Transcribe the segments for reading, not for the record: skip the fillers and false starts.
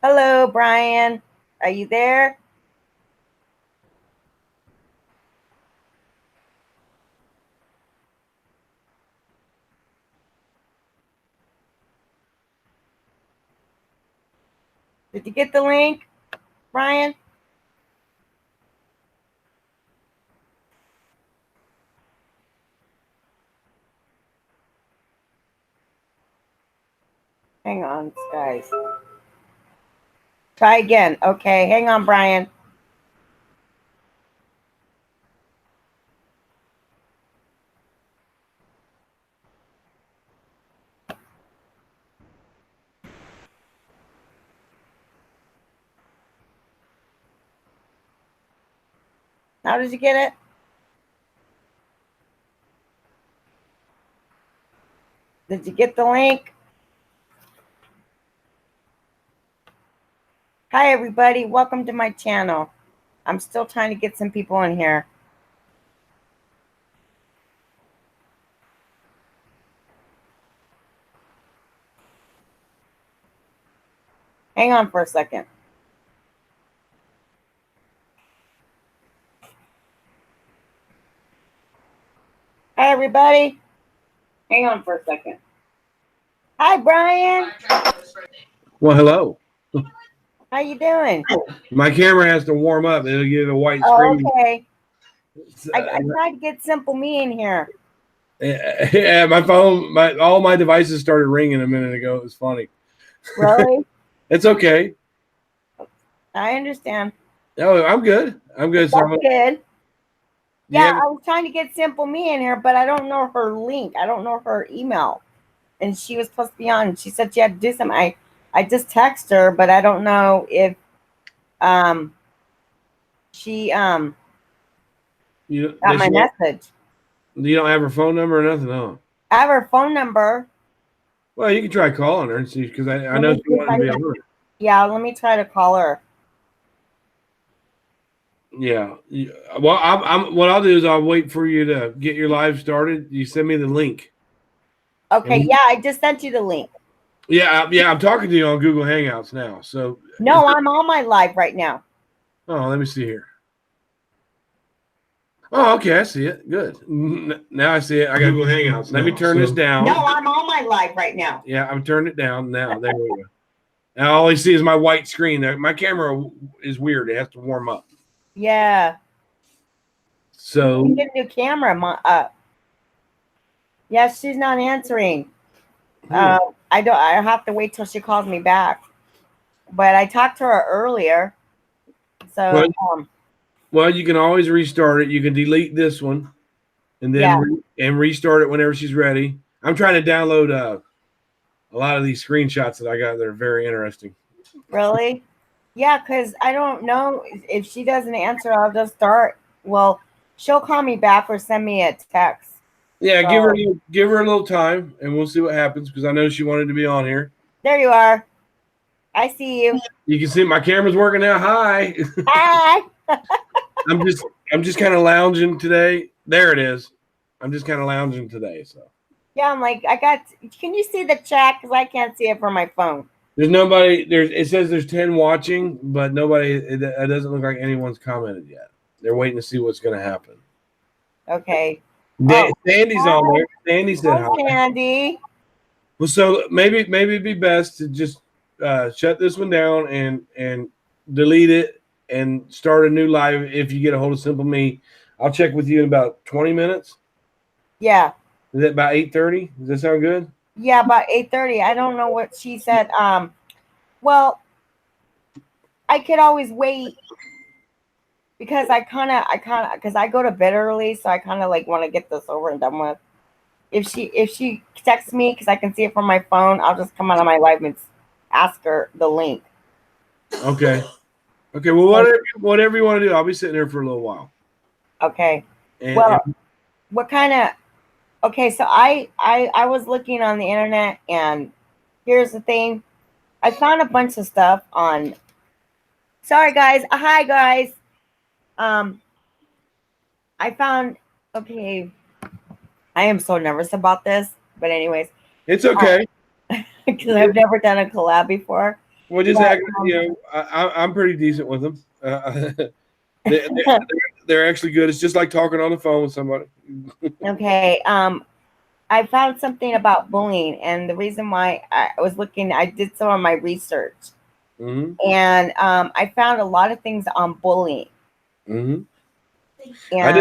Hello, Bryan. Are you there? Did you get the link, Bryan? Hang on, guys. Try again. Okay, hang on, Bryan. How did you get it? Did you get the link? Hi, everybody. Welcome to my channel. I'm still trying to get some people in here. Hang on for a second. Hi, everybody. Hang on for a second. Hi, Bryan. Well, hello. How you doing? My camera has to warm up. It'll give a white screen. Okay. I tried to get Simple Me in here. Yeah, my phone, all my devices started ringing a minute ago. It was funny. Really? It's okay. I understand. No, I'm good. I'm good. That's good. Yeah, Yeah. I was trying to get Simple Me in here, but I don't know her link. I don't know her email. And she was supposed to be on. She said she had to do something. I just text her, but I don't know if she got my message. You don't have her phone number or nothing, huh? I have her phone number. Well, you can try calling her and see, because I know she wanted to be on her. Yeah, let me try to call her. Yeah. Well, what I'll do is I'll wait for you to get your live started. You send me the link. Okay, yeah, I just sent you the link. Yeah, I'm talking to you on Google Hangouts now. So no, I'm on my live right now. Oh, let me see here. Oh, okay, I see it. Good. Now I see it. I got Google Hangouts. Let me turn this down. No, I'm on my live right now. Yeah, I'm turning it down now. There we go. Now all I see is my white screen. My camera is weird. It has to warm up. Yeah. So you can get a new camera. Yeah, she's not answering. I have to wait till she calls me back. But I talked to her earlier. So well, you can always restart it. You can delete this one, and then restart it whenever she's ready. I'm trying to download a lot of these screenshots that I got that are very interesting. Really? Yeah, because I don't know if she doesn't answer, I'll just start. Well, she'll call me back or send me a text. Yeah, give her a little time, and we'll see what happens, because I know she wanted to be on here. There you are. I see you. You can see my camera's working now. Hi. Hi. I'm just kind of lounging today. There it is. I'm just kind of lounging today. So yeah, I'm like, can you see the chat? Because I can't see it from my phone. There's nobody. It says there's 10 watching, but nobody. It doesn't look like anyone's commented yet. They're waiting to see what's going to happen. Okay. Sandy's on there. Sandy said hi. Sandy. Well, so maybe it'd be best to just shut this one down and delete it and start a new live. If you get a hold of Simple Me, I'll check with you in about 20 minutes. Yeah. Is it about 8:30? Does that sound good? Yeah, about 8:30. I don't know what she said. Well, I could always wait because because I go to bed early, so I kind of like want to get this over and done with. If she texts me, because I can see it from my phone, I'll just come out of my live and ask her the link. Okay. Okay. Well, whatever you want to do, I'll be sitting there for a little while. Okay. Well, what kind of? Okay, so I was looking on the internet, and here's the thing. I found a bunch of stuff on. Sorry, guys. Hi, guys. I found. Okay. I am so nervous about this, but anyways. It's okay. Because I've never done a collab before. Well, just But act, I'm pretty decent with them. They, they're actually good. It's just like talking on the phone with somebody. okay. I found something about bullying, and the reason why I was looking, I did some of my research, Mm-hmm. and I found a lot of things on bullying. Mm-hmm. I And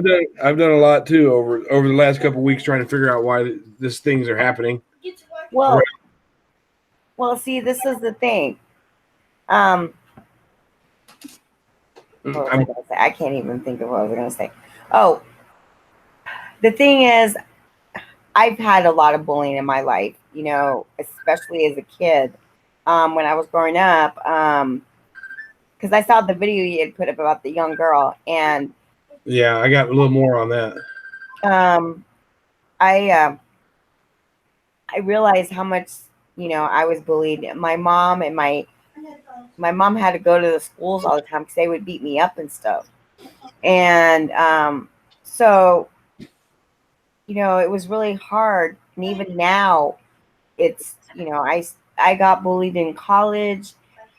did. I've done a lot too over the last couple of weeks trying to figure out why these things are happening. well, see, this is the thing. Um, what was I I'm, going to say? I can't even think of what I was going to say. Oh, the thing is, I've had a lot of bullying in my life, especially as a kid. When I was growing up, because I saw the video you had put up about the young girl, and yeah, I got a little more on that. um, I realized how much I was bullied. My mom and my mom had to go to the schools all the time because they would beat me up and stuff. And so it was really hard. And even now, it's I got bullied in college.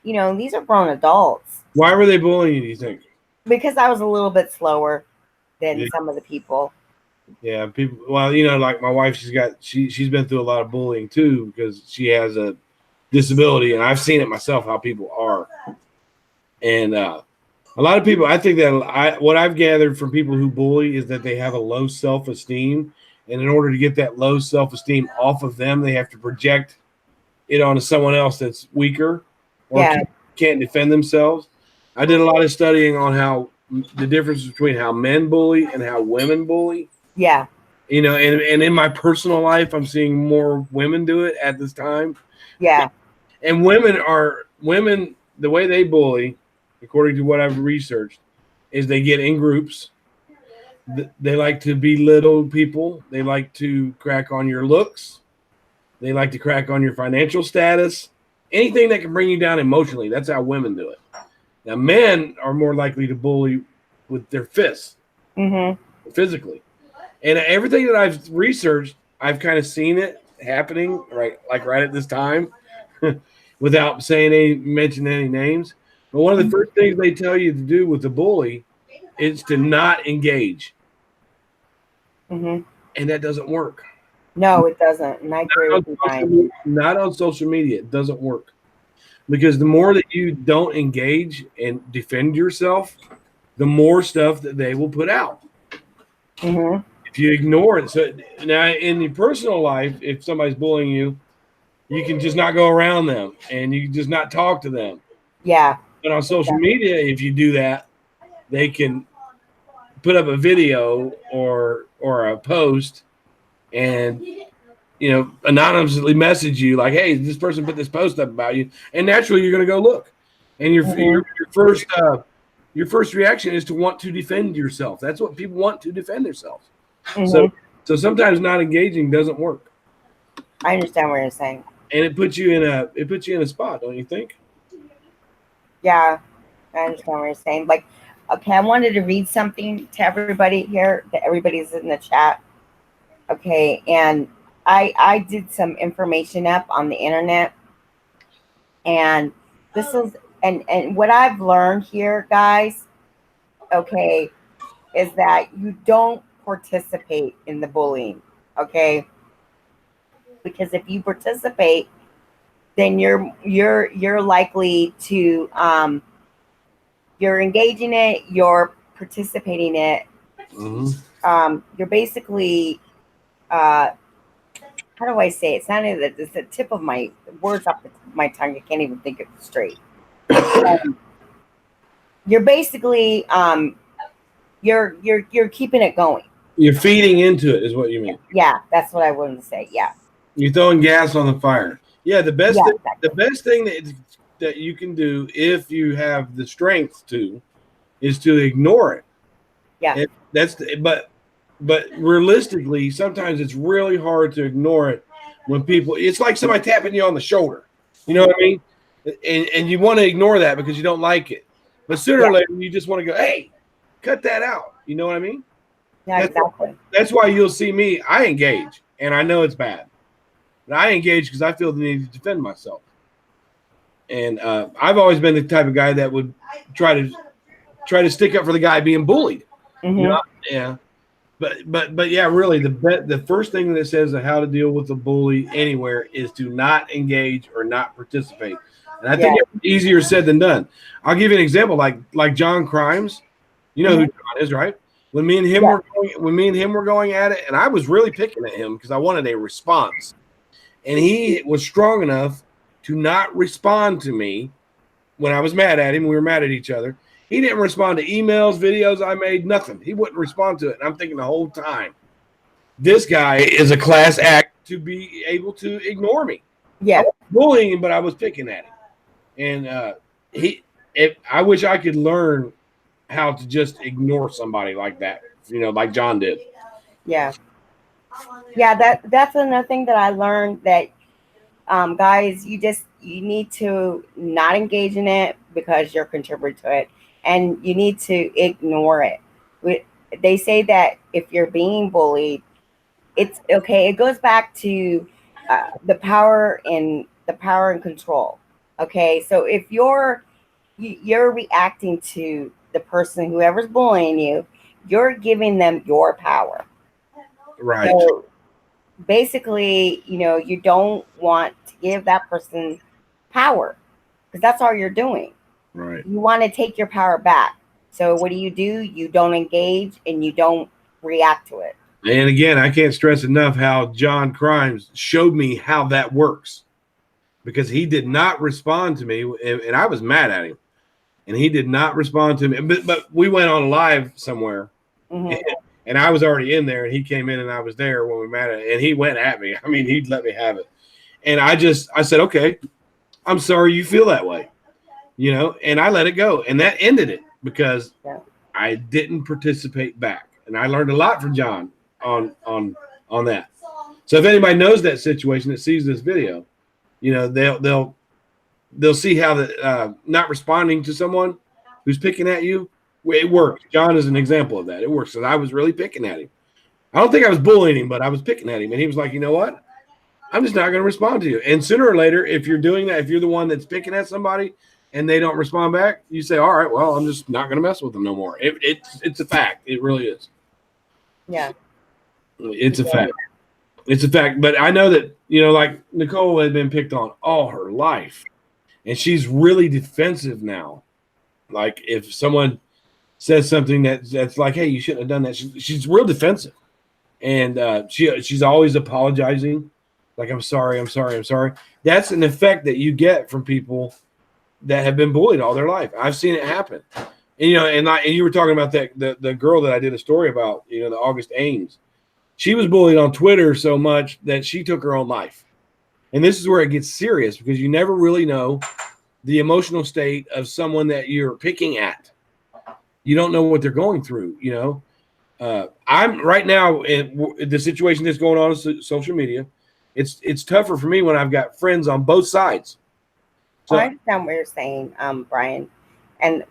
These are grown adults Why were they bullying you? Do you think? because I was a little bit slower than Yeah, some of the people. yeah. People. Well, like my wife, she's been through a lot of bullying too because she has a disability, and I've seen it myself how people are. And a lot of people, I think that what I've gathered from people who bully is that they have a low self esteem, and in order to get that low self esteem off of them, they have to project it onto someone else that's weaker or Yeah, can't defend themselves. I did a lot of studying on how the difference between how men bully and how women bully. yeah, And in my personal life, I'm seeing more women do it at this time. yeah, And women, the way they bully, according to what I've researched, is they get in groups. They like to belittle people. They like to crack on your looks. They like to crack on your financial status. Anything that can bring you down emotionally. That's how women do it. Now, men are more likely to bully with their fists, mhm, physically. And everything that I've researched, I've kind of seen it happening right at this time, without mentioning any names. But one of the first things they tell you to do with the bully is to not engage, mhm. and that doesn't work. No, it doesn't, and I agree with you, Brian. Not on social media. It doesn't work because the more that you don't engage and defend yourself, the more stuff that they will put out. Mhm, If you ignore it, so now in your personal life, if somebody's bullying you, you can just not go around them and you can just not talk to them. yeah, But on social exactly. media, if you do that, they can put up a video or a post and anonymously message you like, hey, this person put this post up about you, and naturally you're going to go look, and Mhm, your first reaction is to want to defend yourself. That's what people want, to defend themselves. So mhm. sometimes not engaging doesn't work, I understand what you're saying. and it puts you in a spot, don't you think? Yeah, I understand what you're saying. Like, okay, I wanted to read something to everybody here. That everybody's in the chat. Okay, and I did some information up on the internet, and this is and what I've learned here, guys. Okay, is that you don't participate in the bullying. Okay, because if you participate, then you're likely to you're engaging it, you're participating in it. Mm-hmm. You're basically how do I say it? It's not even it's the tip of my words off my tongue. I can't even think it straight. You're basically you're keeping it going. You're feeding into it, is what you mean. Yeah, that's what I wanted to say. Yeah, You're throwing gas on the fire. Yeah, yeah, the exactly. best thing that you can do if you have the strength to is to ignore it. Yeah. And but realistically, sometimes it's really hard to ignore it when people. It's like somebody tapping you on the shoulder. You know Mhm. what I mean? And you want to ignore that because you don't like it. But sooner Yeah. or later, you just want to go, hey, cut that out. You know what I mean? Yeah. That's Exactly. that's why you'll see me. I engage, and I know it's bad, but I engage because I feel the need to defend myself. And I've always been the type of guy that would try to stick up for the guy being bullied. Mm-hmm. You know? Yeah. But yeah, really, the first thing that says how to deal with a bully anywhere is to not engage or not participate. And I think it's easier said than done. I'll give you an example, like John Crimes. You know who John is, right? When me and him were going at it, and I was really picking at him because I wanted a response, and he was strong enough to not respond to me when I was mad at him. We were mad at each other. He didn't respond to emails, videos I made, nothing. He wouldn't respond to it. And I'm thinking the whole time, this guy is a class act to be able to ignore me. Yeah. I was bullying him, but I was picking at him. And I wish I could learn how to just ignore somebody like that, like John did. Yeah. Yeah, that's another thing that I learned, that guys, you need to not engage in it because you're contributing to it, and you need to ignore it. They say that if you're being bullied, it's okay. It goes back to the power and control. Okay, so if you're reacting to the person, whoever's bullying you, you're giving them your power. Right. So basically, you don't want to give that person power, because that's all you're doing. Right. You want to take your power back. So what do? You don't engage and you don't react to it. And again, I can't stress enough how John Crimes showed me how that works, because he did not respond to me, and I was mad at him, and he did not respond to me. But we went on live somewhere, and I was already in there, and he came in, and I was there when we met, and he went at me. I mean, he'd let me have it, and I said, okay, I'm sorry you feel that way, and I let it go, and that ended it because I didn't participate back, and I learned a lot from John on that. So if anybody knows that situation that sees this video, they'll see how the not responding to someone who's picking at you, it works. John is an example of that. It works. And I was really picking at him. I don't think I was bullying him, but I was picking at him, and he was like, you know what? I'm just not going to respond to you. And sooner or later, if you're doing that, if you're the one that's picking at somebody and they don't respond back, you say, all right, well, I'm just not going to mess with them no more. It's a fact. It really is. Yeah. It's a fact. It's a fact. But I know that, like Nicole had been picked on all her life, and she's really defensive now. Like if someone says something that's like, hey, you shouldn't have done that, she's real defensive. And she's always apologizing. Like, I'm sorry. That's an effect that you get from people that have been bullied all their life. I've seen it happen. And, and you were talking about that, the girl that I did a story about, the August Ames. She was bullied on Twitter so much that she took her own life. And this is where it gets serious, because you never really know the emotional state of someone that you're picking at. You don't know what they're going through, I'm right now in the situation that's going on in social media. It's tougher for me when I've got friends on both sides. So I understand what you're saying, Bryan, and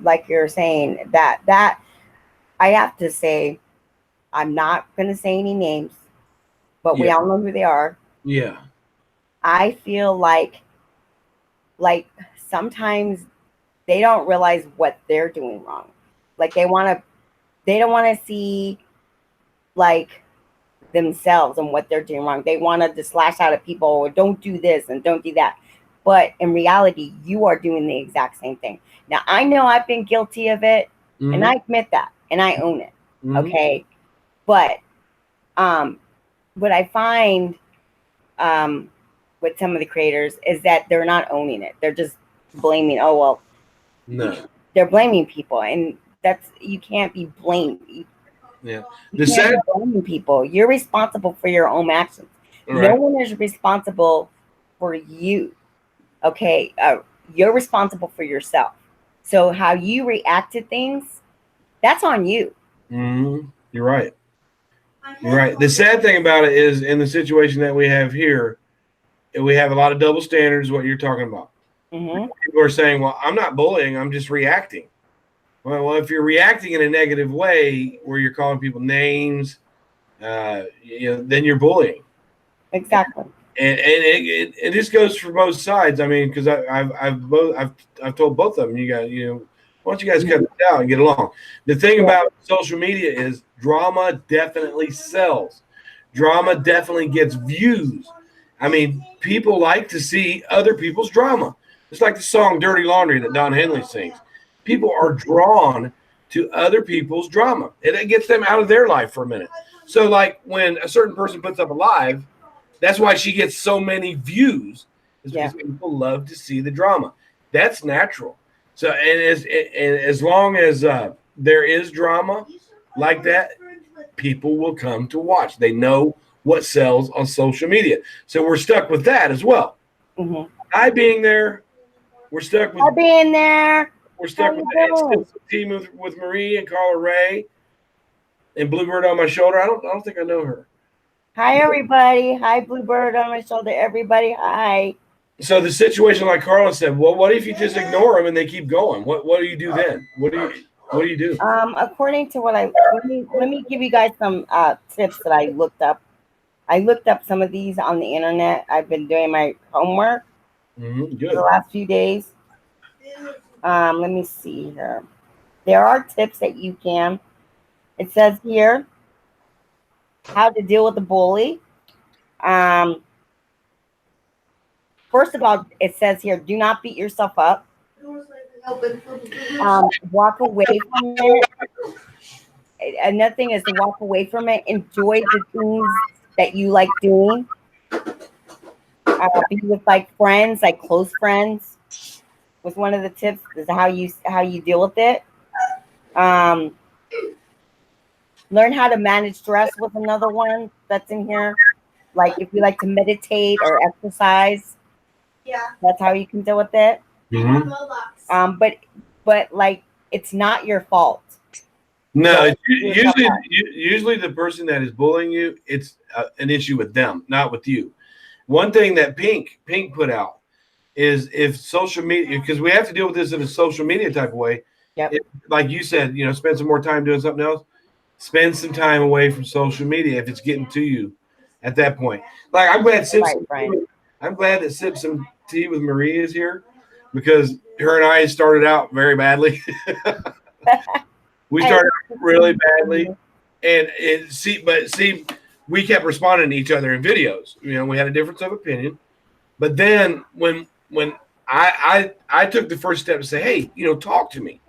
like you're saying that I have to say, I'm not going to say any names, but we all know who they are. Yeah. I feel like sometimes they don't realize what they're doing wrong. Like they don't want to see like themselves and what they're doing wrong. They want to just lash out at people, or don't do this and don't do that. But in reality, you are doing the exact same thing. Now, I know I've been guilty of it, and I admit that, and I own it. Okay. But what I find with some of the creators is that they're not owning it. They're just blaming. Oh, well, no, they're blaming people, and you can't be blamed. Yeah. You can't be blaming people. You're responsible for your own actions. Right. No one is responsible for you. Okay. You're responsible for yourself. So how you react to things, that's on you. You're right. You're right. The sad thing about it is, in the situation that we have here, we have a lot of double standards, what you're talking about. People are saying, well, I'm not bullying, I'm just reacting. Well, if you're reacting in a negative way where you're calling people names, then you're bullying. Exactly. and this goes for both sides. I mean, because I've told both of them, why don't you guys cut this out and get along? The thing about social media is drama definitely sells. Drama definitely gets views. I mean, people like to see other people's drama. It's like the song "Dirty Laundry" that Don Henley sings. People are drawn to other people's drama, and it gets them out of their life for a minute. So, like when a certain person puts up a live, that's why she gets so many views, is because people love to see the drama. That's natural. So, and as long as there is drama like that, people will come to watch. They know what sells on social media. So we're stuck with that as well. Mm-hmm. I being there, we're stuck with. I being there. We're stuck with the team with Marie and Carla Ray and Bluebird on my shoulder. I don't think I know her. Hi everybody. Hi Bluebird on my shoulder. Everybody. Hi. So the situation, like Carla said, well, what if you just ignore them and they keep going? What do you do then? What do you do? According to what let me give you guys some tips that I looked up. I looked up some of these on the internet. I've been doing my homework Good. for the last few days. Let me see here. There are tips that you can. It says here how to deal with the bully. First of all, it says here, do not beat yourself up. Walk away from it. Another thing is to walk away from it. Enjoy the things that you like doing. Be with like friends, like close friends. Was one of the tips. Is how you deal with it. Learn how to manage stress was another one that's in here. Like if you like to meditate or exercise, that's how you can deal with it. Mm-hmm. But like it's not your fault. No, usually the person that is bullying you, it's an issue with them, not with you. One thing that Pink put out is if social media, because we have to deal with this in a social media type of way. Yep. Like you said, spend some more time doing something else. Spend some time away from social media if it's getting to you at that point. Like I'm glad I'm glad that Sip Some Tea with Marie is here because her and I started out very badly. We started really badly, and we kept responding to each other in videos. We had a difference of opinion, but then when I took the first step to say, hey, talk to me.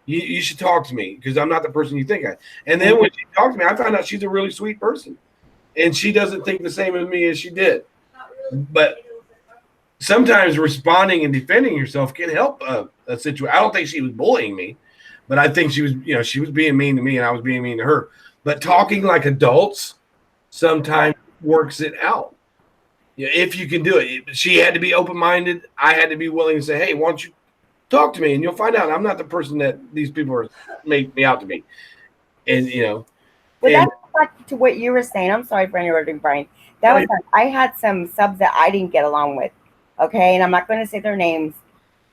You should talk to me because I'm not the person you think I. And then when she talked to me, I found out she's a really sweet person, and she doesn't think the same of me as she did. But sometimes responding and defending yourself can help a situation. I don't think she was bullying me, but I think she was being mean to me, and I was being mean to her. But talking like adults sometimes works it out. If you can do it. She had to be open-minded. I had to be willing to say, hey, why don't you talk to me, and you'll find out I'm not the person that these people are make me out to be. And that's back to what you were saying. I'm sorry for interrupting, Brian. That was I had some subs that I didn't get along with. Okay, and I'm not going to say their names,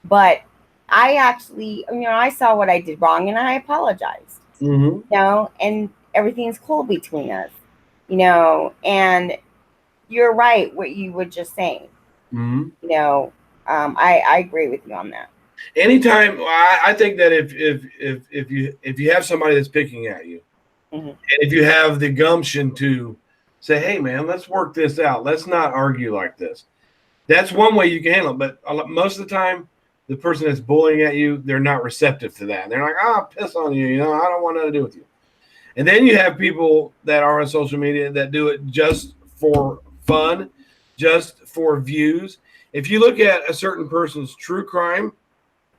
but I actually, I saw what I did wrong, and I apologized. Mm-hmm. And everything's cool between us. And you're right. What you were just saying. Mm-hmm. I agree with you on that. Anytime, I think that if you have somebody that's picking at you, and if you have the gumption to say, hey man, let's work this out, let's not argue like this, that's one way you can handle it. But most of the time, the person that's bullying at you, they're not receptive to that. They're like, piss on you, I don't want nothing to do with you. And then you have people that are on social media that do it just for fun, just for views. If you look at a certain person's true crime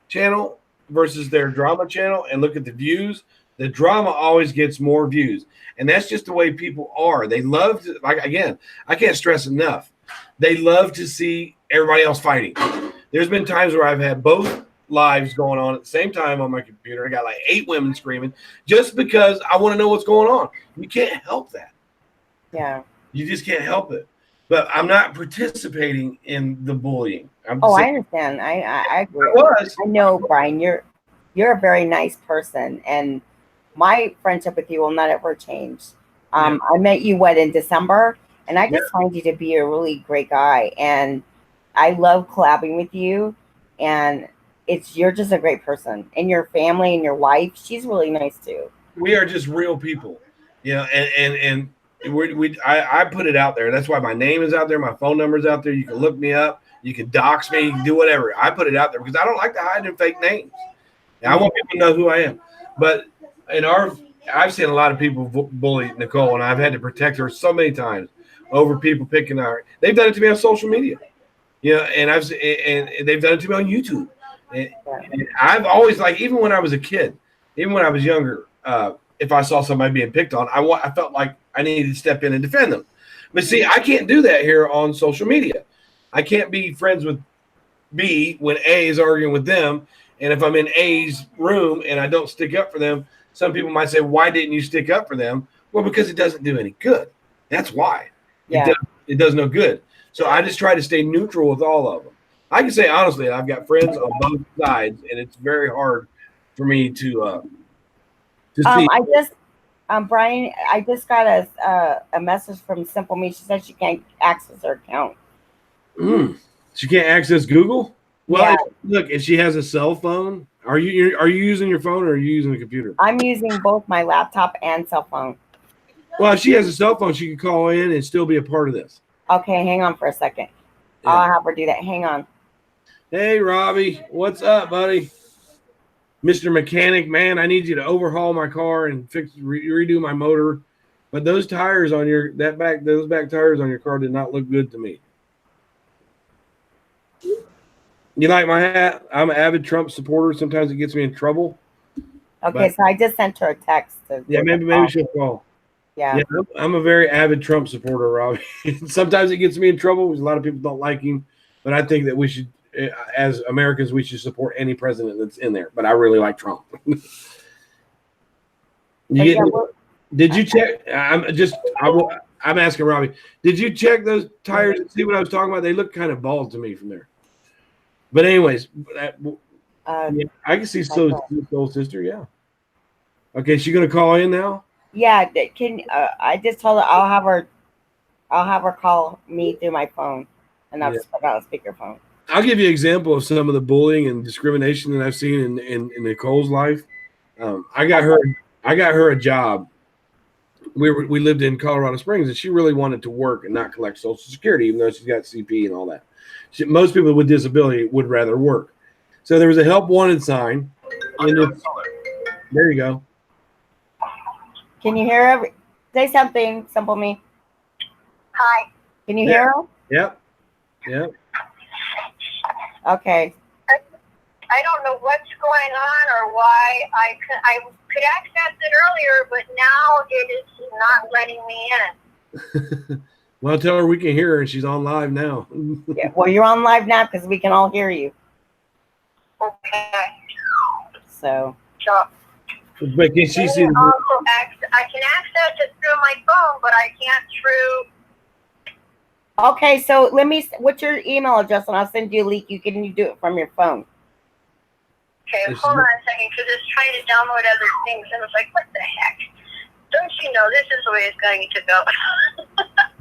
channel versus their drama channel and look at the views, the drama always gets more views. And that's just the way people are. They love to, like, again, I can't stress enough. They love to see everybody else fighting. There's been times where I've had both lives going on at the same time on my computer. I got like 8 women screaming just because I want to know what's going on. You can't help that. Yeah. You just can't help it. But I'm not participating in the bullying. I understand. I agree. I know, Brian, you're a very nice person, and my friendship with you will not ever change. I met you in December, And I Yeah. just find you to be a really great guy. And I love collabing with you. And you're just a great person. And your family and your wife, she's really nice too. We are just real people, and I put it out there. That's why my name is out there, my phone number is out there. You can look me up, you can dox me, you can do whatever. I put it out there because I don't like to hide in fake names. And I want people to know who I am. But in our, I've seen a lot of people bully Nicole, and I've had to protect her so many times over people picking her. They've done it to me on social media, and and they've done it to me on YouTube. And I've always even when I was a kid, even when I was younger, if I saw somebody being picked on, I felt like I needed to step in and defend them. But see, I can't do that here on social media. I can't be friends with B when A is arguing with them. And if I'm in A's room and I don't stick up for them, some people might say, "Why didn't you stick up for them?" Well, because it doesn't do any good. That's why. Yeah. It does no good. So I just try to stay neutral with all of them. I can say honestly, I've got friends on both sides, and it's very hard for me to see. I just Brian, I just got a message from Simple Me. She said she can't access her account. She can't access Google. Well, Yeah. look, if she has a cell phone, are you using your phone or are you using a computer? I'm using both my laptop and cell phone. Well, if she has a cell phone, she can call in and still be a part of this. Okay, hang on for a second. Yeah. I'll have her do that. Hang on. Hey, Robbie, what's up, buddy? Mr. Mechanic, man, I need you to overhaul my car and redo my motor. But those tires on those back tires on your car did not look good to me. You like my hat? I'm an avid Trump supporter. Sometimes it gets me in trouble. Okay, so I just sent her a text. Maybe she'll call. Yeah. I'm a very avid Trump supporter, Robbie. Sometimes it gets me in trouble because a lot of people don't like him. But I think that we should, as Americans, we should support any president that's in there. But I really like Trump. Did you check? I'm asking Robbie. Did you check those tires and see what I was talking about? They look kind of bald to me from there. But anyways, I can see soul sister. Yeah. Okay, she gonna call in now? Yeah. I just told her I'll have her call me through my phone, and I'll just put out a speakerphone. I'll give you an example of some of the bullying and discrimination that I've seen in Nicole's life. I got her a job. We lived in Colorado Springs, and she really wanted to work and not collect Social Security, even though she's got CP and all that. Most people with disability would rather work. So there was a help wanted sign. There you go. Can you hear her? Say something, Simple Me. Hi. Can you hear her? Yep. Okay. I don't know what's going on or why I could access it earlier, but now it is not letting me in. Well, tell her we can hear her, and she's on live now. Yeah. Well, you're on live now because we can all hear you. Okay. So. But can she see? I can access it through my phone, but I can't through. Okay, so what's your email address, and I'll send you a link. You can do it from your phone. Okay, hold on a second, because it's trying to download other things, and it's like, what the heck? Don't you know this is the way it's going to go?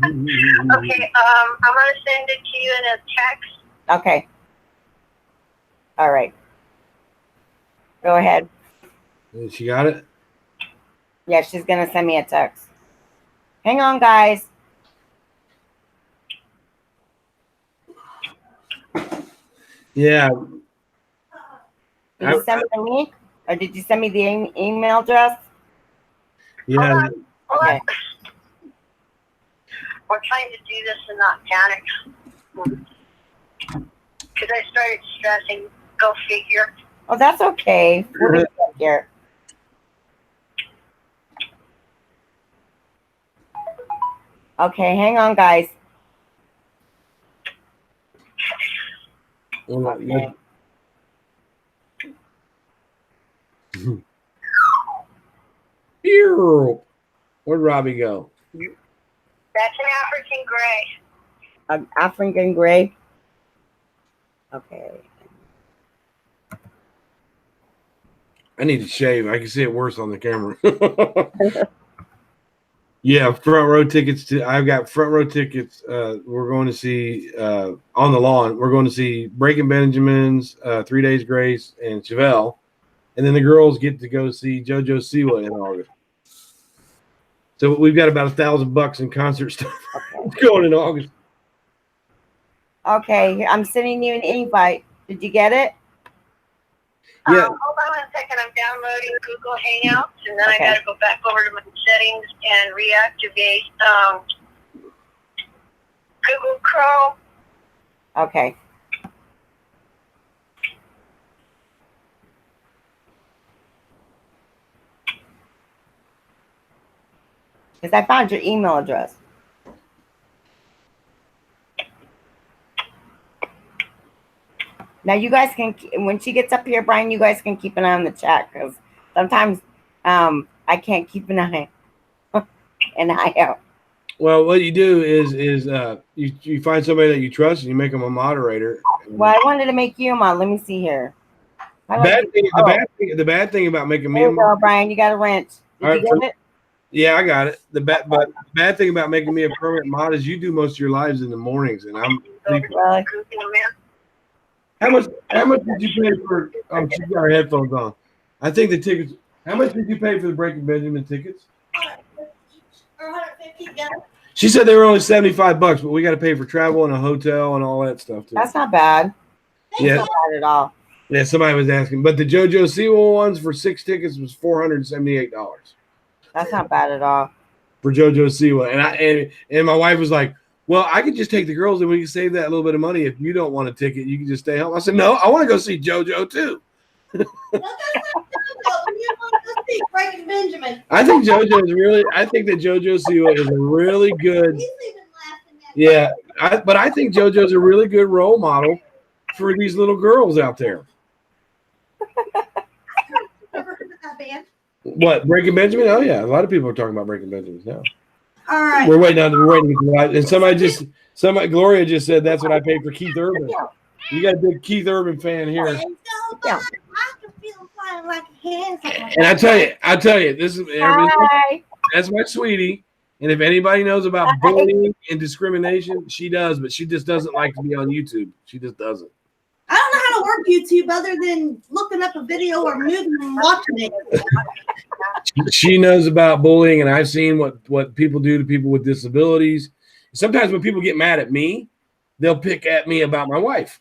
Okay, I'm going to send it to you in a text. Okay. All right. Go ahead. She got it? Yeah, she's going to send me a text. Hang on, guys. Yeah. Did you send me the link? Or did you send me the email address? Yeah. Hold on. We're trying to do this and not panic. Because I started stressing. Go figure. Oh, that's okay. We'll get here. Okay, hang on, guys. Okay. Where'd Robbie go? That's an African gray. An African gray? Okay. I need to shave. I can see it worse on the camera. Yeah, front row tickets to. I've got front row tickets. We're going to see on the lawn. We're going to see Breaking Benjamins, 3 Days Grace, and Chevelle, and then the girls get to go see JoJo Siwa in August. So we've got about $1,000 in concert stuff going in August. Okay, I'm sending you an invite. Did you get it? Yeah. Hold on a second. I'm downloading Google Hangouts, and then I got to go back over to my settings and reactivate Google Chrome. Okay. Because I found your email address. Now you guys can, when she gets up here, Bryan, you guys can keep an eye on the chat because sometimes I can't keep an eye out. Well, what you do is you find somebody that you trust and you make them a moderator. Well, I wanted to make you a mod. Let me see here. The bad thing about making me a moderator, Bryan, you got a wrench. Did you get it? Yeah, I got it. But the bad thing about making me a permanent mod is you do most of your lives in the mornings, and I'm. Really? How much did you pay for? Oh, she's got her headphones on. I think the tickets. How much did you pay for the Breaking Benjamin tickets? She said they were only $75, but we got to pay for travel and a hotel and all that stuff too. That's not bad. Yeah, not bad at all. Yeah, somebody was asking, but the JoJo Siwa ones for 6 tickets was $478. That's not bad at all for JoJo Siwa, and my wife was like, "Well, I could just take the girls and we can save that little bit of money. If you don't want a ticket, you can just stay home." I said, "No, I want to go see JoJo too." Breaking Benjamin. I think that JoJo Siwa is a really good. Yeah, but I think JoJo's a really good role model for these little girls out there. Never heard of that band. What, Breaking Benjamin? Oh yeah, a lot of people are talking about Breaking Benjamin now. All right. We're waiting. And Gloria just said that's what I paid for Keith Urban. You got a big Keith Urban fan here. I can feel flying like a hand. And I tell you, this is that's my sweetie. And if anybody knows about bullying and discrimination, she does, but she just doesn't like to be on YouTube. She just doesn't. I don't know how to work YouTube other than looking up a video or moving and watching it. She knows about bullying, and I've seen what people do to people with disabilities. Sometimes when people get mad at me, they'll pick at me about my wife.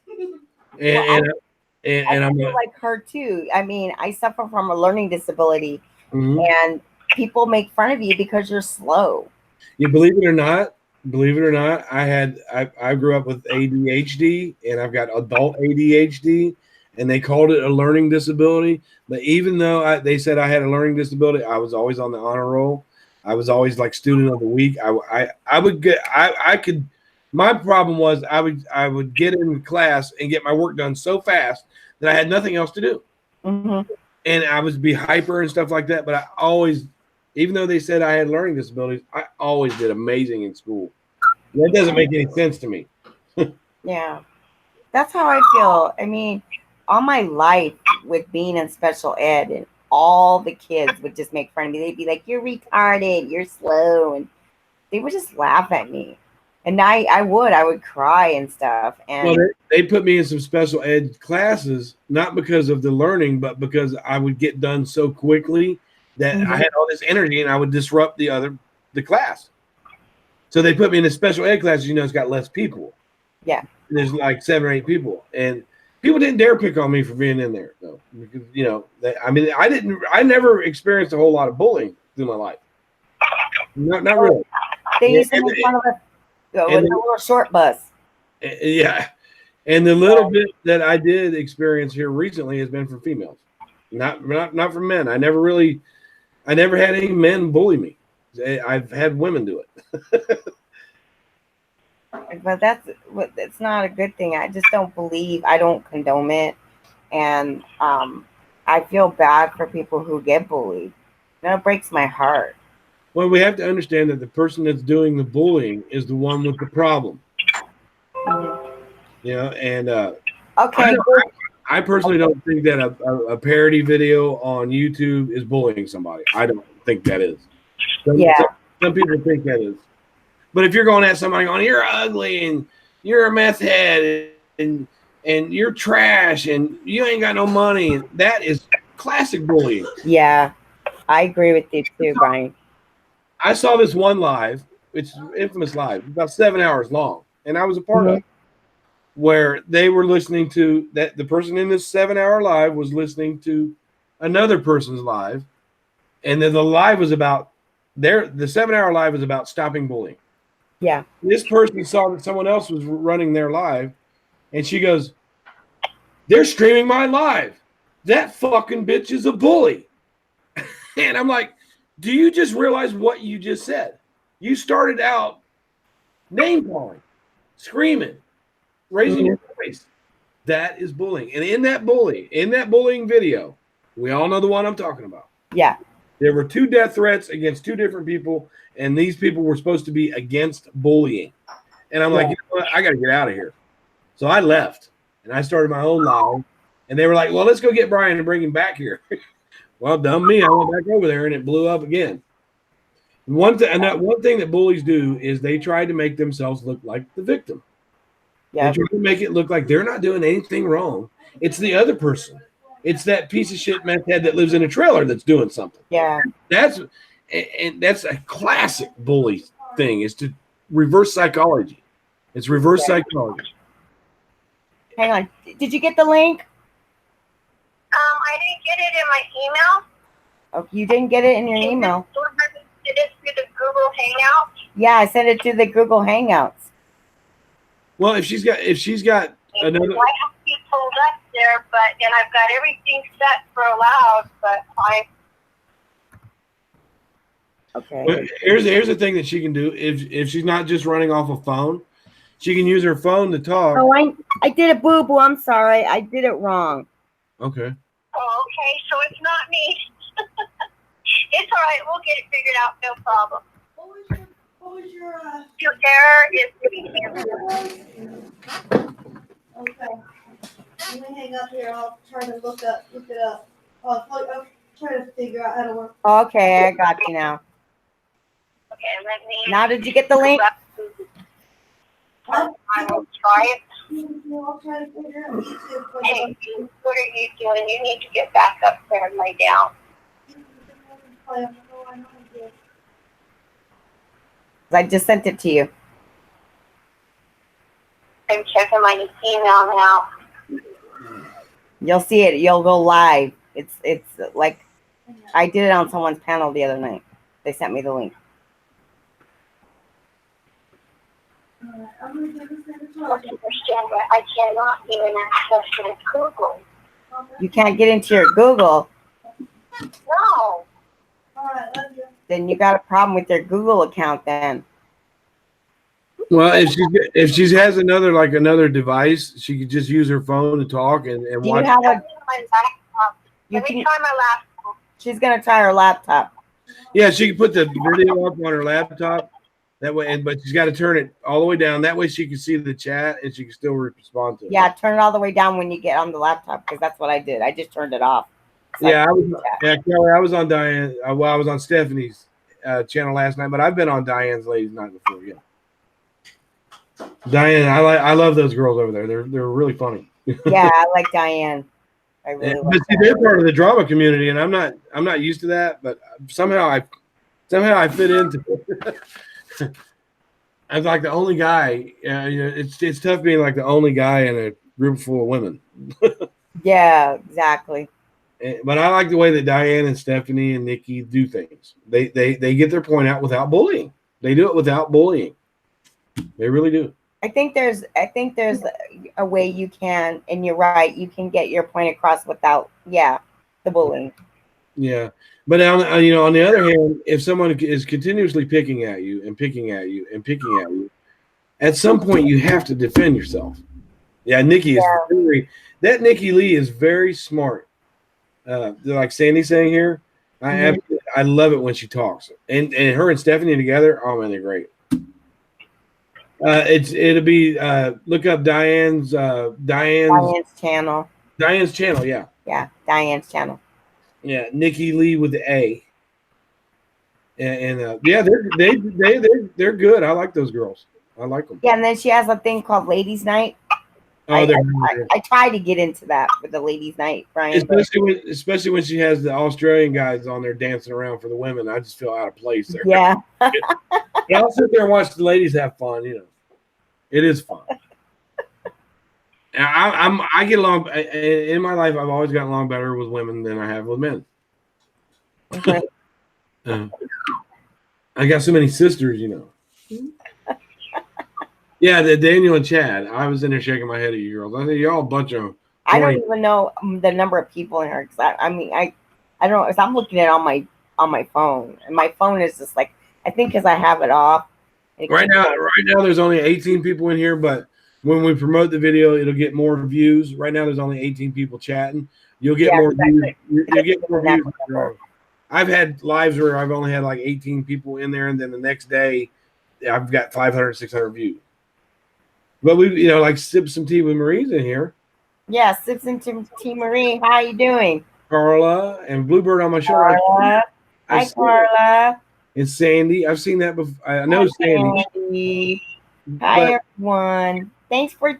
And I'm like her too. I mean, I suffer from a learning disability, and people make fun of you because you're slow. You believe it or not, I grew up with ADHD, and I've got adult ADHD, and they called it a learning disability. But even though they said I had a learning disability, I was always on the honor roll. I was always like student of the week. My problem was I would get in class and get my work done so fast that I had nothing else to do. And I would be hyper and stuff like that. But I always, even though they said I had learning disabilities, I always did amazing in school. That doesn't make any sense to me. Yeah, that's how I feel. I mean, all my life with being in special ed, and all the kids would just make fun of me. They'd be like, "You're retarded, you're slow," and they would just laugh at me. And I would cry and stuff. And they put me in some special ed classes, not because of the learning, but because I would get done so quickly that I had all this energy and I would disrupt the class. So they put me in a special ed class, it's got less people. Yeah. There's like 7 or 8 people. And people didn't dare pick on me for being in there, though. Because, I never experienced a whole lot of bullying through my life. Not really. They used to make fun of us with a little short bus. Yeah. And the little bit that I did experience here recently has been from females. Not from men. I never had any men bully me. I've had women do it. But it's not a good thing. I just don't condone it. And I feel bad for people who get bullied. That breaks my heart. Well, we have to understand that the person that's doing the bullying is the one with the problem. And okay. I personally don't think that a parody video on YouTube is bullying somebody. I don't think that is. Some people think that is. But if you're going at somebody going, you're ugly and you're a meth head and you're trash and you ain't got no money, that is classic bullying. Yeah, I agree with you too, Bryan. I saw this one live, it's infamous live, about 7 hours long, and I was a part of it, where they were listening to that. The person in this 7 hour live was listening to another person's live, and then the live was about the 7 hour live was about stopping bullying. Yeah. This person saw that someone else was running their live, and she goes, "They're streaming my live. That fucking bitch is a bully." And I'm like, do you just realize what you just said? You started out name calling, screaming, raising your voice. That is bullying. And in that bullying video, we all know the one I'm talking about. Yeah. There were 2 death threats against 2 different people, and these people were supposed to be against bullying. And I'm like, you know what? I got to get out of here. So I left, and I started my own live. And they were like, well, let's go get Bryan and bring him back here. Well, dumb me. I went back over there, and it blew up again. One thing that bullies do is they try to make themselves look like the victim. Yeah. They try to make it look like they're not doing anything wrong. It's the other person. It's that piece of shit meth head that lives in a trailer that's doing something. Yeah. That's a classic bully thing, is to reverse psychology. It's reverse psychology. Hang on. Did you get the link? I didn't get it in my email. Oh, you didn't get it in your email. Did it through the Google Hangout? Yeah, I sent it to the Google Hangouts. Well, if she's got another, I have to be pulled up there, and I've got everything set for allowed, but Okay. Here's the thing that she can do. If she's not just running off a phone, she can use her phone to talk. Oh, I did a boo-boo. I'm sorry. I did it wrong. Okay. Oh, okay, so it's not me. It's all right. We'll get it figured out. No problem. What was your Your error is okay. Let me hang up here. I'll try to look it up. I'll try to figure out how to work. Okay, I got you now. okay. Let me. Now, did you get the link? I will try it. I'll try to figure out YouTube. Hey, what are you doing? You need to get back up there and lay down. I just sent it to you. I'm checking my email now. You'll see it. You'll go live. It's like I did it on someone's panel the other night. They sent me the link. I don't understand why I cannot even access my Google. You can't get into your Google. No. Then you got a problem with your Google account then. Well, if she has another device, she could just use her phone to talk and Do watch. you have My a? laptop. Let me try my laptop. She's gonna try her laptop. Yeah, she can put the video up on her laptop. That way, but she's got to turn it all the way down. That way, she can see the chat and she can still respond to it. Yeah, turn it all the way down when you get on the laptop because that's what I did. I just turned it off. Kelly, I was on Diane. I was on Stephanie's channel last night, but I've been on Diane's ladies' night before. Yeah, Diane, I love those girls over there. They're really funny. Yeah, I like Diane. I really like But they're part of the drama community, and I'm not used to that. But somehow I fit into it. I'm like the only guy. It's tough being like the only guy in a group full of women. Yeah, exactly. But I like the way that Diane and Stephanie and Nikki do things. They get their point out without bullying. They do it without bullying. They really do. I think there's a way you can, and you're right. You can get your point across without, the bullying. Yeah, but on the other hand, if someone is continuously picking at you and picking at you and picking at you, at some point you have to defend yourself. Yeah, Nikki Lee is very smart. Like Sandy's saying here, I love it when she talks, and her and Stephanie together. Oh man, they're great. It'll be look up Diane's channel. Diane's channel, yeah. Yeah, Diane's channel. Yeah, Nikki Lee with the A. yeah, they're good. I like those girls. I like them. Yeah, and then she has a thing called Ladies Night. Oh, I try to get into that for the Ladies Night, Brian. especially when she has the Australian guys on there dancing around for the women. I just feel out of place there. Yeah. But I'll sit there and watch the ladies have fun. It is fun. And I get along in my life. I've always gotten along better with women than I have with men. Okay. I got so many sisters, Yeah, the Daniel and Chad. I was in there shaking my head at you girls. I think you're all a bunch of. I don't even know the number of people in her because I don't know. If I'm looking at it on my phone, and my phone is just like I think because I have it off. Right now, there's only 18 people in here, but when we promote the video, it'll get more views. Right now, there's only 18 people chatting. You'll get more views. You'll get more views. I've had lives where I've only had like 18 people in there, and then the next day, I've got 500, 600 views. But we, like Sip Some Tea with Marie's in here. Yeah, Sip Some Tea Marie. How you doing? Carla and Bluebird on my shoulder. Hi, Carla. And Sandy. I've seen that before. I know Sandy. Hi, everyone. Thanks for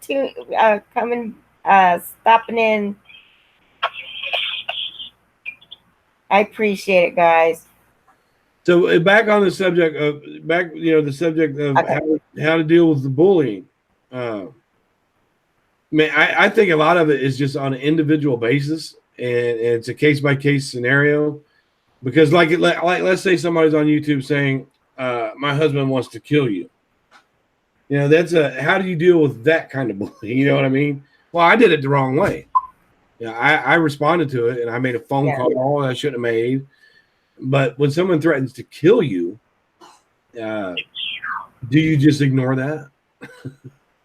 coming, stopping in. I appreciate it, guys. So back on the subject of how to deal with the bullying. I think a lot of it is just on an individual basis, and it's a case by case scenario. Because like let's say somebody's on YouTube saying, "My husband wants to kill you." That's how do you deal with that kind of bullying? You know what I mean? Well, I did it the wrong way. Yeah, I responded to it, and I made a phone call that I shouldn't have made. But when someone threatens to kill you, do you just ignore that?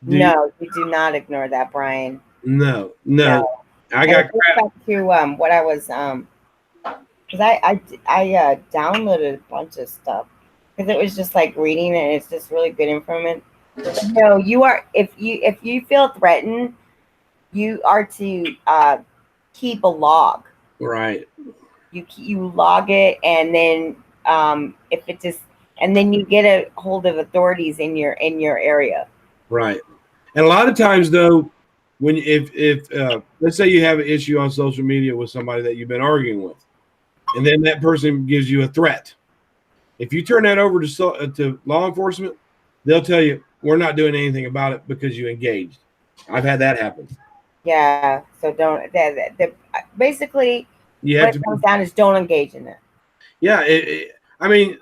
No, you do not ignore that, Brian. No. I got back to what I was because I downloaded a bunch of stuff because it was just like reading and it's just really good information. No, you are if you feel threatened, you are to keep a log. Right. You log it, and then if it just and then you get a hold of authorities in your area. Right. And a lot of times though, when if let's say you have an issue on social media with somebody that you've been arguing with, and then that person gives you a threat, if you turn that over to law enforcement, they'll tell you we're not doing anything about it because you engaged. I've had that happen. Yeah. So don't. Basically, what it comes down is don't engage in it. Yeah. I mean,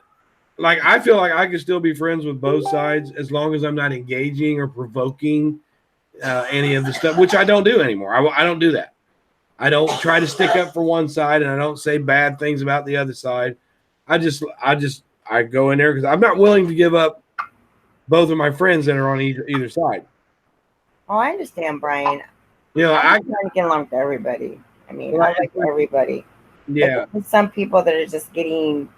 like I feel like I can still be friends with both sides as long as I'm not engaging or provoking any of the stuff, which I don't do anymore. I don't do that. I don't try to stick up for one side, and I don't say bad things about the other side. I go in there because I'm not willing to give up both of my friends that are on either side. Oh, I understand, Brian. I'm trying to get along with everybody. I mean, I like everybody. Yeah. There's some people that are just getting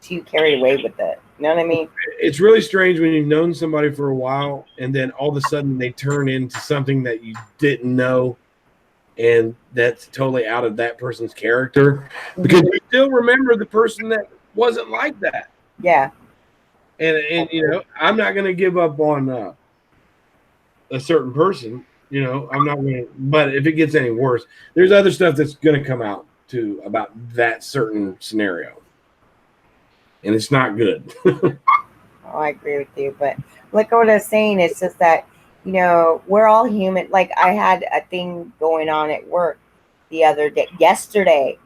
too carried away with it. You know what I mean? It's really strange when you've known somebody for a while and then all of a sudden they turn into something that you didn't know, and that's totally out of that person's character because you still remember the person that wasn't like that. Yeah. And I'm not going to give up on a certain person. I'm not going to. But if it gets any worse, there's other stuff that's going to come out too about that certain scenario. And it's not good. I agree with you. But like what I was saying, it's just that, we're all human. Like I had a thing going on at work yesterday.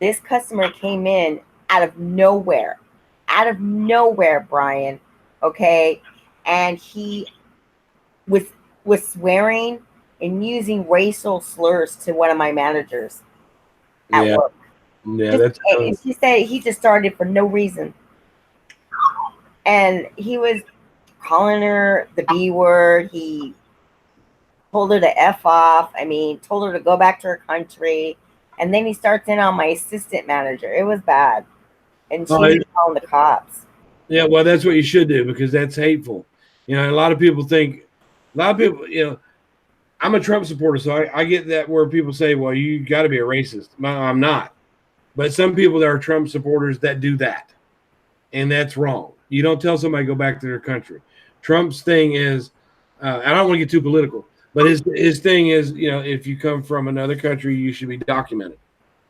This customer came in out of nowhere, Brian. Okay. And he was swearing and using racial slurs to one of my managers at work. Yeah, he said he just started for no reason. And he was calling her the B word. He told her to F off. I mean, told her to go back to her country. And then he starts in on my assistant manager. It was bad. And she was calling the cops. Yeah, well, that's what you should do because that's hateful. A lot of people, I'm a Trump supporter, so I get that where people say, well, you got to be a racist. No, I'm not. But some people that are Trump supporters that do that. and that's wrong. You don't tell somebody to go back to their country. Trump's thing is, I don't want to get too political, but his thing is, if you come from another country, you should be documented.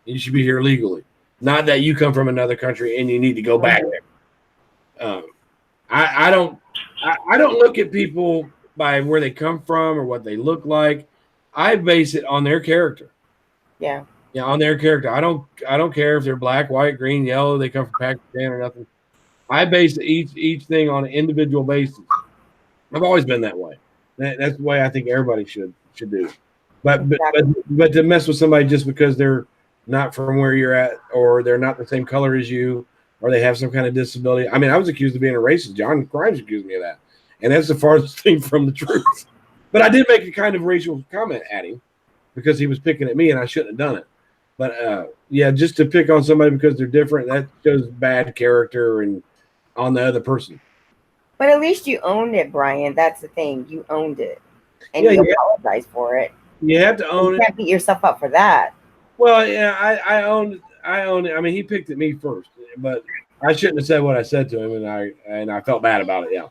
You should be here legally, not that you come from another country and you need to go back there. I don't look at people by where they come from or what they look like. I base it on their character. Yeah. Yeah, on their character. I don't care if they're black, white, green, yellow, they come from Pakistan or nothing. I base each thing on an individual basis. I've always been that way. That's the way I think everybody should do. But to mess with somebody just because they're not from where you're at, or they're not the same color as you, or they have some kind of disability. I mean, I was accused of being a racist. John Grimes accused me of that, and that's the farthest thing from the truth. But I did make a kind of racial comment at him because he was picking at me, and I shouldn't have done it. But yeah, just to pick on somebody because they're different, that shows bad character and on the other person. But at least you owned it, Bryan. That's the thing. You owned it, and Yeah, you yeah. apologize for it. You have to own You it. can't beat yourself up for that. Well, yeah, I own it. I mean, he picked at me first, but I shouldn't have said what I said to him, and I felt bad about it. Yeah,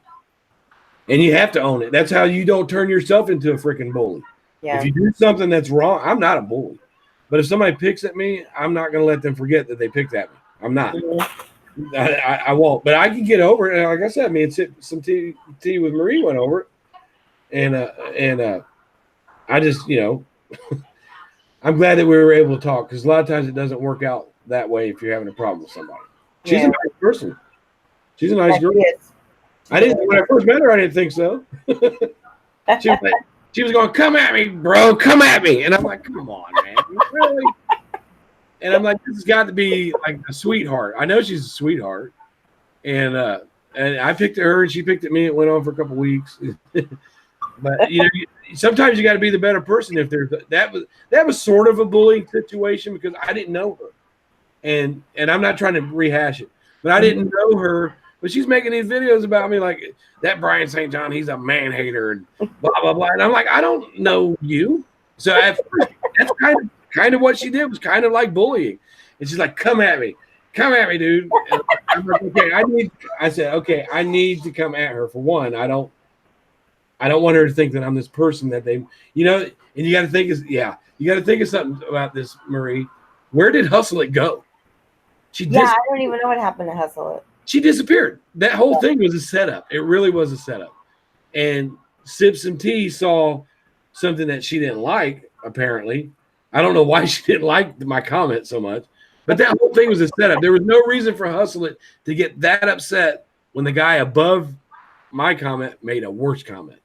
and you have to own it. That's how you don't turn yourself into a freaking bully. Yeah. If you do something that's wrong, I'm not a bully. But if somebody picks at me, I'm not going to let them forget that they picked at me. I'm not. Mhm. I won't. But I can get over it. And like I said, me and some tea with Marie went over it, and I just, I'm glad that we were able to talk, because a lot of times it doesn't work out that way if you're having a problem with somebody. She's a nice person. She's a nice girl. I didn't when I first met her. I didn't think so. She was going, "Come at me, bro, come at me," and I'm like, "Come on, man, really?" And I'm like, "This has got to be like a sweetheart." I know she's a sweetheart, and I picked at her, and she picked at me. It went on for a couple weeks, but sometimes you got to be the better person. If there's that was sort of a bullying situation because I didn't know her, and I'm not trying to rehash it, but I didn't know her. But she's making these videos about me like that Bryan St. John, he's a man hater and blah blah blah. And I'm like, I don't know you. So at first, that's kind of what she did, was kind of like bullying. And she's like, come at me, dude. And I'm like, okay, I said, okay, I need to come at her. For one, I don't want her to think that I'm this person that they, and you got to think of something about this, Marie. Where did Hustle It go? I don't even know what happened to Hustle It. She disappeared. That whole thing was a setup. It really was a setup. And Sip Some Tea saw something that she didn't like, apparently. I don't know why she didn't like my comment so much, but that whole thing was a setup. There was no reason for Hustle It to get that upset when the guy above my comment made a worse comment.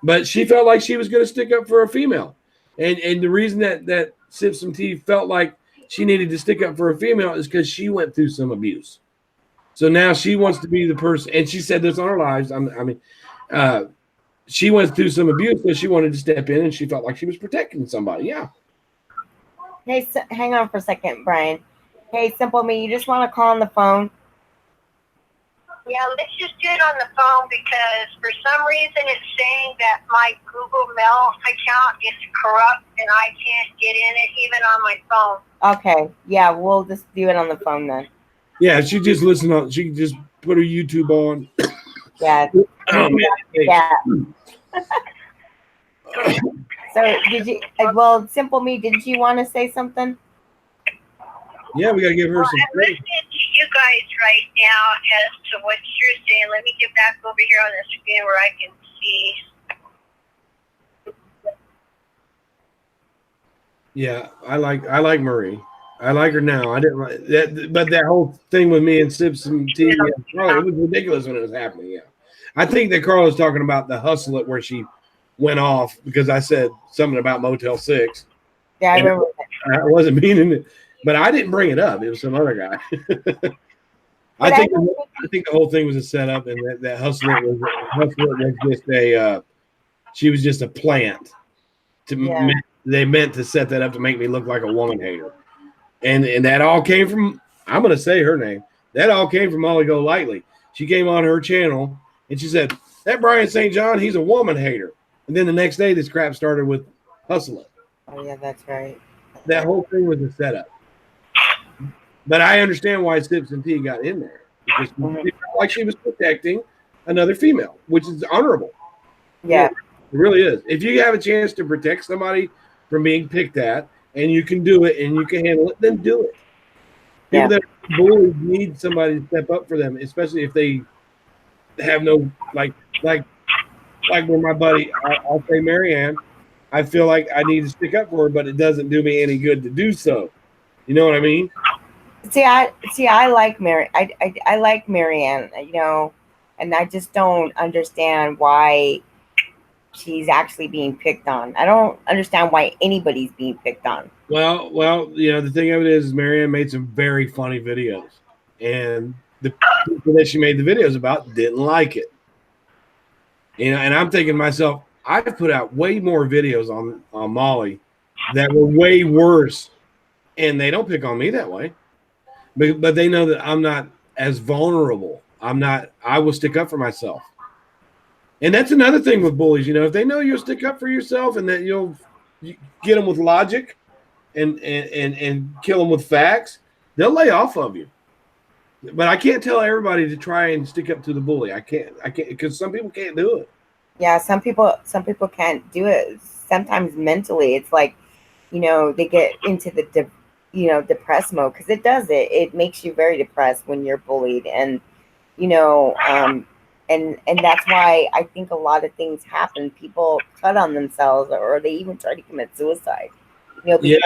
But she felt like she was going to stick up for a female. And the reason that Sip Some Tea felt like she needed to stick up for a female is because she went through some abuse. So now she wants to be the person, and she said this on her lives. She went through some abuse, so she wanted to step in, and she felt like she was protecting somebody. Yeah. Hey, hang on for a second, Bryan. Hey, Simple Me, you just want to call on the phone? Yeah, let's just do it on the phone because for some reason it's saying that my Google Mail account is corrupt and I can't get in it even on my phone. Okay. Yeah, we'll just do it on the phone then. Yeah, she just listened on. She can just put her YouTube on. Yeah. Oh man. Yeah. So did you? Well, Simple Me, did you want to say something? Yeah, we gotta give her some. I'm listening to you guys right now as to what you're saying. Let me get back over here on the screen where I can see. Yeah, I like Marie. I like her now. I didn't like that, but that whole thing with me and Sip Some Tea, it was ridiculous when it was happening. Yeah, I think that Carl was talking about the Hustle It where she went off because I said something about Motel 6. Yeah, I remember that. I wasn't meaning it, but I didn't bring it up. It was some other guy. I think the whole thing was a setup, and that Hustle It was just a. She was just a plant. They meant to set that up to make me look like a woman hater. And that all came from, I'm going to say her name. That all came from Molly Go Lightly. She came on her channel and she said, that Bryan St. John, he's a woman hater. And then the next day, this crap started with Hustle It. Oh, yeah, that's right. That whole thing was a setup. But I understand why Sip Some Tea got in there. because she felt like she was protecting another female, which is honorable. Yeah. It really is. If you have a chance to protect somebody from being picked at, and you can do it and you can handle it, then do it. People that are bullied need somebody to step up for them, especially if they have no like with my buddy. I'll say Marianne. I feel like I need to stick up for her, but it doesn't do me any good to do so. You know what I mean? I like I like Marianne, you know, and I just don't understand why she's actually being picked on. I don't understand why anybody's being picked on. Well, you know, the thing of it is Marianne made some very funny videos, and the people that she made the videos about didn't like it. You know, and I'm thinking to myself, I've put out way more videos on Molly that were way worse, and they don't pick on me that way. But they know that I'm not as vulnerable. I will stick up for myself. And that's another thing with bullies, you know, if they know you'll stick up for yourself and that you get them with logic and kill them with facts, they'll lay off of you. But I can't tell everybody to try and stick up to the bully. I can't because some people can't do it. Yeah, some people can't do it. Sometimes mentally, it's like, you know, they get into the depressed mode, because it makes you very depressed when you're bullied, and you know, and that's why I think a lot of things happen. People cut on themselves, or they even try to commit suicide. You know, because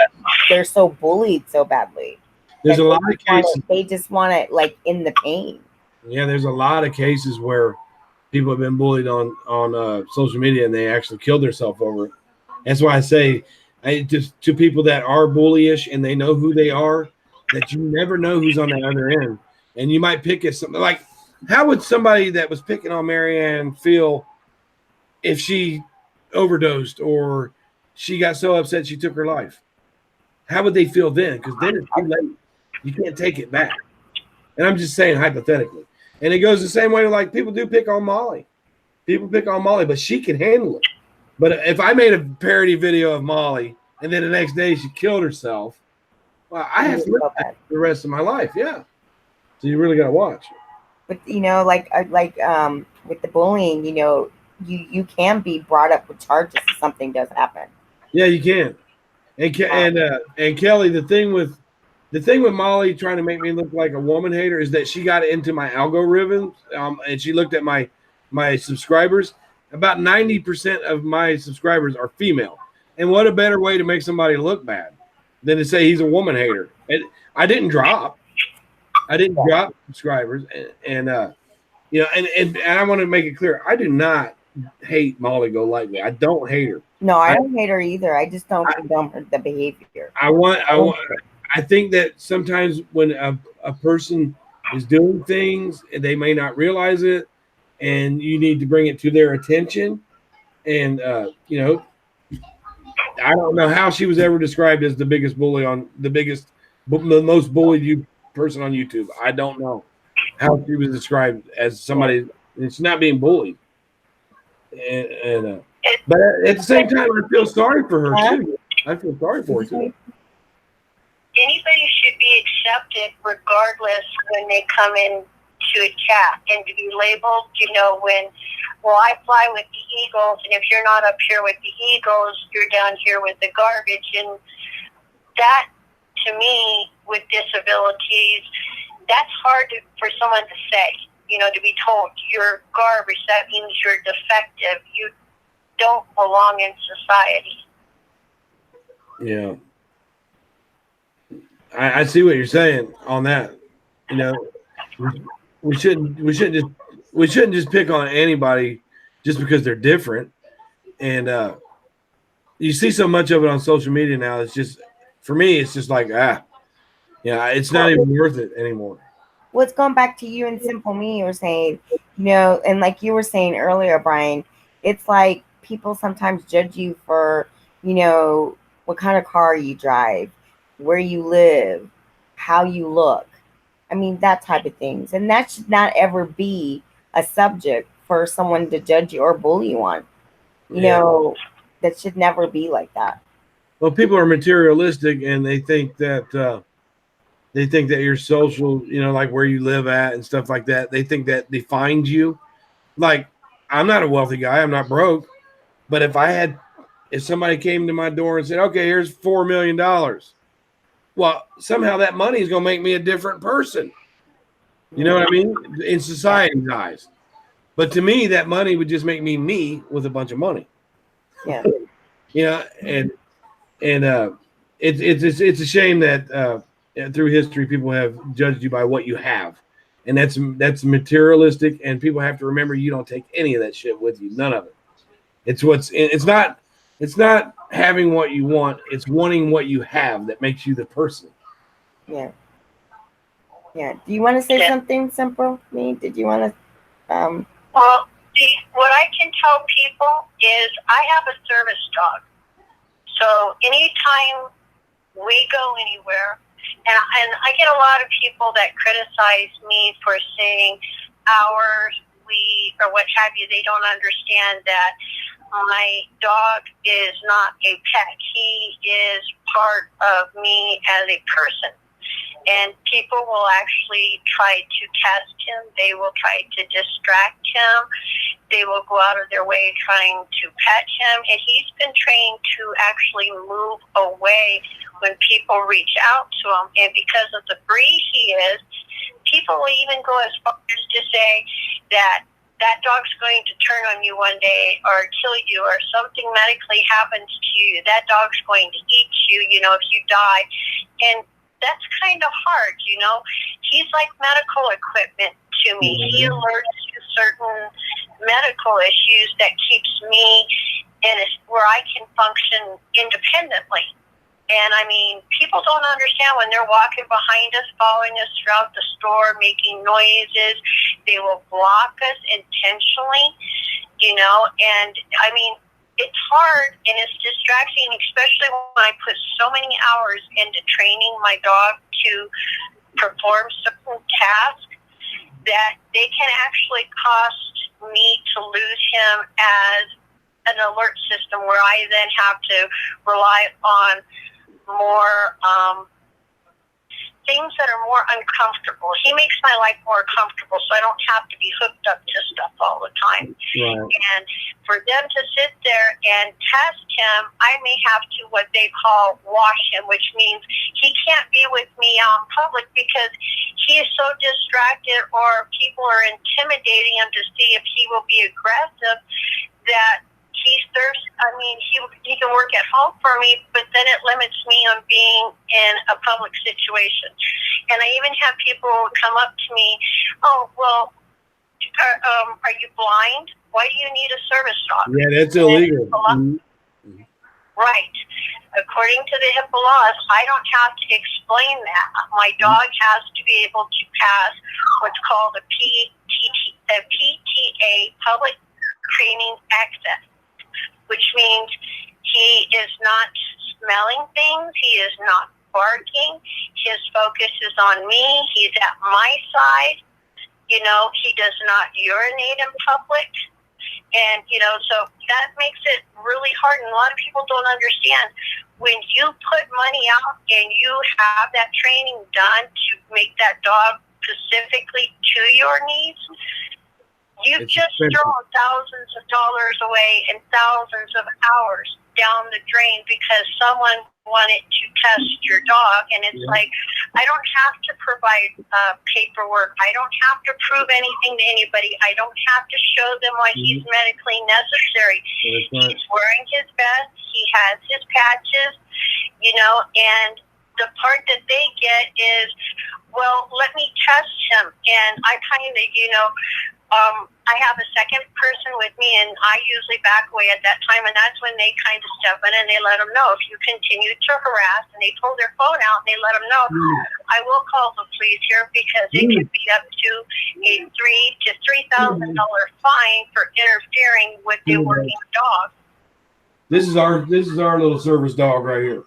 they're so bullied so badly. There's a lot of cases. They just want it like in the pain. Yeah, there's a lot of cases where people have been bullied on social media and they actually killed themselves over it. That's why I say, just to people that are bullyish and they know who they are, that you never know who's on the other end, and you might pick at something like, how would somebody that was picking on Marianne feel if she overdosed or she got so upset she took her life? How would they feel then? Because then it's too late. You can't take it back. And I'm just saying hypothetically. And it goes the same way, like people do pick on Molly. People pick on Molly, but she can handle it. But if I made a parody video of Molly and then the next day she killed herself, well, I have to live that the rest of my life. Yeah. So you really got to watch. But you know, like with the bullying, you know, you can be brought up with charges if something does happen. Yeah, you can. And Kelly, the thing with Molly trying to make me look like a woman hater is that she got into my algorithm, and she looked at my subscribers. About 90% of my subscribers are female. And what a better way to make somebody look bad than to say he's a woman hater. And I didn't drop subscribers, and you know, and I want to make it clear, I do not hate Molly Golightly. I don't hate her. No, I don't hate her either. I just don't condone the behavior. I think that sometimes when a person is doing things, they may not realize it, and you need to bring it to their attention. And you know, I don't know how she was ever described as the biggest bully the most bullied person on YouTube. I don't know how she was described as somebody. It's not being bullied, but at the same time, I feel sorry for her too. I feel sorry for her too. Anybody should be accepted regardless when they come in to a chat, and to be labeled, you know, I fly with the Eagles, and if you're not up here with the Eagles, you're down here with the garbage. And that, to me, with disabilities, that's hard for someone to say, you know, to be told you're garbage. That means you're defective. You don't belong in society. Yeah. I see what you're saying on that. You know, we shouldn't just pick on anybody just because they're different. And you see so much of it on social media now. It's just, for me, it's just like, it's not even worth it anymore. Well, it's going back to you and Simple Me. You were saying, you know, and like you were saying earlier, Brian, it's like people sometimes judge you for, you know, what kind of car you drive, where you live, how you look. I mean, that type of things. And that should not ever be a subject for someone to judge you or bully you on. You know, that should never be like that. Well, people are materialistic, and they think that They think that your social, like where you live at and stuff like that. They think that defines you. Like, I'm not a wealthy guy. I'm not broke. But if somebody came to my door and said, okay, here's $4 million, well, somehow that money is going to make me a different person. You know what I mean? In society's eyes. But to me, that money would just make me with a bunch of money. Yeah. And it's a shame that through history people have judged you by what you have, and that's materialistic. And people have to remember you don't take any of that shit with you, none of it. It's not having what you want. It's wanting what you have that makes you the person. Yeah. Yeah. Do you want to say something simple? Me? Did you want to? Well, see, what I can tell people is I have a service dog. So anytime we go anywhere, and I get a lot of people that criticize me for saying ours, we, or what have you. They don't understand that my dog is not a pet. He is part of me as a person. And people will actually try to test him. They will try to distract him. They will go out of their way trying to pet him. And he's been trained to actually move away when people reach out to him. And because of the breed he is, people will even go as far as to say that that dog's going to turn on you one day or kill you, or something medically happens to you. That dog's going to eat you, if you die. And that's kind of hard, He's like medical equipment to me. He alerts to certain medical issues that keeps me where I can function independently. And I mean, people don't understand when they're walking behind us, following us throughout the store, making noises. They will block us intentionally, and I mean, it's hard and it's distracting, especially when I put so many hours into training my dog to perform certain tasks that they can actually cost me to lose him as an alert system, where I then have to rely on more things that are more uncomfortable. He makes my life more comfortable, so I don't have to be hooked up to stuff all the time. Right. And for them to sit there and test him, I may have to what they call wash him, which means he can't be with me out in public because he is so distracted, or people are intimidating him to see if he will be aggressive, that he can work at home for me, but then it limits me on being in a public situation. And I even have people come up to me, oh, well, are you blind? Why do you need a service dog? Yeah, that's illegal. Right. According to the HIPAA laws, I don't have to explain that. My dog has to be able to pass what's called a PTA, Public Training Access, which means he is not smelling things, he is not barking, his focus is on me, he's at my side, he does not urinate in public, and, so that makes it really hard, and a lot of people don't understand. When you put money out and you have that training done to make that dog specifically to your needs, you've just thrown thousands of dollars away and thousands of hours down the drain because someone wanted to test your dog. And it's like, I don't have to provide paperwork. I don't have to prove anything to anybody. I don't have to show them why he's medically necessary. He's wearing his vest. He has his patches, and the part that they get is, well, let me test him. And I kind of, I have a second person with me, and I usually back away at that time, and that's when they kind of step in and they let them know if you continue to harass, and they pull their phone out and they let them know, I will call the police here because it could be up to a $3,000 to $3,000 fine for interfering with the working dog. This is our little service dog right here.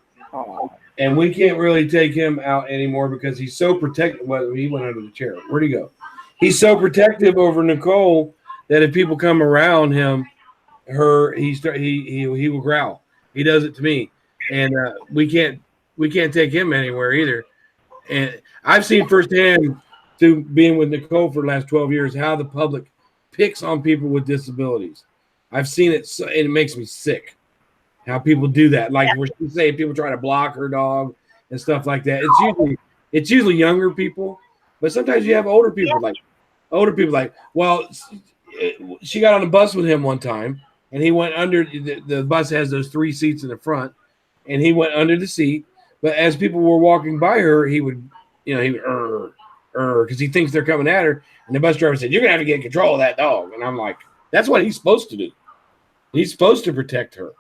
And we can't really take him out anymore because he's so protected. Well, he went under the chair. Where'd he go? He's so protective over Nicole that if people come around him, he will growl. He does it to me, and we can't take him anywhere either. And I've seen firsthand through being with Nicole for the last 12 years how the public picks on people with disabilities. I've seen it, and it makes me sick how people do that. Like we're saying, people try to block her dog and stuff like that. It's usually younger people, but sometimes you have older people like, well, she got on a bus with him one time, and he went under the bus has those 3 seats in the front, and he went under the seat. But as people were walking by her, he would because he thinks they're coming at her. And the bus driver said, "You're gonna have to get control of that dog." And I'm like, "That's what he's supposed to do. He's supposed to protect her."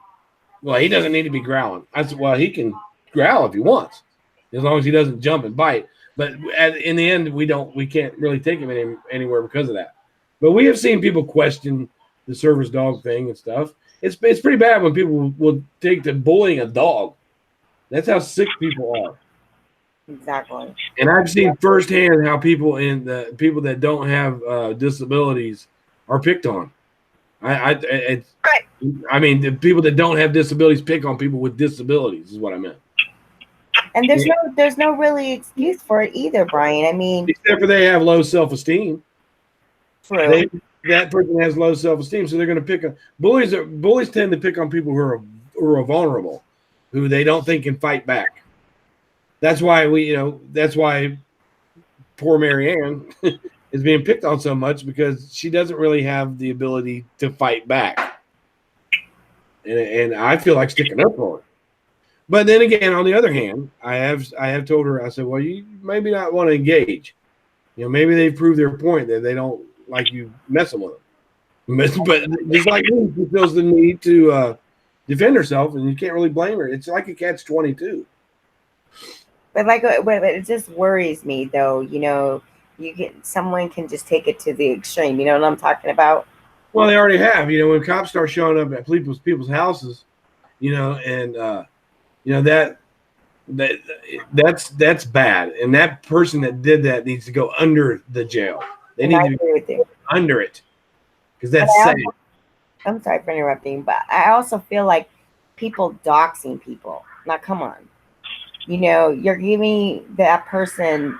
Well, he doesn't need to be growling. I said, "Well, he can growl if he wants, as long as he doesn't jump and bite." But in the end, we can't really take him anywhere because of that. But we have seen people question the service dog thing and stuff. It's pretty bad when people will take to bullying a dog. That's how sick people are. Exactly. And I've seen firsthand how people that don't have disabilities are picked on. I mean, the people that don't have disabilities pick on people with disabilities is what I meant. And there's no really excuse for it either, Bryan. I mean, except for they have low self-esteem. True. That person has low self-esteem, so they're going to pick on bullies. Bullies tend to pick on people who are vulnerable, who they don't think can fight back. That's why that's why poor Marianne is being picked on so much, because she doesn't really have the ability to fight back. And I feel like sticking up for her. But then again, on the other hand, I have told her, I said, well, you maybe not want to engage. Maybe they've proved their point that they don't like you messing with them. But just like me, she feels the need to defend herself, and you can't really blame her. It's like a catch-22. But it just worries me, though. Someone can just take it to the extreme. You know what I'm talking about? Well, they already have. When cops start showing up at people's houses, and that's bad. And that person that did that needs to go under the jail. They need to be under it, because that's sad. I'm sorry for interrupting, but I also feel like people doxing people. Now, come on. You're giving that person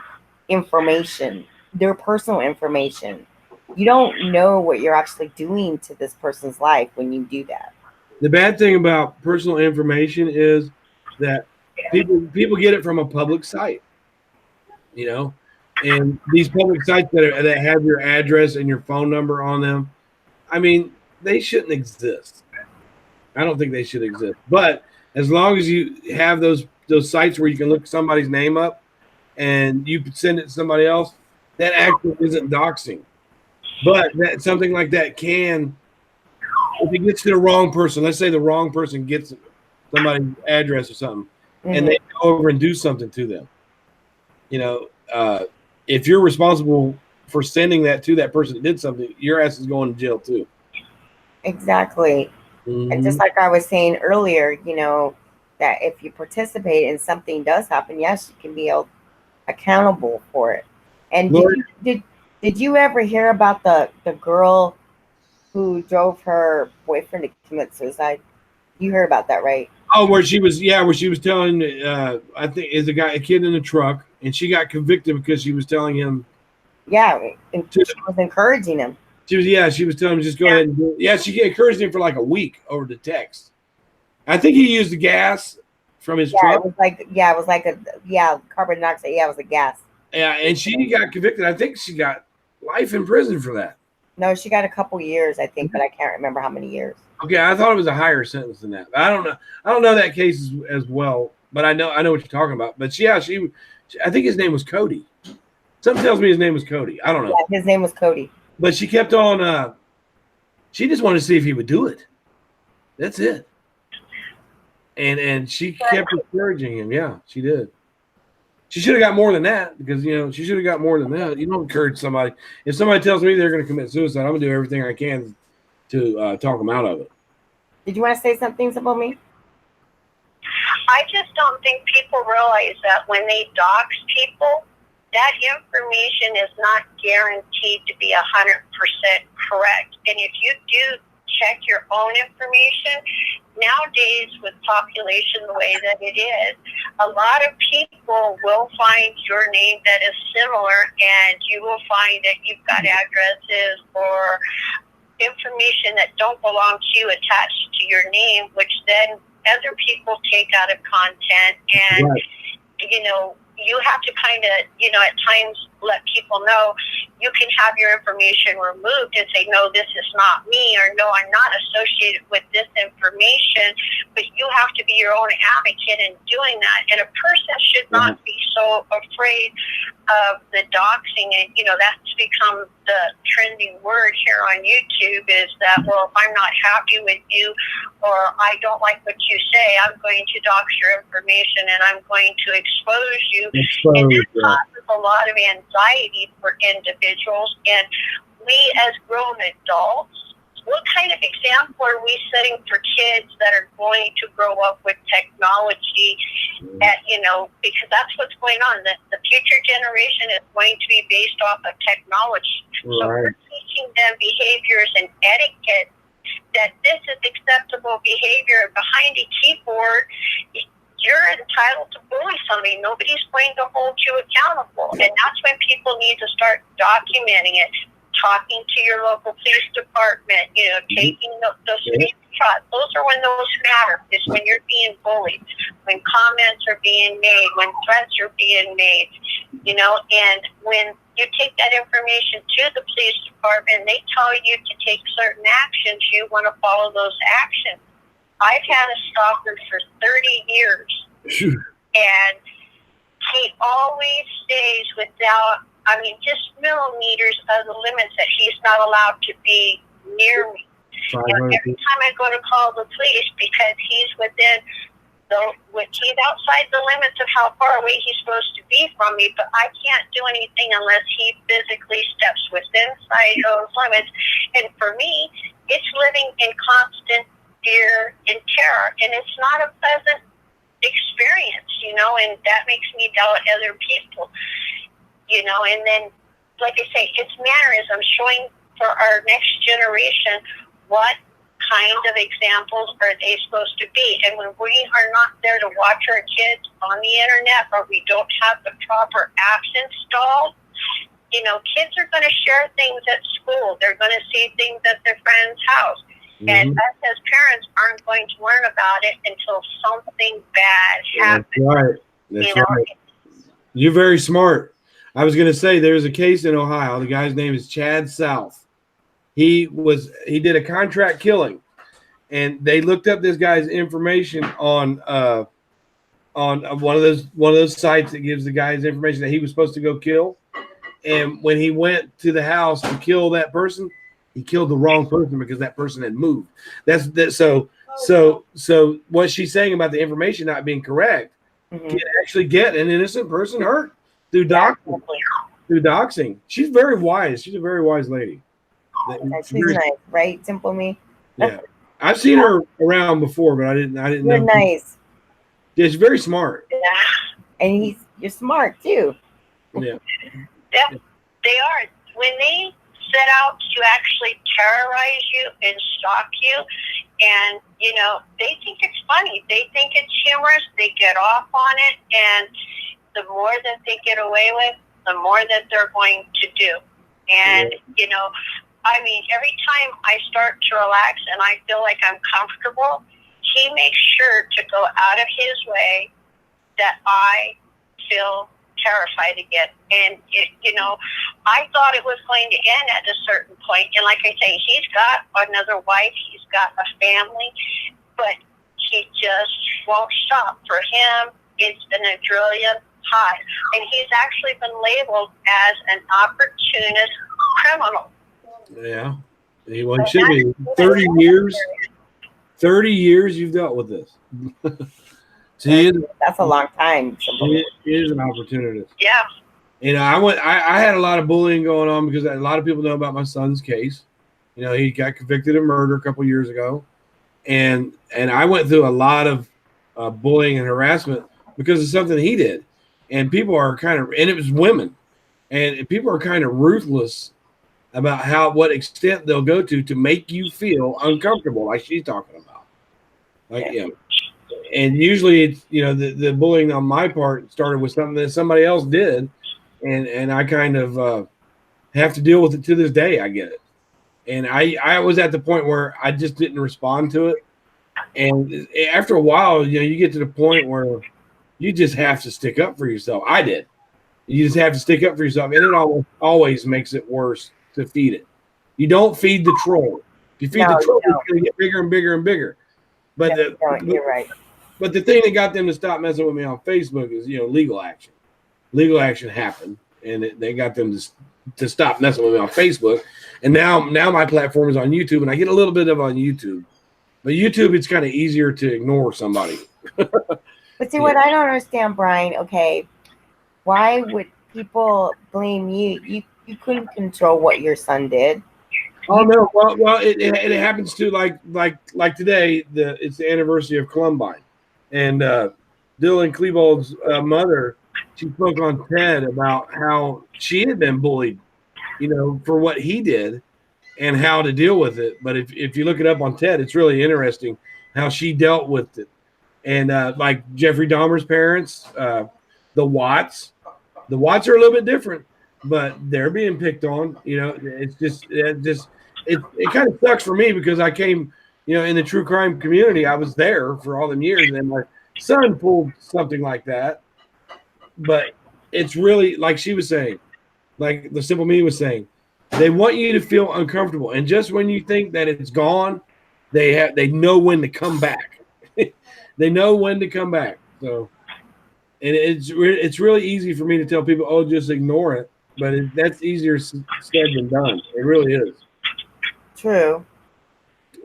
information, their personal information. You don't know what you're actually doing to this person's life when you do that. The bad thing about personal information is that people get it from a public site, and these public sites that have your address and your phone number on them, I mean, they shouldn't exist. I don't think they should exist. But as long as you have those sites where you can look somebody's name up and you send it to somebody else, that actually isn't doxing. But something like that can, if it gets to the wrong person, let's say the wrong person gets somebody's address or something, and they go over and do something to them. If you're responsible for sending that to that person that did something, your ass is going to jail too. Exactly. Mm-hmm. And just like I was saying earlier, that if you participate and something does happen, yes, you can be held accountable for it. And did you ever hear about the girl who drove her boyfriend to commit suicide? You heard about that, right? Oh, where she was telling, I think is a kid in a truck, and she got convicted because she was telling him. Yeah, and she was encouraging him. She was telling him just go ahead and do it. Yeah, she encouraged him for like a week over the text. I think he used the gas from his truck. It was like carbon dioxide. Yeah, it was a gas. Yeah, and she got convicted. I think she got life in prison for that. No, she got a couple years, I think, but I can't remember how many years. Okay, I thought it was a higher sentence than that. I don't know. I don't know that case as well, but I know what you're talking about. But I think his name was Cody. Something tells me his name was Cody. I don't know. Yeah, his name was Cody. But she kept on. She just wanted to see if he would do it. That's it. And she kept encouraging him. Yeah, she did. She should have got more than that, because she should have got more than that. You don't encourage somebody. If somebody tells me they're going to commit suicide, I'm going to do everything I can to talk them out of it. Did you want to say something about me? I just don't think people realize that when they dox people, that information is not guaranteed to be 100% correct. And if you do protect your own information. Nowadays, with population the way that it is, a lot of people will find your name that is similar, and you will find that you've got addresses or information that don't belong to you attached to your name, which then other people take out of content. And, Right. you know, you have to kind of, you know, at times let people know you can have your information removed and say, no, this is not me, or no, I'm not associated with this information. But you have to be your own advocate in doing that. And a person should not be so afraid of the doxing. And, you know, that's become the trending word here on YouTube is that, well, if I'm not happy with you or I don't like what you say, I'm going to dox your information and I'm going to expose you. And this causes a lot of anxiety for individuals. And we as grown adults, what kind of example are we setting for kids that are going to grow up with technology at, you know, because that's what's going on. The future generation is going to be based off of technology. So we're teaching them behaviors and etiquette that this is acceptable behavior. Behind a keyboard, you're entitled to bully somebody. Nobody's going to hold you accountable. And that's when people need to start documenting it, talking to your local police department, you know, taking those screenshots. Those are when those matter, is when you're being bullied, when comments are being made, when threats are being made, you know, and when you take that information to the police department, they tell you to take certain actions, you want to follow those actions. I've had a stalker for 30 years, and he always stays without, I mean, just millimeters of the limits that he's not allowed to be near me. You know, every time I go to call the police, because he's within he's outside the limits of how far away he's supposed to be from me, but I can't do anything unless he physically steps within those limits. And for me, it's living in constant fear and terror, and it's not a pleasant experience, you know, and that makes me doubt other people, you know. And then, like I say, it's mannerism, showing for our next generation what kind of examples are they supposed to be. And when we are not there to watch our kids on the internet, or we don't have the proper apps installed, you know, kids are going to share things at school. They're going to see things at their friend's house. And us as parents aren't going to learn about it until something bad happens. That's right. That's right. You're very smart. I was going to say there's a case in Ohio. The guy's name is Chad South. He did a contract killing, and they looked up this guy's information on one of those sites that gives the guy's information that he was supposed to go kill. And when he went to the house to kill that person, he killed the wrong person because that person had moved. So what she's saying about the information not being correct can actually get an innocent person hurt through doxing. She's very wise. She's a very wise lady. She's nice, right? Simple me. Yeah, I've seen her around before, but I didn't You're know. Nice. Yeah, she's very smart. Yeah. And you're smart too. Yeah. Yeah, they are. When they set out to actually terrorize you and stalk you, and, you know, they think it's funny. They think it's humorous. They get off on it, and the more that they get away with, the more that they're going to do. And, you know, I mean, every time I start to relax and I feel like I'm comfortable, he makes sure to go out of his way that I feel terrified again. And, you know, I thought it was going to end at a certain point. And like I say, he's got another wife. He's got a family. But he just won't stop. For him, it's an adrenaline high. And he's actually been labeled as an opportunist criminal. Yeah. Well, he should be. 30 years. 30 years you've dealt with this. That's a long time. She is an opportunist. Yeah. You know, I had a lot of bullying going on because a lot of people know about my son's case. You know, he got convicted of murder a couple years ago. And I went through a lot of bullying and harassment because of something he did. And people are and it was women. And people are kind of ruthless about what extent they'll go to make you feel uncomfortable, like she's talking about. Like, you know, and usually it's, you know, the bullying on my part started with something that somebody else did, and I kind of have to deal with it to this day. I get it, and I was at the point where I just didn't respond to it, and after a while, you know, you get to the point where you just have to stick up for yourself. I did. You just have to stick up for yourself, and it always makes it worse to feed it. You don't feed the troll. If you feed the troll, it's going to get bigger and bigger and bigger. But you're right. But the thing that got them to stop messing with me on Facebook is, you know, legal action. Legal action happened, and they got them to stop messing with me on Facebook. And now my platform is on YouTube, and I get a little bit of on YouTube. But YouTube, it's kind of easier to ignore somebody. But see, what I don't understand, Bryan, okay, why would people blame you? You couldn't control what your son did. Oh no! Well, it happens to like today. It's the anniversary of Columbine, and Dylan Klebold's mother, she spoke on TED about how she had been bullied, you know, for what he did, and how to deal with it. But if you look it up on TED, it's really interesting how she dealt with it. And like Jeffrey Dahmer's parents, the Watts are a little bit different, but they're being picked on. You know, it kind of sucks for me because I came, you know, in the true crime community. I was there for all them years, and my son pulled something like that. But it's really like she was saying, like the Simple Me was saying, they want you to feel uncomfortable, and just when you think that it's gone, they know when to come back. They know when to come back. So, and it's really easy for me to tell people, oh, just ignore it. But that's easier said than done. It really is. True.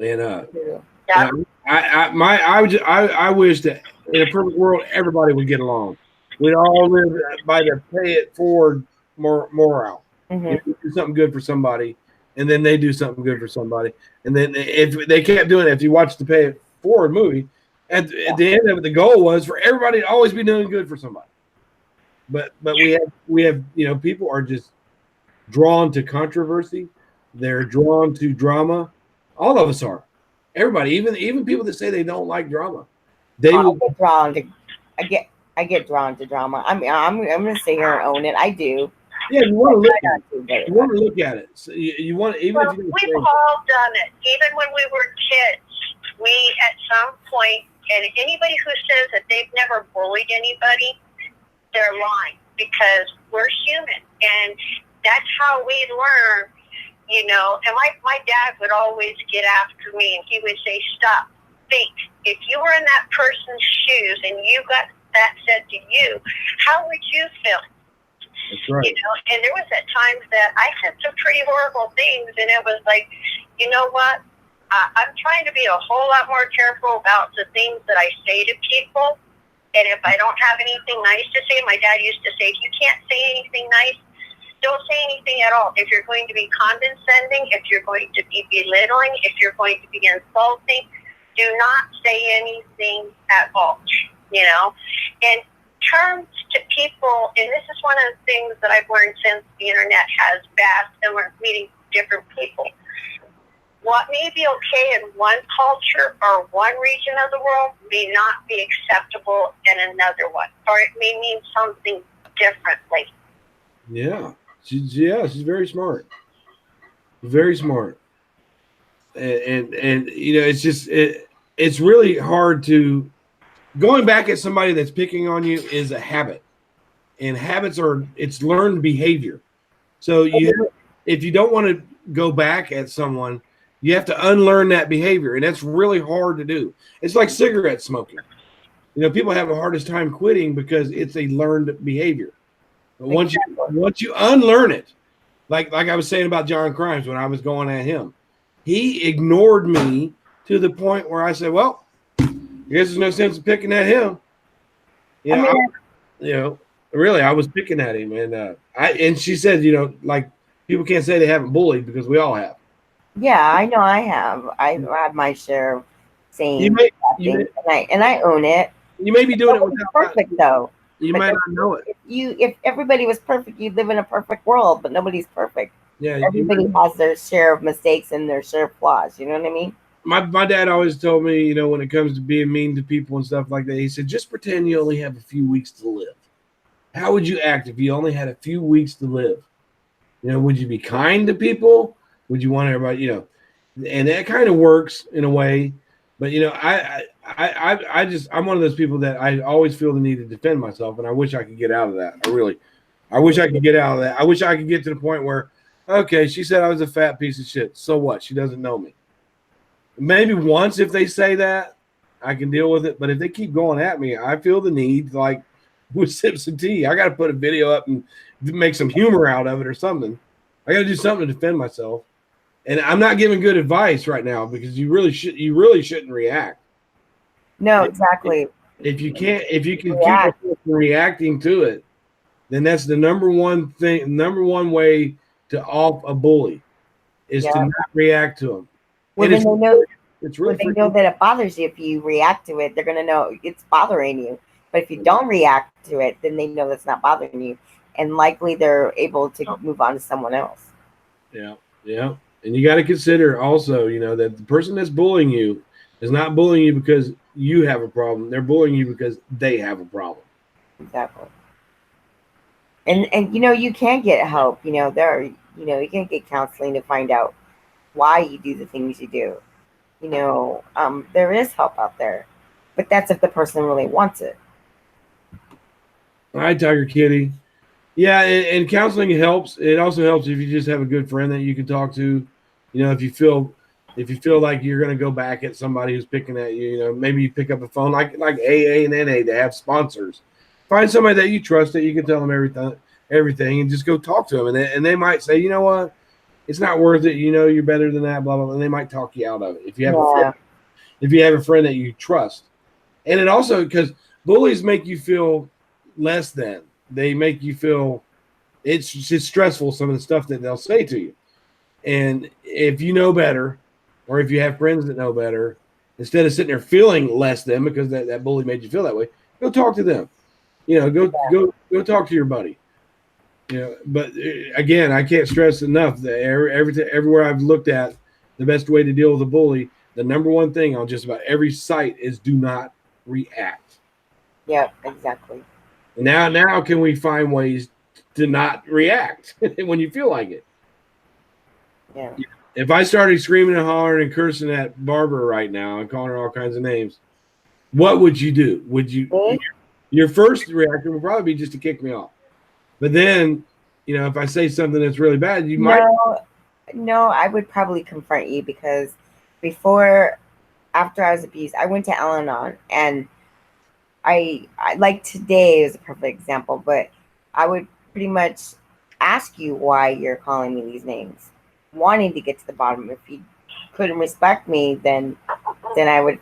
And True. Yeah. I wish that in a perfect world everybody would get along. We'd all live by the pay it forward morale. Mm-hmm. If you do something good for somebody, and then they do something good for somebody, and then if they kept doing it, if you watch the pay it forward movie, at the end of it, the goal was for everybody to always be doing good for somebody. But we have you know, people are just drawn to controversy. They're drawn to drama. All of us are. Everybody, even people that say they don't like drama, they will get drawn to. I get drawn to drama. I mean, I'm gonna sit here and own it. I do. Yeah, you want to look at it. You want to look at it. So you want to, even Well, if you we've all done it. Even when we were kids, we at some point, and anybody who says that they've never bullied anybody, they're lying, because we're human, and that's how we learn, you know. And my dad would always get after me, and he would say, stop, think. If you were in that person's shoes and you got that said to you, how would you feel? That's right. You know, and there was at times that I said some pretty horrible things, and it was like, you know what? I'm trying to be a whole lot more careful about the things that I say to people. And if I don't have anything nice to say, my dad used to say, if you can't say anything nice, don't say anything at all. If you're going to be condescending, if you're going to be belittling, if you're going to be insulting, do not say anything at all, you know. And terms to people, and this is one of the things that I've learned since the internet has vast and we're meeting different people. What may be okay in one culture or one region of the world may not be acceptable in another one, or it may mean something differently. Yeah, she's very smart, very smart, and you know, it's just it's really hard to going back at somebody that's picking on you is a habit, and habits it's learned behavior. So if you don't want to go back at someone, you have to unlearn that behavior, and that's really hard to do. It's like cigarette smoking. You know, people have the hardest time quitting because it's a learned behavior. But once you unlearn it, like I was saying about John Crimes when I was going at him, he ignored me to the point where I said, "Well, I guess there's no sense in picking at him." You know, really, I was picking at him, and she said, you know, like people can't say they haven't bullied because we all have. Yeah, I know I have. I've had my share of saying things, and I own it. You may be doing it without perfect though. You might not know it. If everybody was perfect, you'd live in a perfect world, but nobody's perfect. Yeah, Everybody has their share of mistakes and their share of flaws. You know what I mean? my dad always told me, when it comes to being mean to people and stuff like that, he said, just pretend you only have a few weeks to live. How would you act if you only had a few weeks to live? Would you be kind to people? Would you want everybody, and that kind of works in a way. But I'm one of those people that I always feel the need to defend myself, and I wish I could get out of that. I wish I could get out of that. I wish I could get to the point where, okay, she said I was a fat piece of shit. So what? She doesn't know me. Maybe once if they say that, I can deal with it. But if they keep going at me, I feel the need, like with sips of tea. I got to put a video up and make some humor out of it or something. I got to do something to defend myself. And I'm not giving good advice right now because you really shouldn't react. No, exactly. If you can keep React. yourself from reacting to it, then that's the number one way to off a bully is to not react to them. Well, then it's really they know that it bothers you. If you react to it, they're gonna know it's bothering you. But if you don't react to it, then they know that's not bothering you, and likely they're able to move on to someone else. Yeah. And you got to consider also, that the person that's bullying you is not bullying you because you have a problem. They're bullying you because they have a problem. Exactly. And you can get help. There are, you can get counseling to find out why you do the things you do. There is help out there, but that's if the person really wants it. All right, Tiger Kitty. Yeah, and counseling helps. It also helps if you just have a good friend that you can talk to. If you feel like you're going to go back at somebody who's picking at you, maybe you pick up a phone like AA and NA. They have sponsors. Find somebody that you trust that you can tell them everything, and just go talk to them. And they might say, you know what, it's not worth it. You're better than that. Blah blah. And they might talk you out of it if you have a friend that you trust. And it also because bullies make you feel less than. They make you feel it's stressful, some of the stuff that they'll say to you. And if you know better, or if you have friends that know better, instead of sitting there feeling less than because that bully made you feel that way, go talk to them. Go talk to your buddy. But again, I can't stress enough that everywhere I've looked at, the best way to deal with a bully, the number one thing on just about every site is do not react. Yeah, exactly. Now can we find ways to not react when you feel like it? Yeah. If I started screaming and hollering and cursing at Barbara right now and calling her all kinds of names, what would you do? Would you? Your first reaction would probably be just to kick me off. But then, if I say something that's really bad, you might. No, I would probably confront you because after I was abused, I went to Al-Anon, and I like today is a perfect example, but I would pretty much ask you why you're calling me these names, wanting to get to the bottom. If you couldn't respect me, then I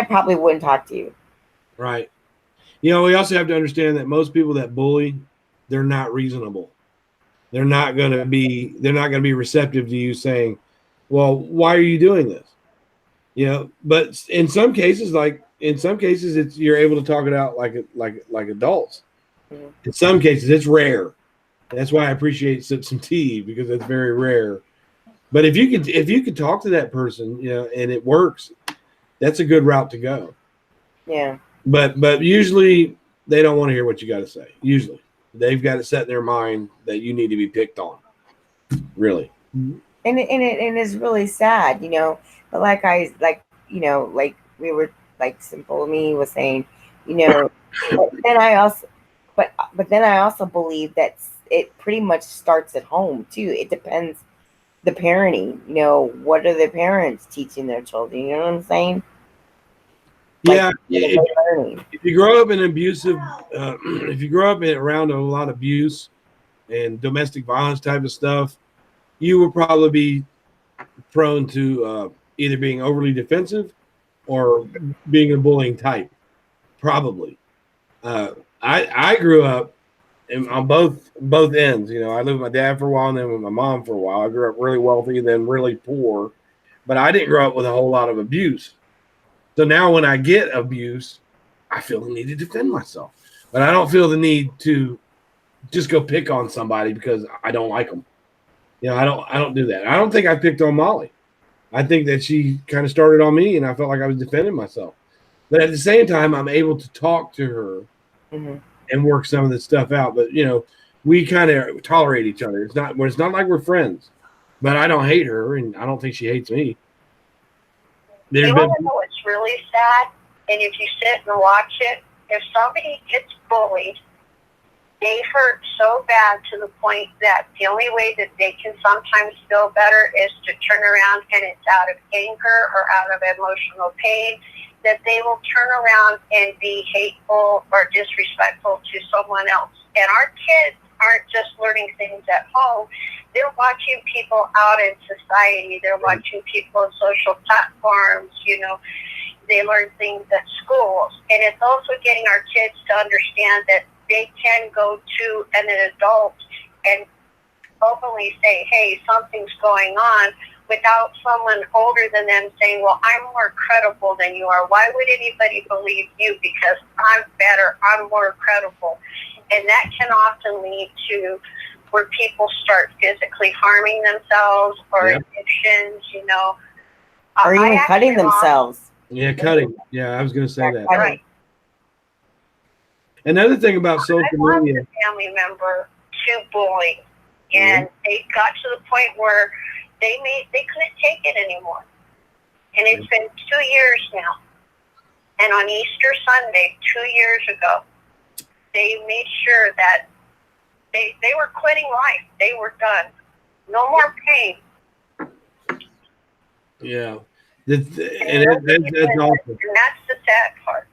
probably wouldn't talk to you. Right. We also have to understand that most people that bully, they're not reasonable. They're not going to be receptive to you saying, well, why are you doing this? But in some cases, it's you're able to talk it out like adults. Mm-hmm. In some cases, it's rare. That's why I appreciate some tea, because it's very rare. But if you could talk to that person, and it works, that's a good route to go. Yeah. But usually they don't want to hear what you got to say. Usually they've got it set in their mind that you need to be picked on. Really. And it is really sad, But like we were like Simple Me was saying, But then I also believe that it pretty much starts at home too. It depends the parenting. What are the parents teaching their children? You know what I'm saying? Yeah, if you grow up in abusive, if you grow up around a lot of abuse and domestic violence type of stuff, you will probably be prone to either being overly defensive or being a bullying type. Probably. I grew up on both ends. I lived with my dad for a while and then with my mom for a while. I grew up really wealthy and then really poor, but I didn't grow up with a whole lot of abuse. So now when I get abuse, I feel the need to defend myself. But I don't feel the need to just go pick on somebody because I don't like them. You know, I don't do that. I don't think I picked on Molly. I think that she kind of started on me, and I felt like I was defending myself. But at the same time, I'm able to talk to her Mm-hmm. and work some of this stuff out. But you know, we kind of tolerate each other. It's not like we're friends. But I don't hate her, and I don't think she hates me. There's You been want to know what's really sad? And if you sit and watch it, if somebody gets bullied, they hurt so bad to the point that the only way that they can sometimes feel better is to turn around, and it's out of anger or out of emotional pain, that they will turn around and be hateful or disrespectful to someone else. And our kids aren't just learning things at home. They're watching people out in society. They're watching people on social platforms, you know. They learn things at schools. And it's also getting our kids to understand that they can go to an adult and openly say, hey, something's going on, without someone older than them saying, well, I'm more credible than you are. Why would anybody believe you? Because I'm better. I'm more credible. And that can often lead to where people start physically harming themselves or addictions, you know. Or even cutting themselves. Yeah, cutting. Yeah, I was going to say that. Right. Another thing about social media. A family member to bullying, and they got to the point where they couldn't take it anymore. And it's been 2 years now. And on Easter Sunday, 2 years ago, they made sure that they were quitting life. They were done. No more pain. Yeah. That's awesome. And that's the sad part.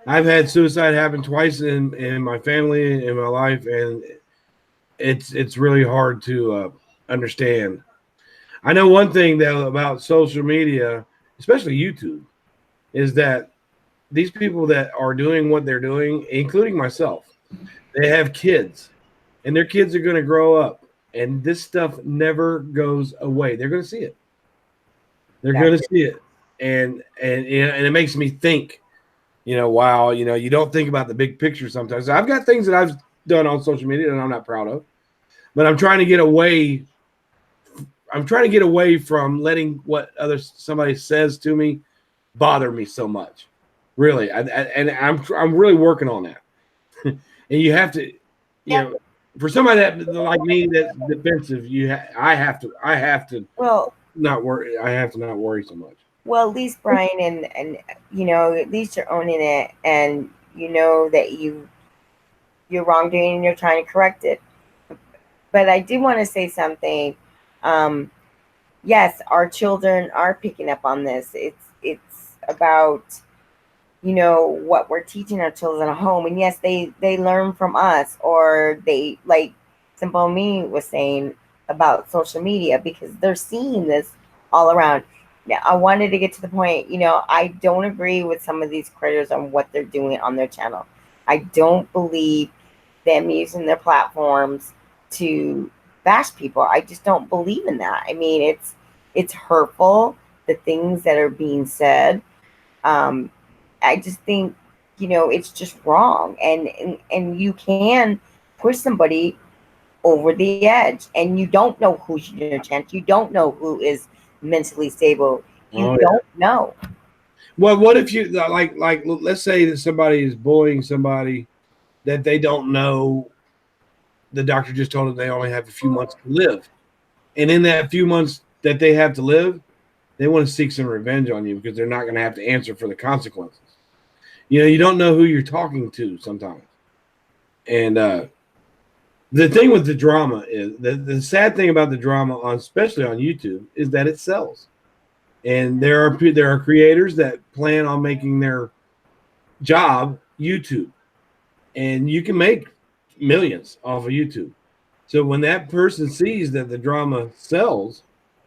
I've had suicide happen twice in my family, in my life, and it's really hard to understand. I know one thing though about social media, especially YouTube, is that these people that are doing what they're doing, including myself, they have kids, and their kids are going to grow up, and this stuff never goes away. They're going to see it. They're going to see it, and it makes me think. You know, wow, you know, you don't think about the big picture sometimes. I've got things that I've done on social media that I'm not proud of, but I'm trying to get away. I'm trying to get away from letting what somebody says to me bother me so much. Really, I'm really working on that. And you have to, you know, for somebody that like me that's defensive, I have to not worry. I have to not worry so much. Well, at least Bryan and you know, at least you're owning it, and you know that you're wrongdoing and you're trying to correct it. But I do want to say something. Yes, our children are picking up on this. It's about, you know, what we're teaching our children at home, and yes, they learn from us, or they, like Simple Me was saying about social media, because they're seeing this all around. Now, I wanted to get to the point, you know, I don't agree with some of these critters on what they're doing on their channel. I don't believe them using their platforms to bash people. I just don't believe in that. I mean, it's hurtful, the things that are being said. I just think, you know, it's just wrong. And you can push somebody over the edge, and you don't know who's your chance. You don't know who is mentally stable. You don't know. Well, what if you like let's say that somebody is bullying somebody that they don't know. The doctor just told them they only have a few months to live, and in that few months that they have to live, they want to seek some revenge on you because they're not going to have to answer for the consequences. You know, you don't know who you're talking to sometimes, and the thing with the drama is the sad thing about the drama especially on YouTube, is that it sells. And there are creators that plan on making their job YouTube, and you can make millions off of YouTube. So when that person sees that the drama sells,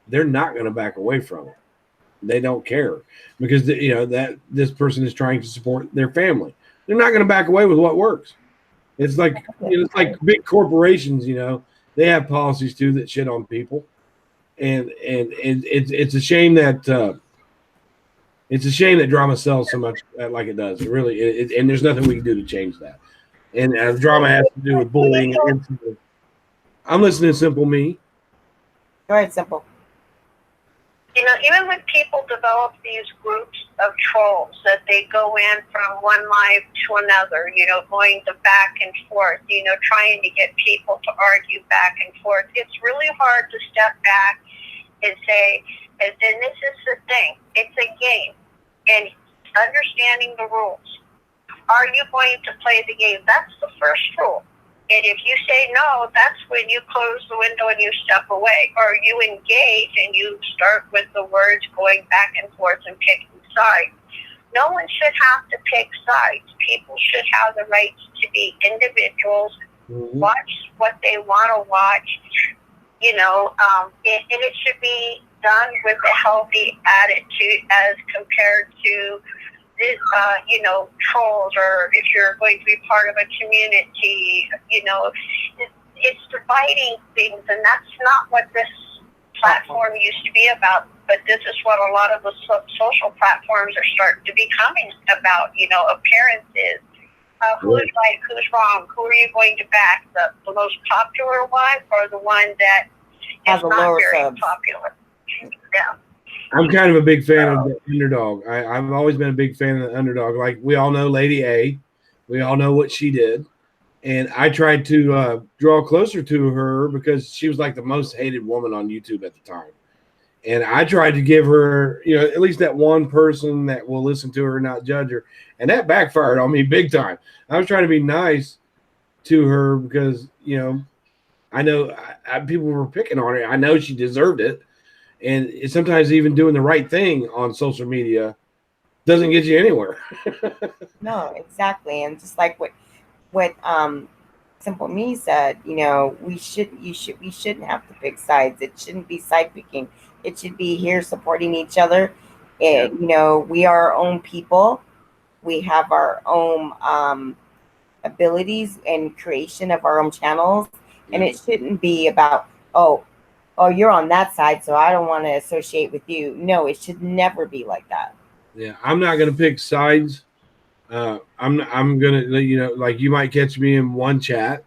they're not going to back away from it. They don't care, because you know that this person is trying to support their family. They're not going to back away with what works. It's like, you know, it's like big corporations. You know, they have policies too that shit on people, and it's a shame that drama sells so much like it does. It really, and there's nothing we can do to change that. And drama has to do with bullying. I'm listening to Simple Me. Go ahead, Simple. You know, even when people develop these groups of trolls that they go in from one live to another, you know, going to back and forth, you know, trying to get people to argue back and forth, it's really hard to step back and say, and then this is the thing, it's a game, and understanding the rules. Are you going to play the game? That's the first rule. And if you say no, that's when you close the window and you step away. Or you engage and you start with the words going back and forth and picking sides. No one should have to pick sides. People should have the rights to be individuals, watch what they want to watch, you know, and it should be done with a healthy attitude as compared to you know, trolls, or if you're going to be part of a community, you know, it's dividing things, and that's not what this platform used to be about. But this is what a lot of the social platforms are starting to becoming about, you know, appearances. Who's right, who's wrong, who are you going to back, the most popular one or the one that is not very popular? Yeah. I'm kind of a big fan of the underdog. I've always been a big fan of the underdog. Like, we all know Lady A. We all know what she did. And I tried to draw closer to her because she was like the most hated woman on YouTube at the time. And I tried to give her, you know, at least that one person that will listen to her and not judge her. And that backfired on me big time. I was trying to be nice to her because, you know, I know people were picking on her. I know she deserved it. And sometimes even doing the right thing on social media doesn't get you anywhere. No, exactly. And just like what Simple Me said, you know, we shouldn't have to pick sides. It shouldn't be side picking. It should be here supporting each other. And you know, we are our own people. We have our own abilities and creation of our own channels. And it shouldn't be about, oh, you're on that side, so I don't want to associate with you. No, it should never be like that. Yeah, I'm not going to pick sides. I'm going to, you know, like, you might catch me in one chat,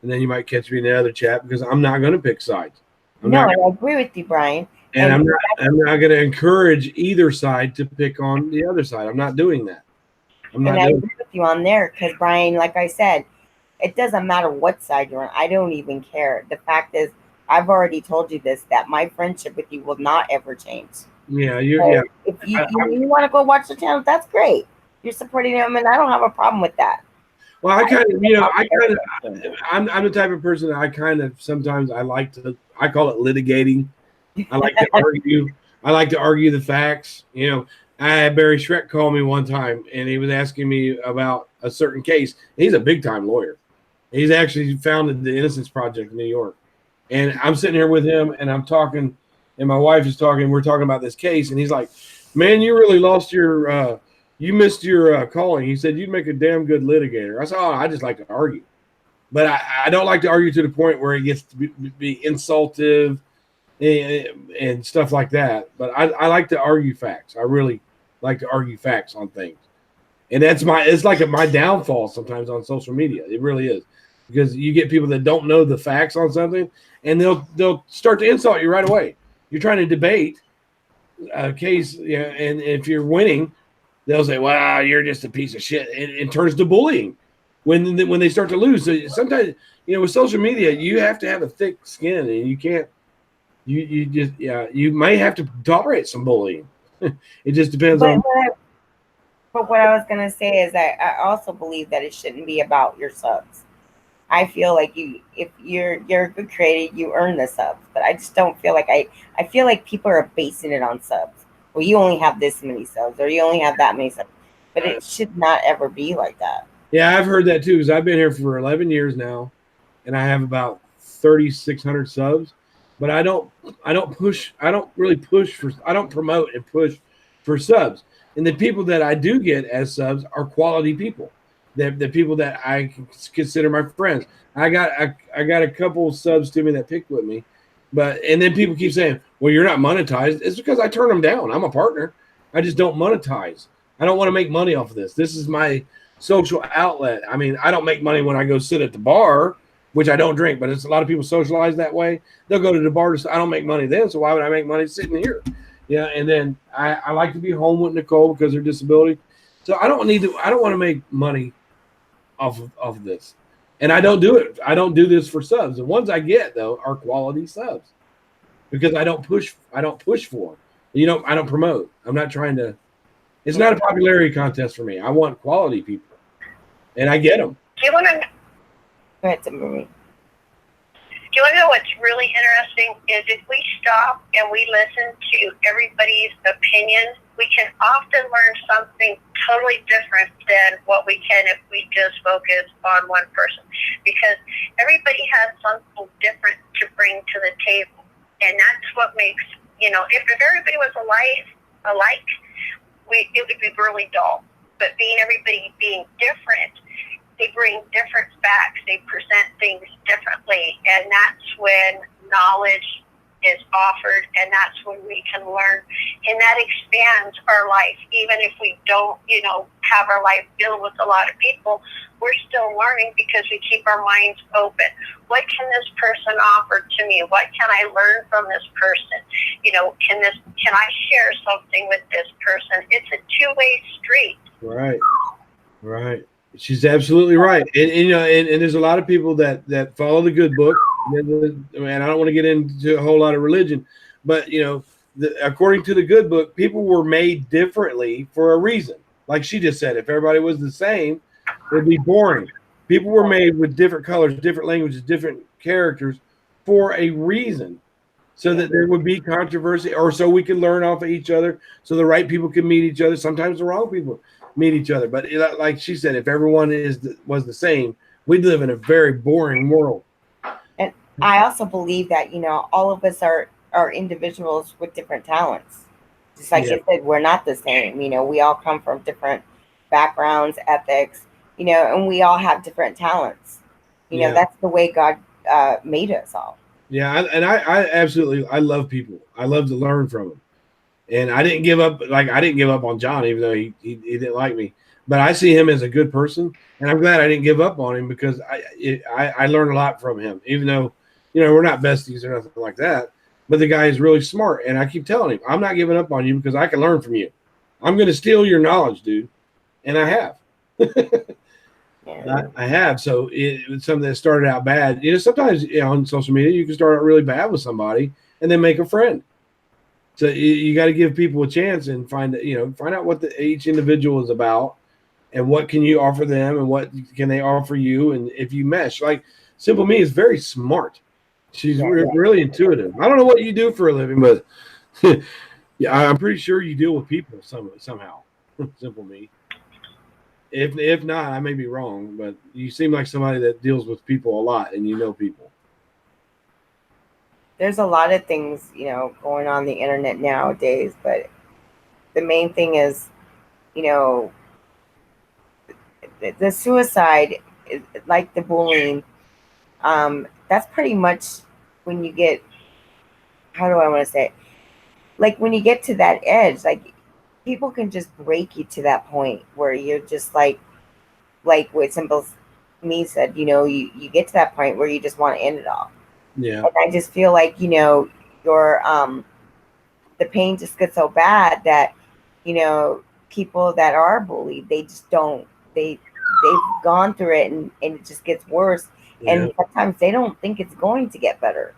and then you might catch me in the other chat, because I'm not going to pick sides. I agree with you, Bryan. And I'm not going to encourage either side to pick on the other side. I'm not doing that. I agree with you on there, because Bryan, like I said, it doesn't matter what side you're on. I don't even care. The fact is, I've already told you this, that my friendship with you will not ever change. Yeah, if you want to go watch the channel, that's great. You're supporting him, and I don't have a problem with that. Well, I'm the type of person that I kind of sometimes I call it litigating. I like to argue. I like to argue the facts. You know, I had Barry Schreck call me one time, and he was asking me about a certain case. He's a big time lawyer. He's actually founded the Innocence Project in New York. And I'm sitting here with him, and I'm talking, and my wife is talking. We're talking about this case, and he's like, "Man, you really lost you missed your calling." He said, "You'd make a damn good litigator." I said, "Oh, I just like to argue, but I don't like to argue to the point where it gets to be insultive and stuff like that. But I like to argue facts. I really like to argue facts on things, and it's like my downfall sometimes on social media. It really is, because you get people that don't know the facts on something, and they'll start to insult you right away. You're trying to debate a case, you know, and if you're winning, they'll say, "Wow, you're just a piece of shit." It turns to bullying when they start to lose. So sometimes, you know, with social media, you have to have a thick skin, and you can't. You may have to tolerate some bullying. It just depends on. But what I was gonna say is that I also believe that it shouldn't be about your subs. I feel like if you're a good creator, you earn the subs. But I just don't feel like I feel like people are basing it on subs. Well, you only have this many subs, or you only have that many subs. But it should not ever be like that. Yeah, I've heard that too, because I've been here for 11 years now, and I have about 3,600 subs. But I don't really push for. I don't promote and push for subs. And the people that I do get as subs are quality people. The people that I consider my friends. I got a couple of subs to me that picked with me, and then people keep saying, "Well, you're not monetized." It's because I turn them down. I'm a partner. I just don't monetize. I don't want to make money off of this. This is my social outlet. I mean, I don't make money when I go sit at the bar which I don't drink, but it's a lot of people socialize that way. They'll go to the bar. I don't make money then, so why would I make money sitting here? Yeah, and then I like to be home with Nicole because of her disability. So I don't want to make money off of this. And I don't do it. I don't do this for subs. The ones I get though are quality subs because I don't push for them. I don't promote. I'm not trying to. It's not a popularity contest for me. I want quality people, and I get them. Do you want to? Go ahead, Marie. Do you want to know what's really interesting is if we stop and we listen to everybody's opinions, we can often learn something totally different than what we can if we just focus on one person. Because everybody has something different to bring to the table. And that's what makes, if everybody was alike, it would be really dull. But everybody being different, they bring different facts, they present things differently, and that's when knowledge is offered, and that's when we can learn, and that expands our life. Even if we don't, have our life filled with a lot of people, we're still learning because we keep our minds open. What can this person offer to me? What can I learn from this person? Can I share something with this person? It's a two-way street. Right. She's absolutely right. And there's a lot of people that follow the good book. And I don't want to get into a whole lot of religion, but according to the good book, people were made differently for a reason. Like she just said, if everybody was the same, it'd be boring. People were made with different colors, different languages, different characters for a reason, so that there would be controversy, or so we could learn off of each other, so the right people can meet each other. Sometimes the wrong people meet each other. But like she said, if everyone was the same, we'd live in a very boring world. And I also believe that, all of us are individuals with different talents. Just like you said, we're not the same. We all come from different backgrounds, ethics, and we all have different talents. That's the way God made us all. Yeah, and I absolutely, I love people. I love to learn from them. And I didn't give up. Like, I didn't give up on John, even though he didn't like me. But I see him as a good person, and I'm glad I didn't give up on him because I learned a lot from him. Even though, we're not besties or nothing like that. But the guy is really smart, and I keep telling him, I'm not giving up on you because I can learn from you. I'm going to steal your knowledge, dude, and I have. I have. So it's something that started out bad. Sometimes on social media you can start out really bad with somebody and then make a friend. So you got to give people a chance and find out what each individual is about, and what can you offer them, and what can they offer you, and if you mesh. Like Simple Me is very smart. She's really intuitive. I don't know what you do for a living, but yeah, I'm pretty sure you deal with people somehow. Simple Me. If not, I may be wrong, but you seem like somebody that deals with people a lot, and people. There's a lot of things, going on the internet nowadays, but the main thing is, the suicide, like the bullying, that's pretty much when you get, how do I want to say it? Like when you get to that edge, like people can just break you to that point where you're just like what Simple Me said, you get to that point where you just want to end it all. Yeah. And I just feel like, your the pain just gets so bad that, people that are bullied, they just don't, they've gone through it and it just gets worse. Yeah. And sometimes they don't think it's going to get better.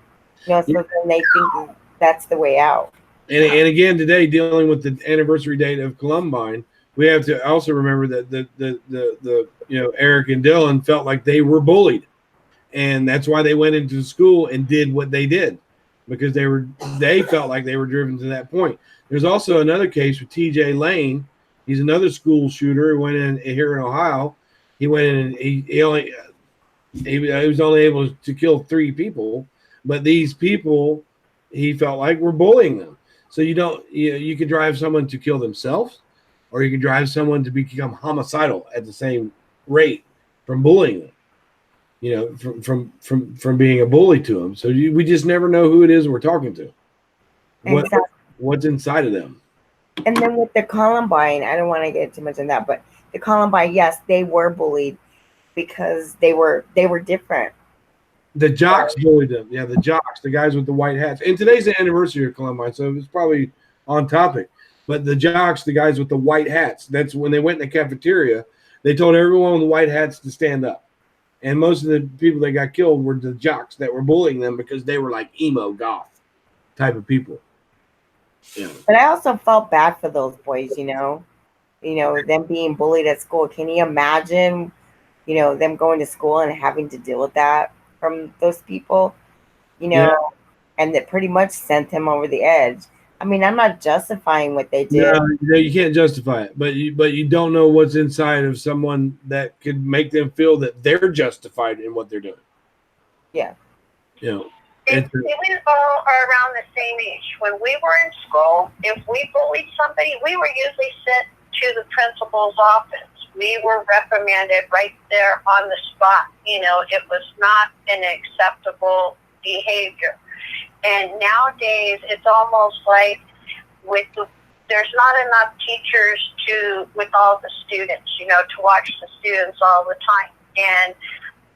So then they think that's the way out. And again, today, dealing with the anniversary date of Columbine, we have to also remember that the Eric and Dylan felt like they were bullied. And that's why they went into school and did what they did, because they felt like they were driven to that point. There's also another case with TJ Lane. He's another school shooter who went in here in Ohio. He went in and he was only able to kill 3 people, but these people he felt like were bullying them. So you can drive someone to kill themselves, or you can drive someone to become homicidal at the same rate from bullying them. From being a bully to them. So we just never know who it is we're talking to. What's inside of them. And then with the Columbine, I don't want to get too much in that, but the Columbine, yes, they were bullied because they were different. The jocks bullied them. Yeah, the jocks, the guys with the white hats. And today's the anniversary of Columbine, so it's probably on topic. But the jocks, the guys with the white hats, that's when they went in the cafeteria, they told everyone with the white hats to stand up. And most of the people that got killed were the jocks that were bullying them because they were like emo goth type of people. Yeah. But I also felt bad for those boys, them being bullied at school. Can you imagine, them going to school and having to deal with that from those people, Yeah. and that pretty much sent them over the edge. I mean, I'm not justifying what they did. No, you can't justify it, but you don't know what's inside of someone that could make them feel that they're justified in what they're doing. Yeah. We all are around the same age. When we were in school, if we bullied somebody, we were usually sent to the principal's office. We were reprimanded right there on the spot. It was not an acceptable behavior. And nowadays, it's almost like there's not enough teachers with all the students, to watch the students all the time. And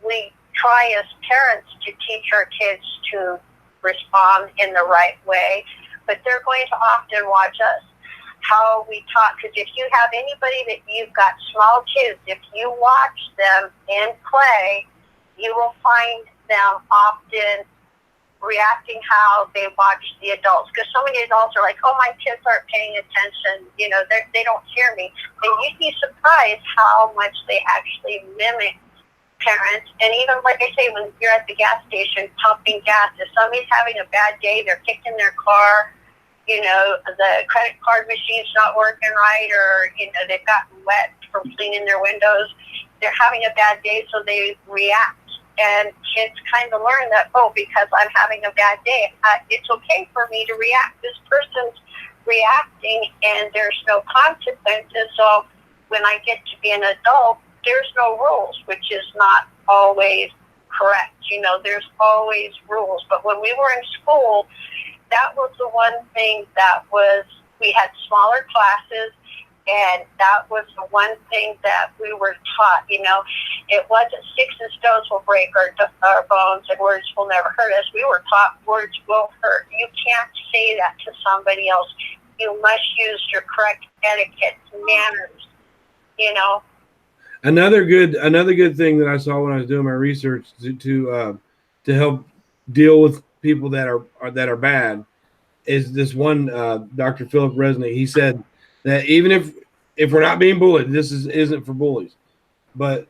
we try as parents to teach our kids to respond in the right way, but they're going to often watch us, how we talk. Because if you have anybody that you've got small kids, if you watch them in play, you will find them often reacting how they watch the adults. Because so many adults are like, oh, my kids aren't paying attention, they don't hear me. And you'd be surprised how much they actually mimic parents. And even like I say, when you're at the gas station pumping gas, if somebody's having a bad day, they're kicking their car, the credit card machine's not working right, or they've gotten wet from cleaning their windows, they're having a bad day, so they react. And kids kind of learn that, because I'm having a bad day, it's okay for me to react. This person's reacting and there's no consequences, so when I get to be an adult, there's no rules, which is not always correct. There's always rules. But when we were in school, that was the one thing we had smaller classes, and that was the one thing that we were taught. It wasn't sticks and stones will break our bones and words will never hurt us. We were taught words will hurt. You can't say that to somebody else. You must use your correct etiquette, manners, Another good thing that I saw when I was doing my research to help deal with people that are bad is this one Dr. Philip Resnick. He said that even if we're not being bullied, this isn't for bullies, but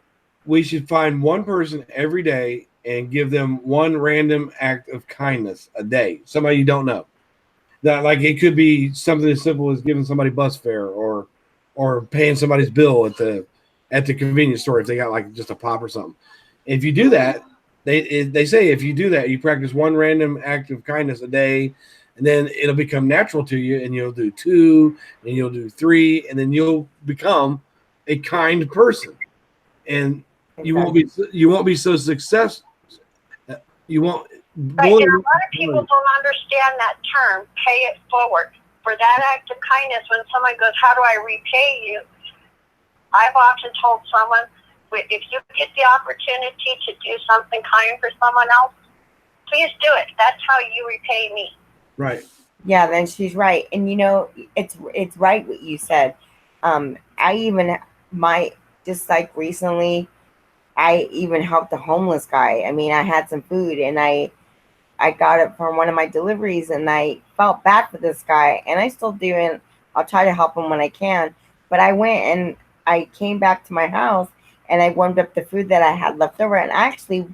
we should find one person every day and give them one random act of kindness a day. Somebody you don't know. That, like, it could be something as simple as giving somebody bus fare or paying somebody's bill at the convenience store if they got like just a pop or something. If you do that, they say if you do that, you practice one random act of kindness a day, and then it'll become natural to you, and you'll do 2, and you'll do 3, and then you'll become a kind person, and you won't be so successful. You won't. Right, and a lot of people don't understand that term, pay it forward. For that act of kindness, when someone goes, how do I repay you? I've often told someone, if you get the opportunity to do something kind for someone else, please do it. That's how you repay me. Right. Yeah, then she's right. And it's right what you said. I even just like recently, I even helped a homeless guy. I mean, I had some food and I got it from one of my deliveries, and I felt bad for this guy, and I still do, and I'll try to help him when I can. But I went and I came back to my house, and I warmed up the food that I had left over, and I actually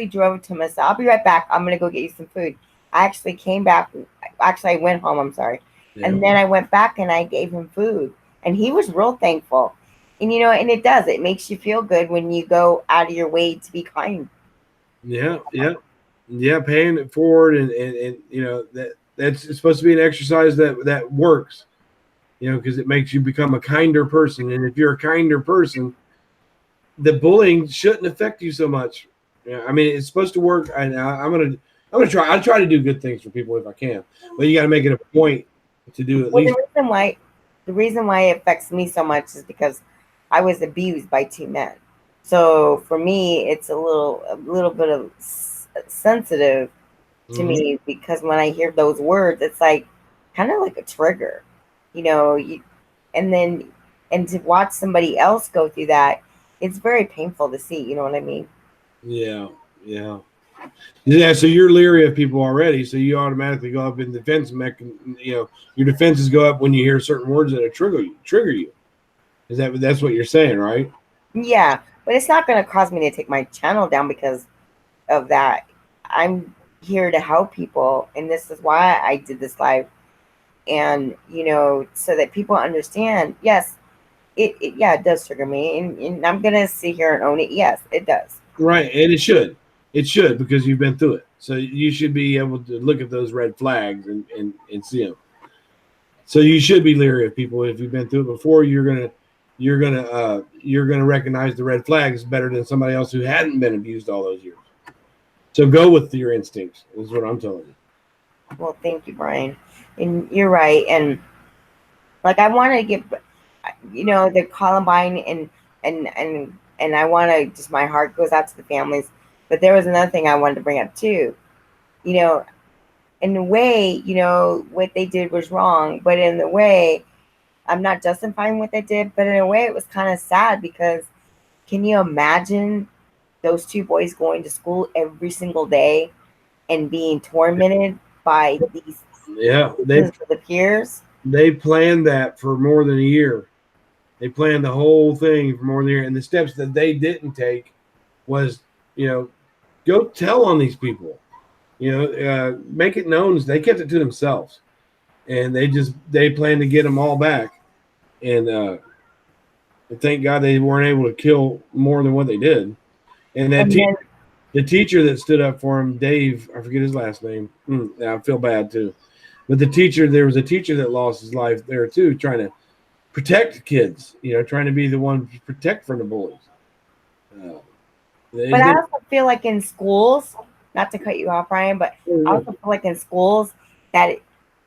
drove to him and said, I'll be right back. I'm going to go get you some food. I actually came back. Actually, I went home. I'm sorry. Yeah. And then I went back and I gave him food, and he was real thankful. And, and it makes you feel good when you go out of your way to be kind. Yeah. Paying it forward, and that's supposed to be an exercise that works, because it makes you become a kinder person. And if you're a kinder person, the bullying shouldn't affect you so much. I mean, it's supposed to work. I'm gonna try. I'll try to do good things for people if I can, but you got to make it a point to do at least. The reason why it affects me so much is because I was abused by 2 men. So for me, it's a little bit of sensitive to Mhm. me because when I hear those words, it's like kind of like a trigger, you know. And then and to watch somebody else go through that, it's very painful to see. You know what I mean? Yeah, yeah. Yeah, so you're leery of people already, so you automatically go up in defense mechanism. Your defenses go up when you hear certain words that trigger you. That's what you're saying, right? Yeah, but it's not going to cause me to take my channel down because of that. I'm here to help people, and this is why I did this live. And so that people understand, yes, it does trigger me, and I'm gonna sit here and own it. Yes, it does. Right, and it should because you've been through it, so you should be able to look at those red flags and see them. So you should be leery of people if you've been through it before. You're gonna recognize the red flags better than somebody else who hadn't been abused all those years. So go with your instincts. Is what I'm telling you. Well, thank you, Brian, and you're right. And like I want to get, the Columbine, and I want to just, my heart goes out to the families. But there was another thing I wanted to bring up too. You know, in a way, what they did was wrong, but in the way, I'm not justifying what they did, but in a way, it was kind of sad because can you imagine those two boys going to school every single day and being tormented by these Yeah, of the peers? they planned that for more than a year. They planned the whole thing for more than a year, and the steps that they didn't take was, go tell on these people. Make it known. They kept it to themselves, and they planned to get them all back. And thank God they weren't able to kill more than what they did. And And then, the teacher that stood up for him, Dave, I forget his last name. I feel bad too. But there was a teacher that lost his life there too, trying to protect kids. Trying to be the one to protect from the bullies. Uh, but I also feel like in schools, not to cut you off, Brian, but I also feel like in schools that,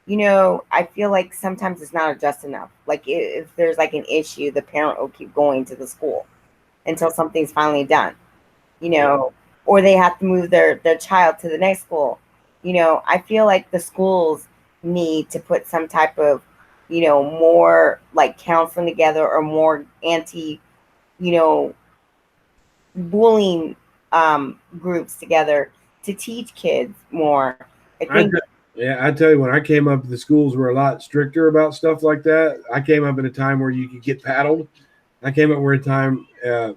I feel like sometimes it's not addressed enough. Like if there's like an issue, the parent will keep going to the school until something's finally done, or they have to move their child to the next school. I feel like the schools need to put some type of, more like counseling together or more anti, you know, bullying groups together to teach kids more. I think. Yeah, I tell you, when I came up, the schools were a lot stricter about stuff like that. I came up in a time where you could get paddled. I came up with a time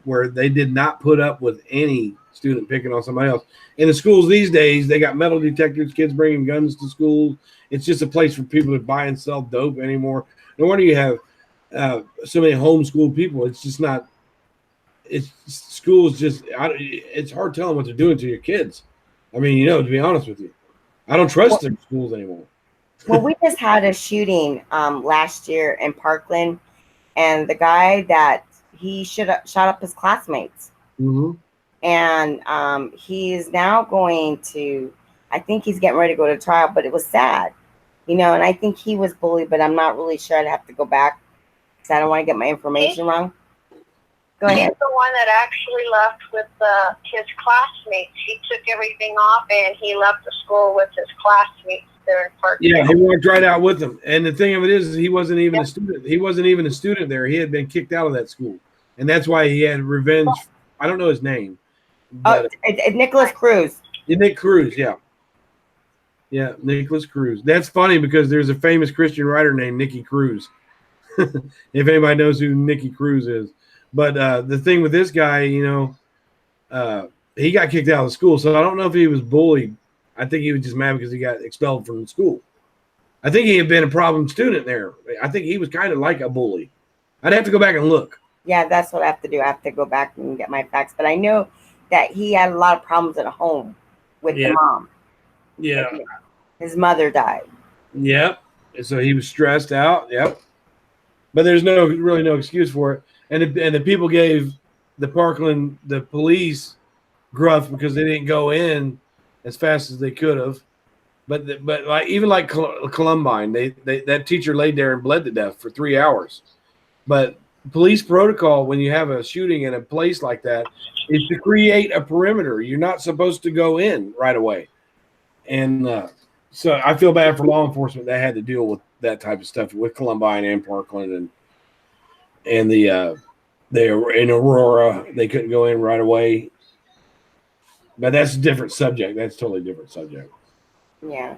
where they did not put up with any student picking on somebody else. In the schools these days, they got metal detectors, kids bringing guns to school. It's just a place for people to buy and sell dope anymore. No wonder you have so many homeschooled people. It's just not. It's schools just. It's hard telling what they're doing to your kids. I mean, to be honest with you, I don't trust their schools anymore. Well, we just had a shooting last year in Parkland, and the guy that he shot up his classmates, Mm-hmm. and he's now going to. I think he's getting ready to go to trial, but it was sad, and I think he was bullied, but I'm not really sure. I'd have to go back because I don't want to get my information wrong. Go ahead. He's the one that actually left with his classmates. He took everything off and he left the school with his classmates there in Parkland. Yeah, he walked right out with them. And the thing of it is he wasn't even a student. He wasn't even a student there. He had been kicked out of that school, and that's why he had revenge. I don't know his name. But, it's Nicholas Cruz. Nick Cruz, yeah. Yeah, Nicholas Cruz. That's funny because there's a famous Christian writer named Nicky Cruz. If anybody knows who Nicky Cruz is. But the thing with this guy, he got kicked out of the school. So I don't know if he was bullied. I think he was just mad because he got expelled from the school. I think he had been a problem student there. I think he was kind of like a bully. I'd have to go back and look. Yeah, that's what I have to do. I have to go back and get my facts. But I know that he had a lot of problems at home with the mom. Yeah. His mother died. Yep. So he was stressed out. Yep. But there's really no excuse for it. And the people gave the police gruff because they didn't go in as fast as they could have. But like Columbine, that teacher laid there and bled to death for 3 hours. But police protocol when you have a shooting in a place like that is to create a perimeter. You're not supposed to go in right away. And so I feel bad for law enforcement that had to deal with that type of stuff with Columbine and Parkland and they were in Aurora. They couldn't go in right away. But that's a different subject. That's a totally different subject. Yeah.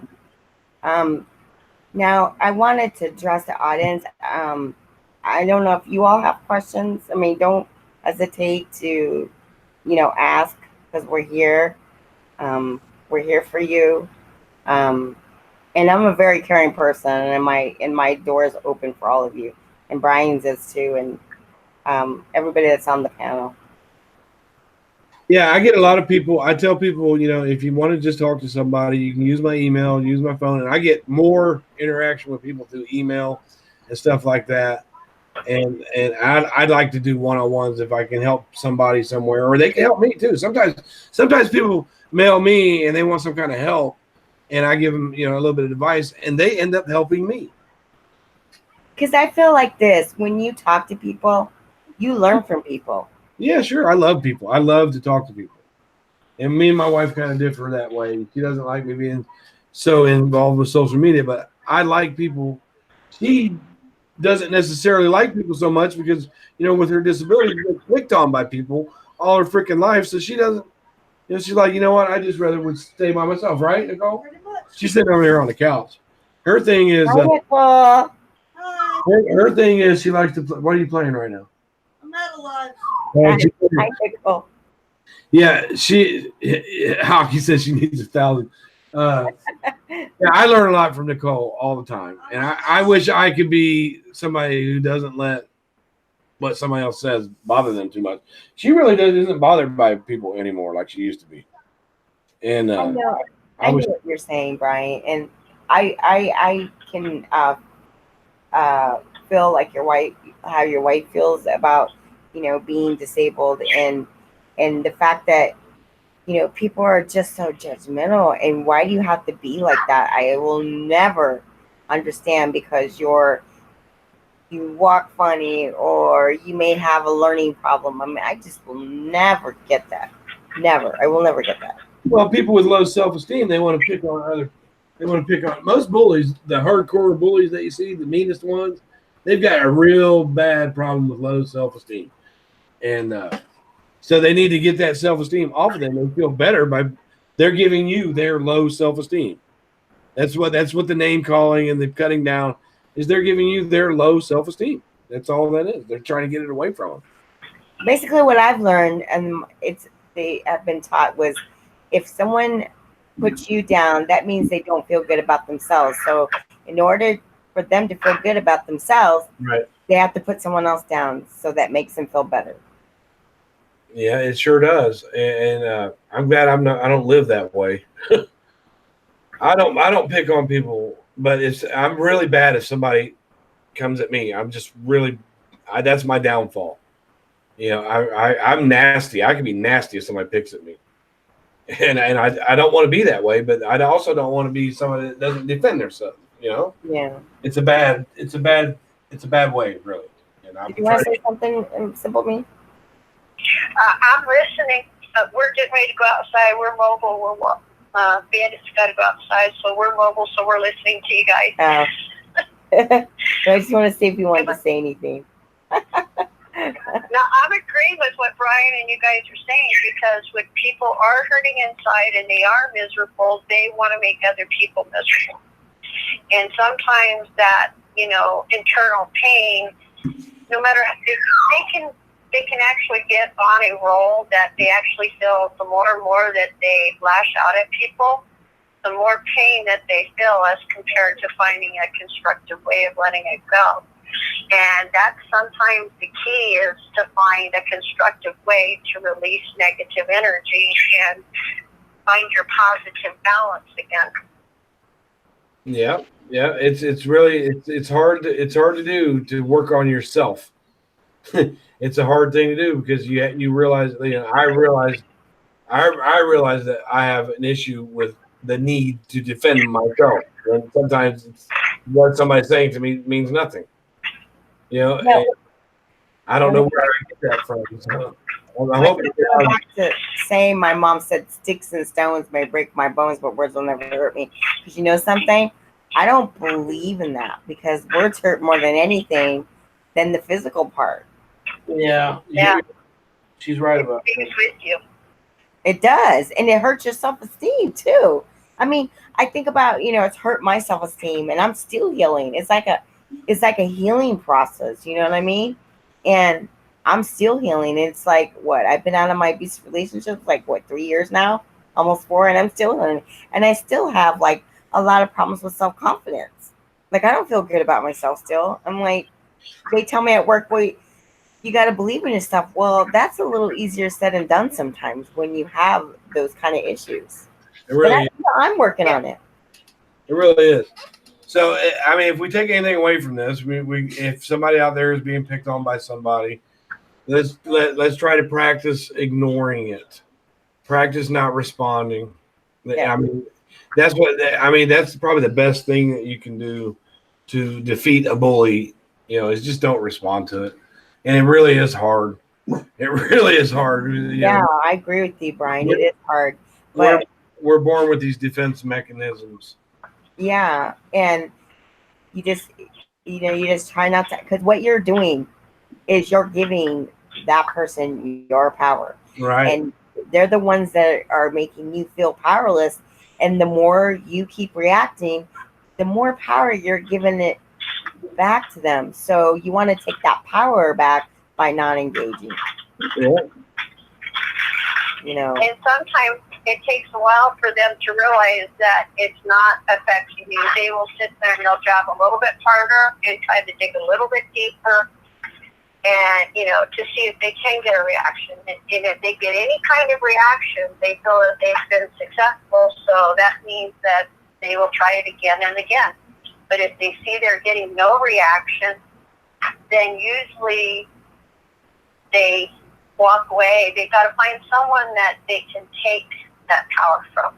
Now I wanted to address the audience. I don't know if you all have questions. I mean, don't hesitate to, ask, because we're here. We're here for you. And I'm a very caring person, and my door is open for all of you, and Bryan's is too, and everybody that's on the panel. Yeah, I get a lot of people. I tell people, if you want to just talk to somebody, you can use my email, use my phone, and I get more interaction with people through email and stuff like that. And I'd like to do one-on-ones if I can help somebody somewhere, or they can help me too. Sometimes people mail me and they want some kind of help, and I give them, a little bit of advice, and they end up helping me. Because I feel like this: when you talk to people, you learn from people. Yeah, sure. I love people. I love to talk to people. And me and my wife kind of differ that way. She doesn't like me being so involved with social media, but I like people. She doesn't necessarily like people so much because, with her disability, she gets clicked on by people all her freaking life. So she doesn't, she's like, you know what? I just rather would stay by myself, right, Nicole? Pretty much. She's sitting over here on the couch. Her thing is, Hi. her thing is she likes to play. What are you playing right now? I'm out of life. Hi, Nicole. Yeah, Hockey says she needs 1,000. Yeah, I learn a lot from Nicole all the time, and I wish I could be somebody who doesn't let what somebody else says bother them too much. She really isn't bothered by people anymore like she used to be. And I know what you're saying, Bryan, and I can feel like how your wife feels about being disabled, and the fact that people are just so judgmental, and why do you have to be like that? I will never understand, because you walk funny, or you may have a learning problem. I mean, I just will never get that. I will never get that. Well, people with low self-esteem, they want to pick on most bullies. The hardcore bullies that you see, the meanest ones, they've got a real bad problem with low self-esteem, and so they need to get that self-esteem off of them. They feel better they're giving you their low self-esteem. That's what the name calling and the cutting down is. They're giving you their low self-esteem. That's all that is. They're trying to get it away from them. Basically, what I've learned, and they have been taught, was if someone puts you down, that means they don't feel good about themselves. So in order for them to feel good about themselves, right, they have to put someone else down, so that makes them feel better. Yeah, it sure does, and I'm glad I don't live that way. I don't pick on people, but I'm really bad if somebody comes at me. I'm just really, that's my downfall. I'm nasty. I can be nasty if somebody picks at me, and I don't want to be that way, but I also don't want to be somebody that doesn't defend themselves. Yeah, it's a bad way, really. And you want to say something simple, me? I'm listening. We're getting ready to go outside. We're mobile. We're Bandit's got to go outside, so we're mobile. So we're listening to you guys. I just want to see if you wanted to say anything. Now, I'm agreeing with what Bryan and you guys are saying, because when people are hurting inside and they are miserable, they want to make other people miserable. And sometimes that, internal pain, no matter they can actually get on a roll that they actually feel the more and more that they lash out at people, the more pain that they feel as compared to finding a constructive way of letting it go. And that's sometimes the key, is to find a constructive way to release negative energy and find your positive balance again. Yeah. It's really hard to do, to work on yourself. It's a hard thing to do, because you realize, I realize that I have an issue with the need to defend myself, and sometimes what somebody's saying to me means nothing. No. I don't know where I get that from. So I'm I hoping just go back to saying my mom said sticks and stones may break my bones, but words will never hurt me. Because you know something? I don't believe in that because words hurt more than anything than the physical part. yeah, Yeah. she's right It about that. stays with you. It does. And it hurts your self-esteem too. I mean, I think about, it's hurt my self-esteem and I'm still healing. It's like a healing process, you know what I mean? And I'm still healing. It's like what? I've been out of my abusive relationships like what, 3 years now? Almost 4, and I'm still healing. And I still have like a lot of problems with self-confidence. Like I don't feel good about myself still. I'm like, they tell me at work, wait, you got to believe in yourself. Well, that's a little easier said than done sometimes when you have those kind of issues. It really, I'm working on it. it really is. So, I mean, if we take anything away from this, if somebody out there is being picked on by somebody, let's try to practice ignoring it. Practice not responding. Yeah. I mean, that's probably the best thing that you can do to defeat a bully. Is just don't respond to it, and it really is hard. It really is hard. Yeah, I agree with you, Brian. It is hard, We're, but we're born with these defense mechanisms. yeah, and you just you just try not to, because what you're doing is you're giving that person your power, Right. and they're the ones that are making you feel powerless. And the more you keep reacting, the more power you're giving it back to them. So you want to take that power back by not engaging. Yeah. And sometimes it takes a while for them to realize that it's not affecting you. They will sit there and they'll jab a little bit harder and try to dig a little bit deeper and, to see if they can get a reaction. And if they get any kind of reaction, they feel that they've been successful. So that means that they will try it again and again. But if they see they're getting no reaction, then usually they walk away. They've got to find someone that they can take that power from.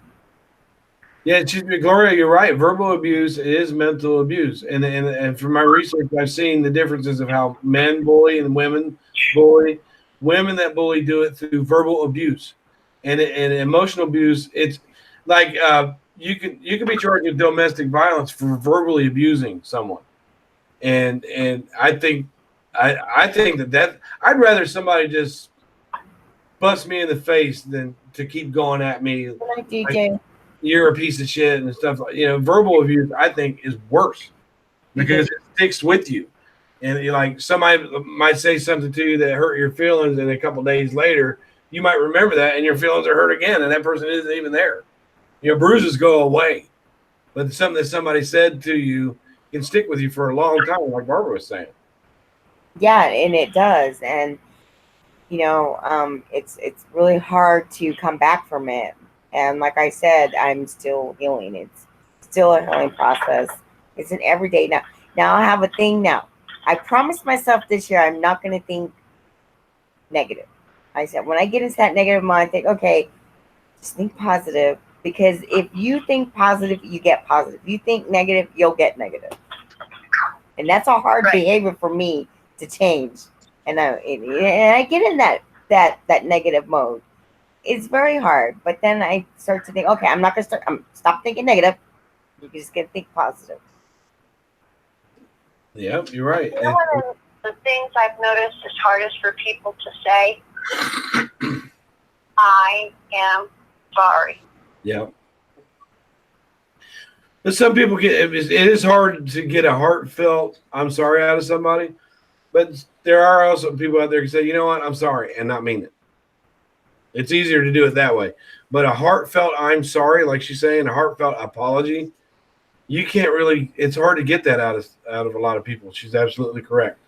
Yeah, Gloria, you're right. Verbal abuse is mental abuse, and from my research, I've seen the differences of how men bully and women bully. Women that bully do it through verbal abuse, and emotional abuse. It's like you can be charged with domestic violence for verbally abusing someone, and I think that I'd rather somebody just bust me in the face than to keep going at me. Like DJ. You're a piece of shit and stuff like verbal abuse. I think is worse because it sticks with you, and somebody might say something to you that hurt your feelings, and a couple days later you might remember that, and your feelings are hurt again, and that person isn't even there. Bruises go away, but something that somebody said to you can stick with you for a long time, like Barbara was saying. Yeah, and it does, and it's really hard to come back from it. And like I said, I'm still healing. It's still a healing process. It's an everyday now. Now I have a thing now. I promised myself this year I'm not going to think negative. I said when I get into that negative mind, I think, okay, just think positive. Because if you think positive, you get positive. If you think negative, you'll get negative. And that's a hard behavior for me to change. And I get in that negative mode. It's very hard, but then I start to think, okay, I'm not gonna stop thinking negative. You just get to think positive. Yeah, you're right. One of the things I've noticed is hardest for people to say, I am sorry. Yeah. But some people it is hard to get a heartfelt I'm sorry out of somebody, but there are also people out there who say, you know what, I'm sorry, and not mean it. It's easier to do it that way. But a heartfelt I'm sorry, like she's saying, a heartfelt apology, you can't really, it's hard to get that out of a lot of people. She's absolutely correct.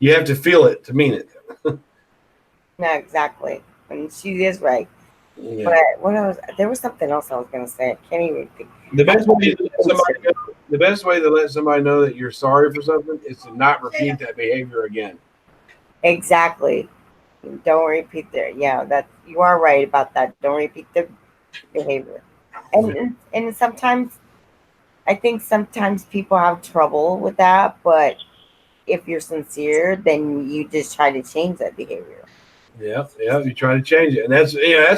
You have to feel it to mean it. No, exactly. And she is right. Yeah. But there was something else I was going to say. I can't even think. The best way to let somebody know that you're sorry for something is to not repeat that behavior again. Exactly. Don't repeat that. You are right about that. Don't repeat the behavior. And sometimes, I think sometimes people have trouble with that, but if you're sincere, then you just try to change that behavior. Yeah, yeah. You try to change it, and that's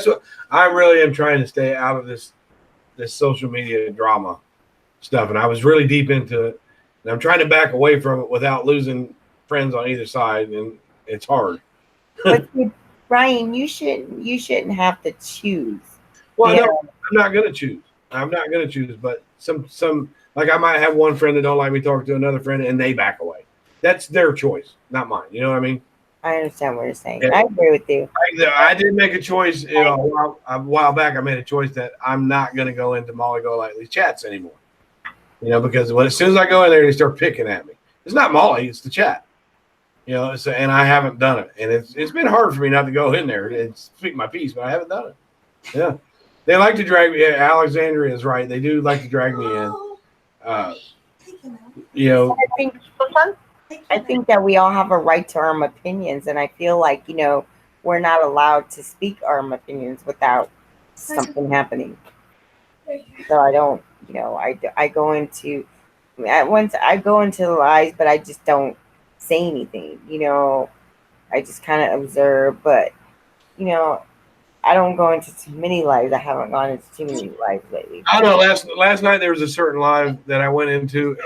what I really am trying to stay out of this social media drama stuff. And I was really deep into it, and I'm trying to back away from it without losing friends on either side, and it's hard. But see, Brian, you shouldn't have to choose. Well, You no, know, I'm not gonna choose. I'm not gonna choose. But some like I might have one friend that don't like me talking to another friend, and they back away. That's their choice, not mine. You know what I mean? I understand what you're saying. Yeah. I agree with you. I did make a choice a while back. I made a choice that I'm not going to go into Molly Golightly's chats anymore. Because as soon as I go in there, they start picking at me. It's not Molly, it's the chat. And I haven't done it, and it's been hard for me not to go in there and speak my piece, but I haven't done it. Yeah, they like to drag me. Yeah, Alexandria is right. They do like to drag me in. I think I think that we all have a right to our own opinions, and I feel like we're not allowed to speak our own opinions without something happening. So I don't, I go into at once I go into the lies, but I just don't say anything. I just kind of observe, but you know, I don't go into too many lives. I haven't gone into too many lives lately. I don't know. Last night there was a certain live that I went into,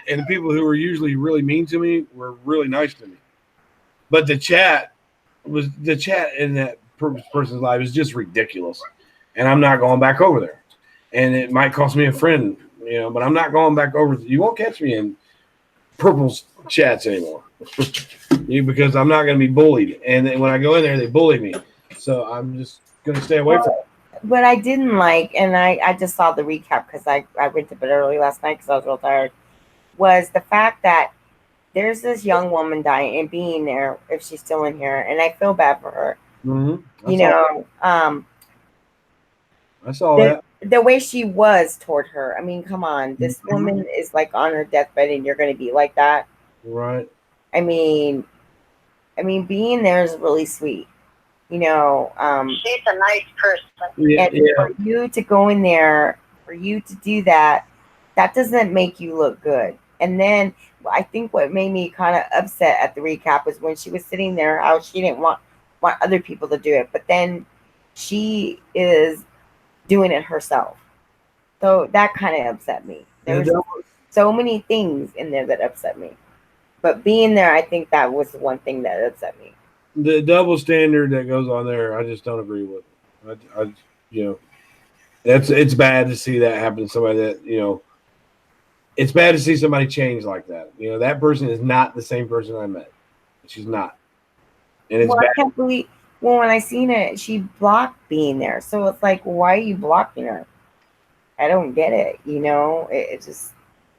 and the people who were usually really mean to me were really nice to me. But the chat in that person's live is just ridiculous, and I'm not going back over there. And it might cost me a friend, but I'm not going back over. You won't catch me in Purple's chats anymore because I'm not going to be bullied. And then when I go in there, they bully me, so I'm just going to stay away from it. What I didn't like, and I just saw the recap because I went to bed early last night because I was real tired, was the fact that there's this young woman dying and being there if she's still in here, and I feel bad for her. Mm-hmm. I saw that. The way she was toward her. I mean, come on, this woman is like on her deathbed, and you're going to be like that, right? I mean, being there is really sweet. She's a nice person. And for you to go in there, for you to do that, that doesn't make you look good. And then I think what made me kind of upset at the recap was when she was sitting there, how she didn't want other people to do it, but then she is doing it herself. So that kind of upset me. There was so many things in there that upset me. But being there, I think that was the one thing that upset me. The double standard that goes on there, I just don't agree with. It's bad to see that happen to somebody that, it's bad to see somebody change like that. That person is not the same person I met. She's not. And it's bad. I can't believe, when I seen it, she blocked being there. So it's like, why are you blocking her? I don't get it. It just.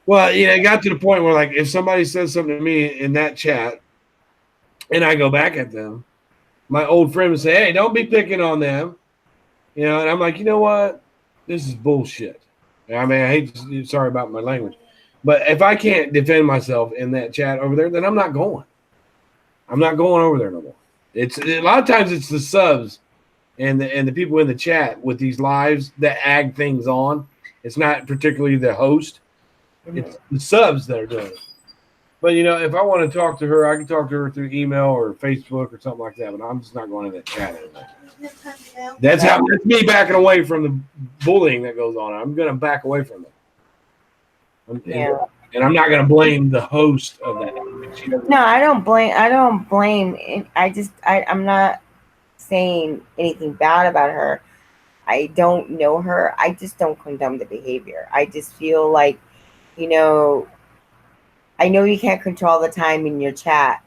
Well, it got to the point where, like, if somebody says something to me in that chat and I go back at them, my old friend would say, hey, don't be picking on them. And I'm like, you know what? This is bullshit. I mean, I hate to, sorry about my language. But if I can't defend myself in that chat over there, then I'm not going. I'm not going over there no more. It's a lot of times it's the subs and the people in the chat with these lives that ag things on. It's not particularly the host. It's the subs that are doing it. But, if I want to talk to her, I can talk to her through email or Facebook or something like that. But I'm just not going in that chat anymore. That's me backing away from the bullying that goes on. I'm going to back away from it. And I'm not going to blame the host of that. No, I don't blame. I'm not saying anything bad about her. I don't know her. I just don't condone the behavior. I just feel like, I know you can't control the time in your chat,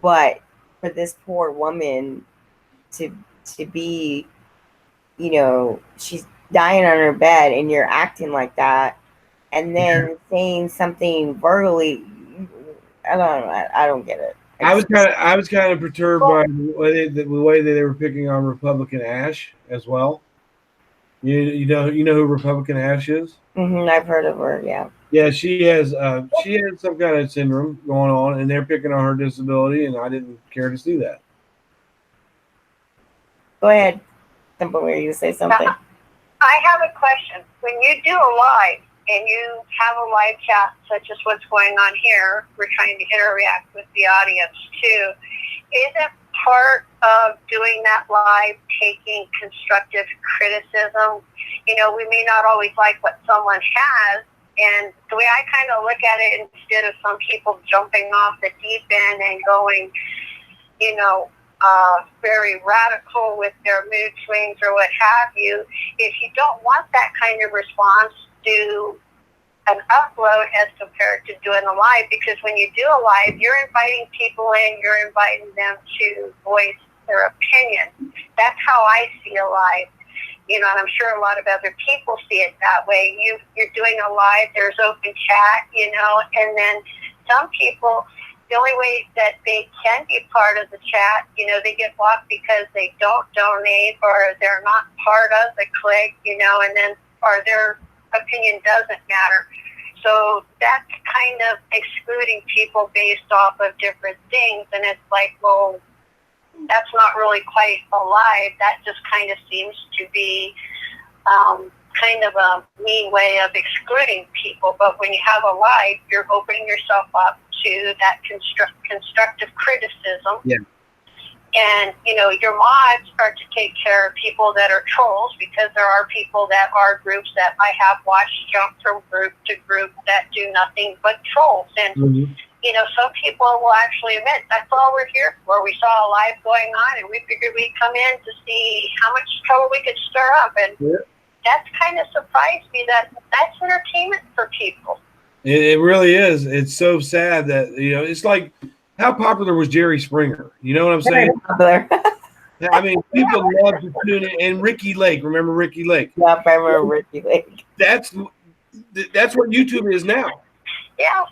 but for this poor woman to be, she's dying on her bed and you're acting like that, and then saying something verbally, I don't get it. I was kind of perturbed by the way that they were picking on Republican Ash as well. You know who Republican Ash is? Mm-hmm, I've heard of her. Yeah. Yeah, she has some kind of syndrome going on, and they're picking on her disability, and I didn't care to see that. Go ahead, Simple, where you say something. I have a question. When you do a live, and you have a live chat such as what's going on here, we're trying to interact with the audience too. Isn't part of doing that live taking constructive criticism? You know, we may not always like what someone has, and the way I kind of look at it, instead of some people jumping off the deep end and going, you know, very radical with their mood swings or what have you, if you don't want that kind of response, do an upload as compared to doing a live, because when you do a live, you're inviting people in, you're inviting them to voice their opinion. That's how I see a live. You know, and I'm sure a lot of other people see it that way. You're doing a live, there's open chat, you know, and then some people, the only way that they can be part of the chat, you know, they get blocked because they don't donate or they're not part of the clique, you know, and then, or their opinion doesn't matter. So that's kind of excluding people based off of different things. And it's like, well, that's not really quite alive. That just kind of seems to be kind of a mean way of excluding people. But when you have a live, you're opening yourself up to that constructive criticism. Yeah. And, you know, your mods are to take care of people that are trolls, because there are people that are groups that I have watched jump from group to group that do nothing but trolls. And, you know, some people will actually admit that's all we're here for. We saw a live going on and we figured we'd come in to see how much trouble we could stir up. And that's kind of surprised me that that's entertainment for people. It really is. It's so sad that, you know, it's like, how popular was Jerry Springer? You know what I'm saying? Very popular. I mean, people love to tune in. And Ricky Lake, remember Ricky Lake? Yeah, I remember Ricky Lake. That's what YouTube is now. Yeah.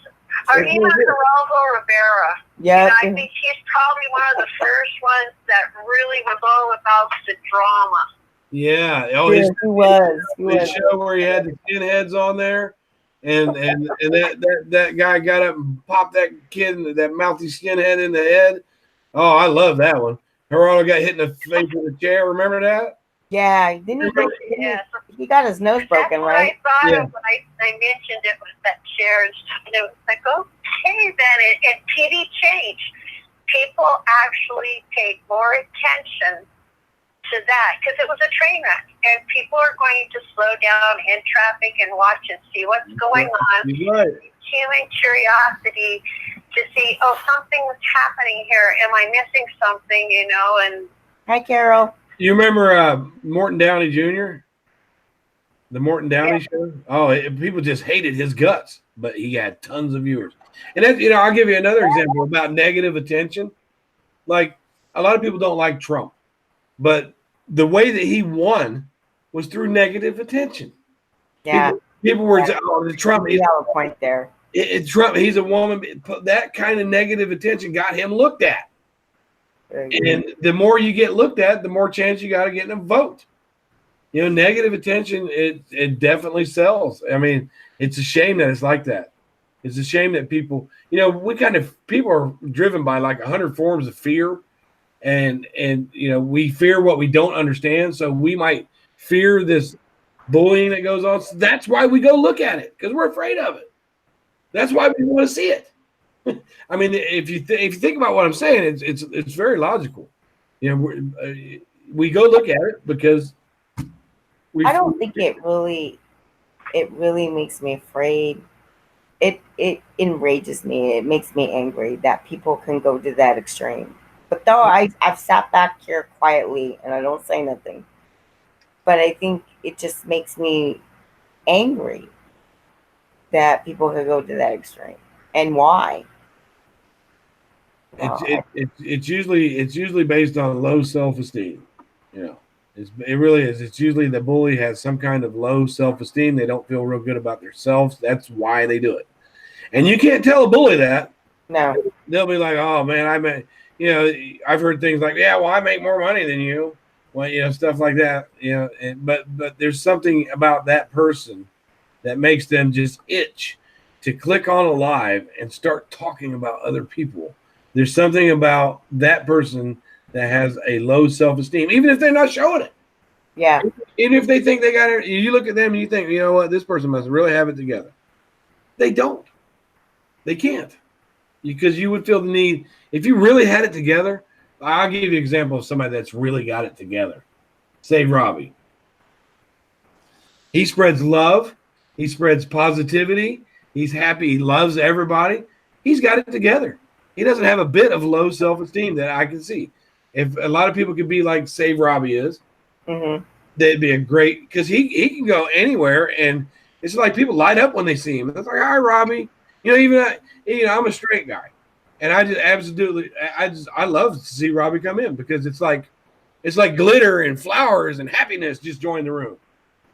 Or even Geraldo Rivera. Yeah. You know, I think he's probably one of the first ones that really was all about the drama. Yeah. Oh, yeah, he was. His show where he had the skinheads on there. And that guy got up and popped that kid, that mouthy skinhead in the head. Oh, I love that one. Geraldo got hit in the face with a chair. Remember that? Yeah. He got his nose broken, right? I thought of when I mentioned it was that chair and stuff. And it was like, okay, then. And TV changed. People actually paid more attention to that because it was a train wreck, and people are going to slow down in traffic and watch and see what's going on. Right. Human curiosity to see, something was happening here. Am I missing something? You know, and hi, Carol. You remember Morton Downey Jr.? The Morton Downey show? Oh, people just hated his guts, but he had tons of viewers. And that, you know, I'll give you another example about negative attention. Like, a lot of people don't like Trump, but the way that he won was through negative attention. Yeah. People were, Trump. You have a point there. Trump, he's a woman. That kind of negative attention got him looked at. And the more you get looked at, the more chance you got of getting a vote. You know, negative attention, it definitely sells. I mean, it's a shame that it's like that. It's a shame that people, you know, people are driven by like 100 forms of fear. And you know, we fear what we don't understand. So we might fear this bullying that goes on. So that's why we go look at it, because we're afraid of it. That's why we want to see it. I mean, if you think about what I'm saying, it's very logical. You know, we go look at it because I don't think it really makes me afraid. It enrages me. It makes me angry that people can go to that extreme. But though I've sat back here quietly and I don't say nothing, but I think it just makes me angry that people could go to that extreme. And why? It's usually based on low self-esteem. You know, it really is. It's usually the bully has some kind of low self-esteem. They don't feel real good about themselves. That's why they do it. And you can't tell a bully that. No. They'll be like, oh man, you know, I've heard things like, yeah, well, I make more money than you. Well, you know, stuff like that. You know, but there's something about that person that makes them just itch to click on a live and start talking about other people. There's something about that person that has a low self-esteem, even if they're not showing it. Yeah. Even if they think they got it, you look at them and you think, you know what, this person must really have it together. They don't. They can't. Because you would feel the need, if you really had it together, I'll give you an example of somebody that's really got it together. Say Robbie. He spreads love. He spreads positivity. He's happy. He loves everybody. He's got it together. He doesn't have a bit of low self-esteem that I can see. If a lot of people could be like Save Robbie is, Mm-hmm. that'd be a great, because he can go anywhere and it's like people light up when they see him. It's like, hi, Robbie. I'm a straight guy. And I just absolutely, I love to see Robbie come in because it's like glitter and flowers and happiness just join the room.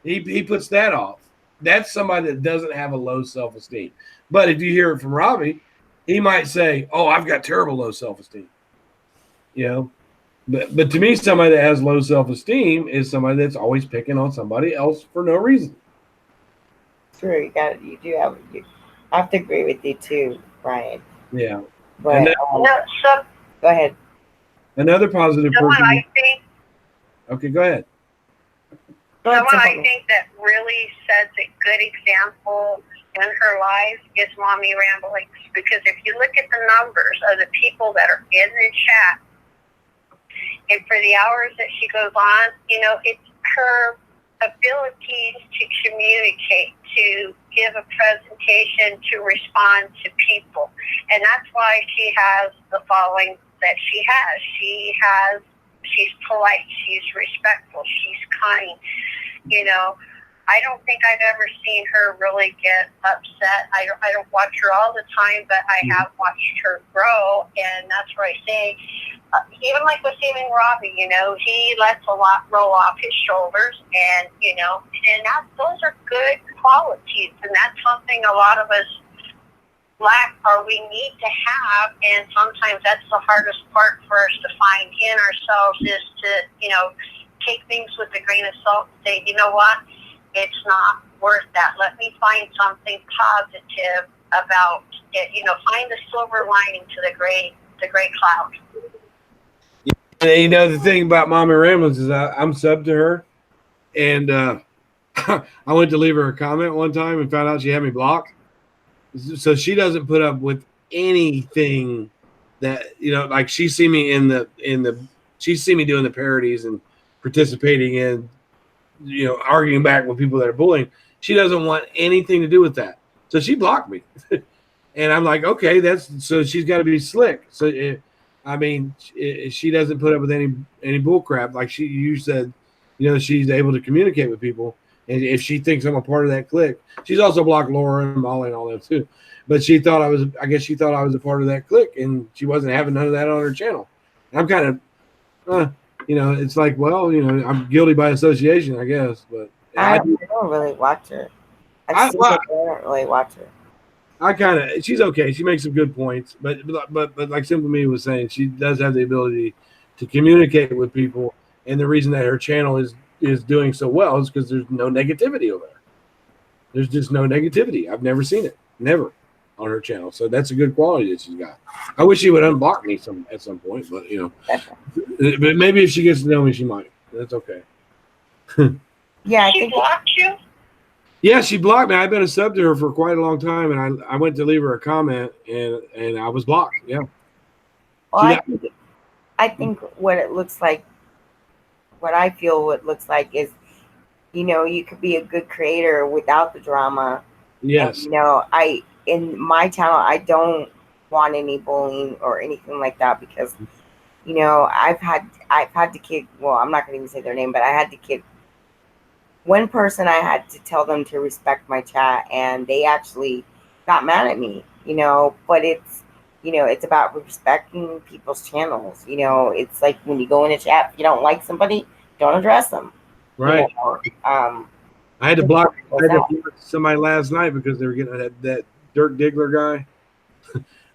He puts that off. That's somebody that doesn't have a low self-esteem. But if you hear it from Robbie, he might say, "Oh, I've got terrible low self-esteem." You know, but to me, somebody that has low self-esteem is somebody that's always picking on somebody else for no reason. True. You do have. I have to agree with you too, Brian. Yeah. But So, go ahead. Another positive someone person. I think, Okay, go ahead. someone I think that really sets a good example in her life is Mommy Ramblings. Because if you look at the numbers of the people that are in the chat, and for the hours that she goes on, it's her ability to communicate, to give a presentation, to respond to people. And that's why she has the following that she has. She's polite, she's respectful, she's kind. I don't think I've ever seen her really get upset. I don't watch her all the time, but I have watched her grow, and that's where I say, even like with Stephen Robbie, he lets a lot roll off his shoulders, and those are good qualities, and that's something a lot of us lack or we need to have, and sometimes that's the hardest part for us to find in ourselves is to, take things with a grain of salt and say, you know what, it's not worth that. Let me find something positive about it. Find the silver lining to the gray cloud. And the thing about Mommy Ramblings is I'm sub to her, and I went to leave her a comment one time and found out she had me blocked. So she doesn't put up with anything that like she see me she see me doing the parodies and participating in arguing back with people that are bullying. She doesn't want anything to do with that, so she blocked me. And I'm like, okay, so she's got to be slick. So she doesn't put up with any bull crap. Like you said, she's able to communicate with people. And if she thinks I'm a part of that clique, she's also blocked Laura and Molly and all them too. But I guess she thought I was a part of that clique, and she wasn't having none of that on her channel. And I'm kind of, it's like, well, I'm guilty by association, I guess. But I don't really watch her. I don't really watch her. She's okay. She makes some good points, but like Simple Me was saying, she does have the ability to communicate with people, and the reason that her channel is doing so well is because there's no negativity over there. There's just no negativity. I've never seen it, never, on her channel. So that's a good quality that she's got. I wish she would unblock me at some point, but but maybe if she gets to know me, she might. That's okay. Yeah, she blocked you. Yeah, she blocked me. I've been a sub to her for quite a long time, and I went to leave her a comment, and I was blocked. Yeah. Well, I think what it looks like, what I feel what looks like is, you could be a good creator without the drama. Yes. And, in my channel, I don't want any bullying or anything like that because, I've had to kick. Well, I'm not going to even say their name, but I had to kick one person. I had to tell them to respect my chat, and they actually got mad at me. But it's it's about respecting people's channels. It's like when you go in a chat, if you don't like somebody, don't address them. Right. I had to block somebody last night because they were getting that Dirk Diggler guy.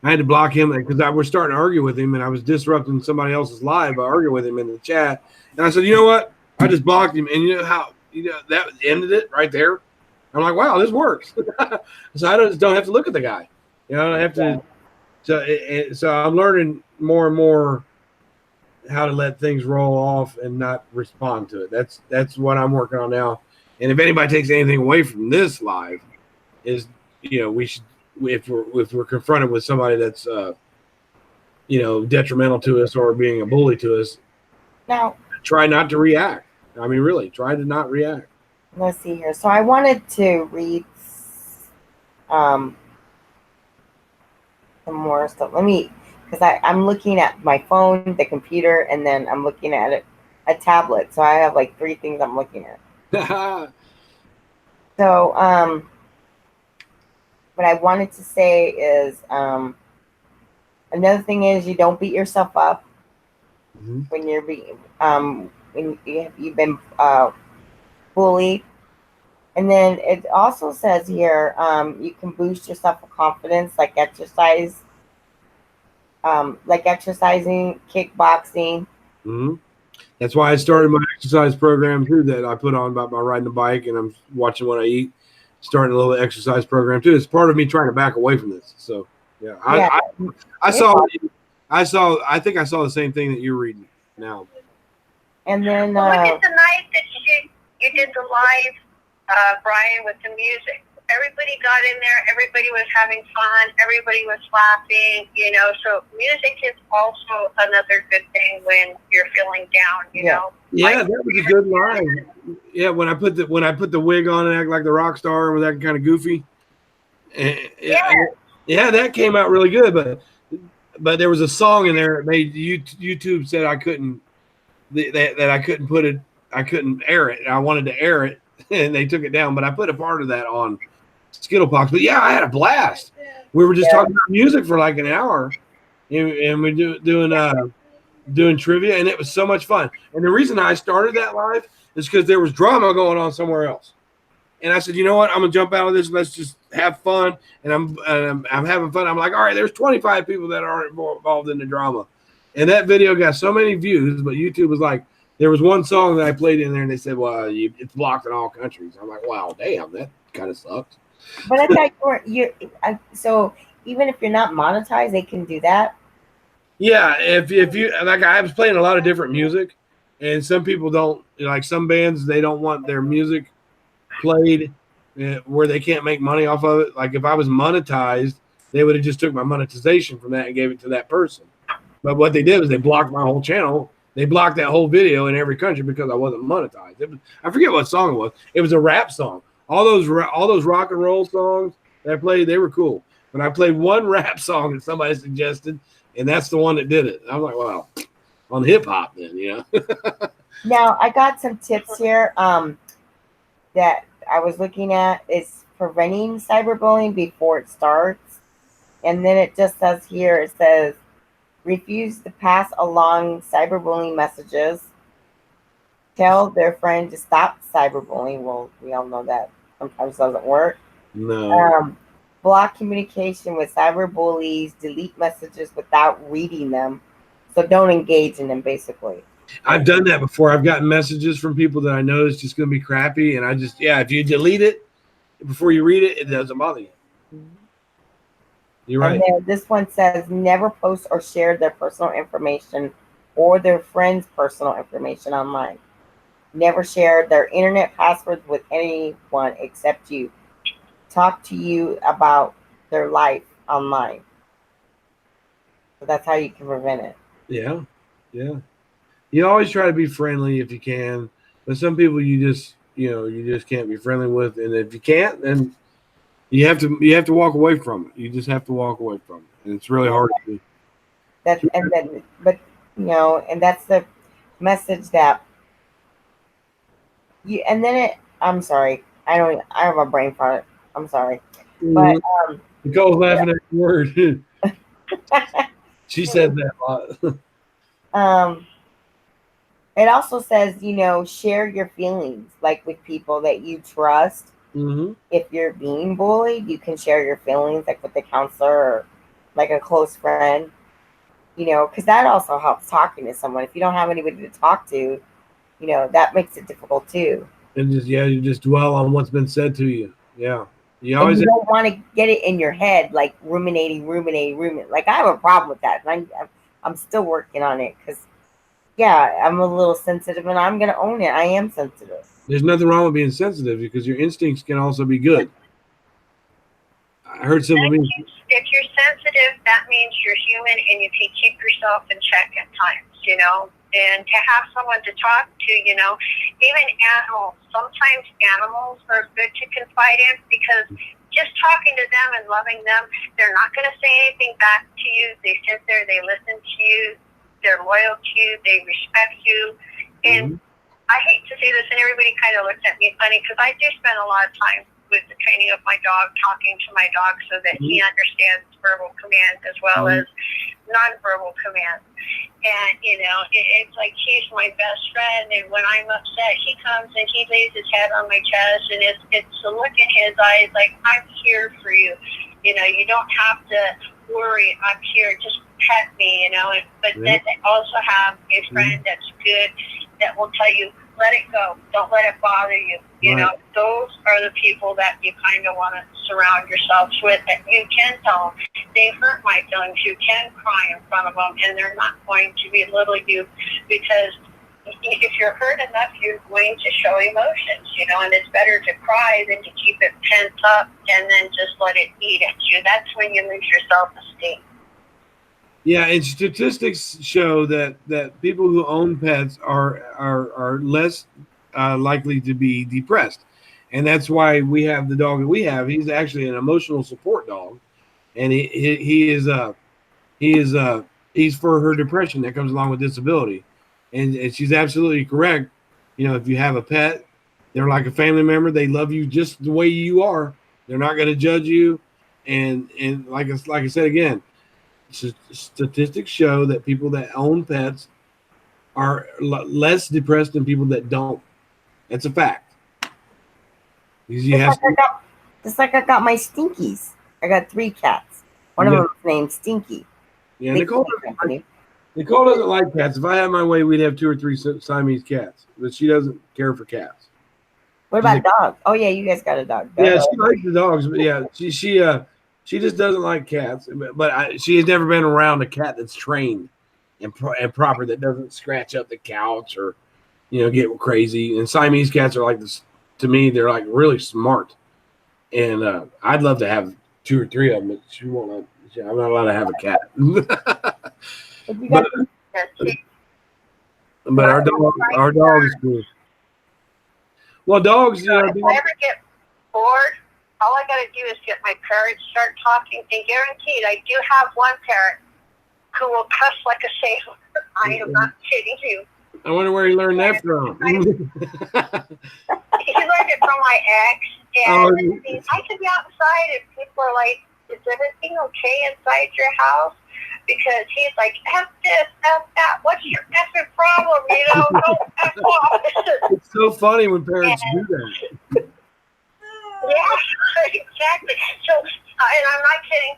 I had to block him because I was starting to argue with him, and I was disrupting somebody else's live by arguing with him in the chat. And I said, you know what? I just blocked him, and how that ended it right there. I'm like, wow, this works. So I don't have to look at the guy. I don't have to. So I'm learning more and more how to let things roll off and not respond to it. That's what I'm working on now. And if anybody takes anything away from this live, is we should, if we're confronted with somebody that's detrimental to us or being a bully to us, Now, try not to react. I mean, really, try to not react. let's see here. So I wanted to read um, some more stuff. Let me, because I'm looking at my phone, the computer, and then I'm looking at a tablet. So I have like 3 things I'm looking at. So what I wanted to say is another thing is you don't beat yourself up when you're being when you've been bullied. And then it also says here you can boost your self confidence like exercise, like exercising, kickboxing. That's why I started my exercise program too, that I put on about my riding the bike, and I'm watching what I eat. Starting a little exercise program too. It's part of me trying to back away from this. So yeah, I saw I think I saw the same thing that you're reading now. And then look at the night that you did the live, Bryan, with the music. Everybody got in there. Everybody was having fun. Everybody was laughing. So music is also another good thing when you're feeling down. You know. Yeah, that was a good live. Yeah, when I put the wig on and act like the rock star and was acting kind of goofy. Yeah, that came out really good. But there was a song in there that made YouTube said I couldn't that I couldn't put it. I couldn't air it. I wanted to air it, and they took it down. But I put a part of that on Skittlepox. But yeah, I had a blast. We were just talking about music for like an hour, and we doing trivia, and it was so much fun. And the reason I started that live is because there was drama going on somewhere else. And I said, you know what? I'm gonna jump out of this. Let's just have fun. And I'm having fun. I'm like, all right, there's 25 people that aren't involved in the drama. And that video got so many views, but YouTube was like, there was one song that I played in there, and they said, well, it's blocked in all countries. I'm like, wow, damn, that kind of sucks. But I thought so even if you're not monetized, they can do that. Yeah, if you like, I was playing a lot of different music, and some people don't like some bands. They don't want their music played where they can't make money off of it. Like if I was monetized, they would have just took my monetization from that and gave it to that person. But what they did was they blocked my whole channel. They blocked that whole video in every country because I wasn't monetized. I forget what song it was. It was a rap song. All those rock and roll songs that I played, they were cool. But I played one rap song that somebody suggested, and that's the one that did it. I was like, well, on hip hop then, Now I got some tips here that I was looking at. Is preventing cyberbullying before it starts. And then it just says here, it says refuse to pass along cyberbullying messages. Tell their friend to stop cyberbullying. Well, we all know that sometimes doesn't work. No. Block communication with cyberbullies. Delete messages without reading them. So don't engage in them, basically. I've done that before. I've gotten messages from people that I know is just going to be crappy, and I just if you delete it before you read it, it doesn't bother you. You're right. And then this one says never post or share their personal information or their friends' personal information online. Never share their internet passwords with anyone except you. Talk to you about their life online. So that's how you can prevent it. Yeah. You always try to be friendly if you can, but some people you just can't be friendly with, and if you can't, then you have to walk away from it. You just have to walk away from it, and it's really hard to do. And that's the message that you. And then I'm sorry, I have a brain fart. I'm sorry, but Nicole's laughing at the word. She says that a lot. It also says, share your feelings, like with people that you trust. Mm-hmm. If you're being bullied, you can share your feelings, like with the counselor or like a close friend, because that also helps talking to someone. If you don't have anybody to talk to, that makes it difficult too. And you just dwell on what's been said to you. Yeah. You don't want to get it in your head, like ruminating. Like I have a problem with that. And I'm still working on it because Yeah, I'm a little sensitive, and I'm gonna own it. I am sensitive. There's nothing wrong with being sensitive because your instincts can also be good. I heard simple being. If you're sensitive, that means you're human and you can keep yourself in check at times, you know. And to have someone to talk to, you know, even animals, sometimes animals are good to confide in because just talking to them and loving them, they're not going to say anything back to you. They sit there, they listen to you, they're loyal to you, they respect you. And I hate to say this, and everybody kind of looks at me funny because I do spend a lot of time with the training of my dog, talking to my dog so that he understands verbal commands as well as nonverbal commands. And, you know, it's like he's my best friend, and when I'm upset, he comes and he lays his head on my chest, and it's the look in his eyes like, I'm here for you. You know, you don't have to worry, I'm here, just pet me, you know. But then they also have a friend that's good that will tell you, let it go. Don't let it bother you. You know, those are the people that you kind of want to surround yourselves with, that you can tell them they hurt my feelings. You can cry in front of them, and they're not going to belittle you because if you're hurt enough, you're going to show emotions, you know, and it's better to cry than to keep it pent up and then just let it eat at you. That's when you lose your self-esteem. Yeah, and statistics show that people who own pets are less likely to be depressed, and that's why we have the dog that we have. He's actually an emotional support dog, and he's for her depression that comes along with disability, and she's absolutely correct. You know, if you have a pet, they're like a family member. They love you just the way you are. They're not going to judge you, and like I said again. Statistics show that people that own pets are less depressed than people that don't. That's a fact. Just like I got my Stinkies. I got 3 cats. One of them is named Stinky. Yeah, Nicole doesn't like cats. If I had my way, we'd have 2 or 3 Siamese cats, but she doesn't care for cats. What about dogs? Oh yeah, you guys got a dog. Yeah, she likes the dogs, but yeah, she just doesn't like cats. But she has never been around a cat that's trained and proper, that doesn't scratch up the couch or, you know, get crazy. And Siamese cats are like this. To me, they're like really smart. And I'd love to have 2 or 3 of them, but she won't. I'm not allowed to have a cat. but our dog is cool. Well, dogs, you know, if I ever get bored, all I got to do is get my parrot, start talking, and guaranteed, I do have one parrot who will cuss like a sailor. I am not kidding you. I wonder where he learned that from. He learned it from my ex, and I could be outside and people are like, is everything okay inside your house? Because he's like, F this, F that, what's your effing problem? You know, don't F off. It's so funny when parents do that. Yeah, exactly. So, and I'm not kidding.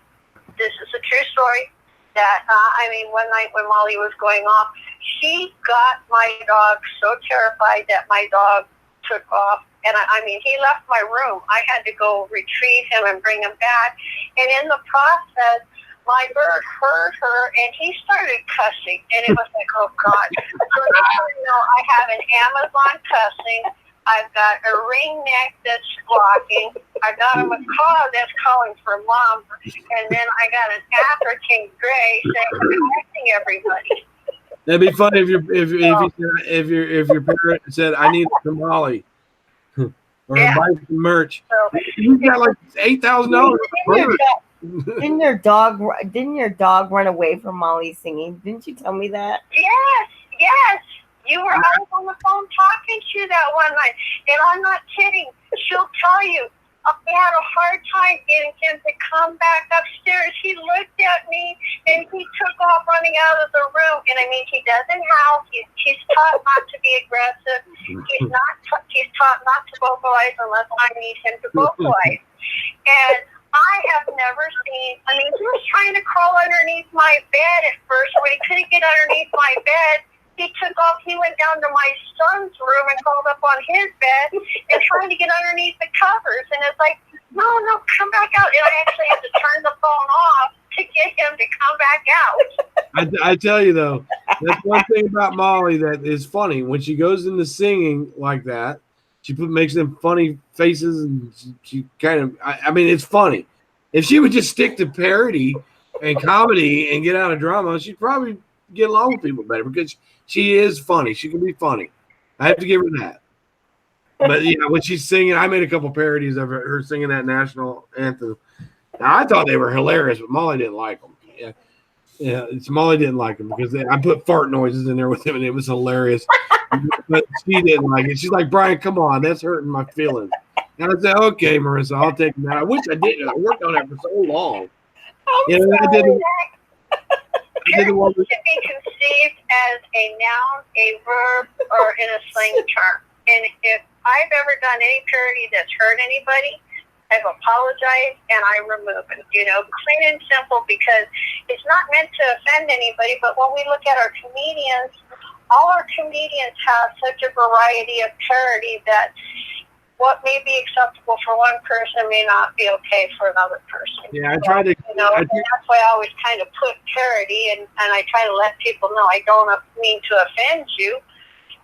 This is a true story. That one night when Molly was going off, she got my dog so terrified that my dog took off. And he left my room. I had to go retrieve him and bring him back. And in the process, my bird heard her, and he started cussing. And it was like, oh, God. So now you know I have an Amazon cussing. I've got a ringneck that's squawking. I got a macaw that's calling for mom. And then I got an African gray saying, protecting everybody. That'd be funny if your parent said, I need a tamale. Or buy some merch. So, you got like $8,000. Didn't your dog run away from Molly singing? Didn't you tell me that? Yes. I was on the phone talking to you that one night, and I'm not kidding. She'll tell you. I had a hard time getting him to come back upstairs. He looked at me, and he took off running out of the room. And he doesn't howl. He's taught not to be aggressive. He's taught not to vocalize unless I need him to vocalize. And I have never seen. He was trying to crawl underneath my bed at first. When he couldn't get underneath my bed, he took off. He went down to my son's room and crawled up on his bed and trying to get underneath the covers. And it's like, no, come back out. And I actually had to turn the phone off to get him to come back out. I tell you though, That's one thing about Molly that is funny. When she goes into singing like that, she makes them funny faces, and she kind of. I mean, it's funny. If she would just stick to parody and comedy and get out of drama, she'd probably get along with people better because she is funny. She can be funny. I have to give her that. But yeah, when she's singing, I made a couple parodies of her singing that national anthem. Now, I thought they were hilarious, but Molly didn't like them. Yeah, yeah, Molly didn't like them because I put fart noises in there with him, and it was hilarious. But she didn't like it. She's like, Bryan, come on, that's hurting my feelings. And I said, okay, Marissa, I'll take that. I wish I didn't. I worked on that for so long. I'm sorry. Parody should be conceived as a noun, a verb, or in a slang term. And if I've ever done any parody that's hurt anybody, I've apologized and I remove it. Clean and simple, because it's not meant to offend anybody. But when we look at our comedians, all our comedians have such a variety of parody that what may be acceptable for one person may not be okay for another person. Yeah, I try to. And that's why I always kind of put parody, and I try to let people know I don't mean to offend you,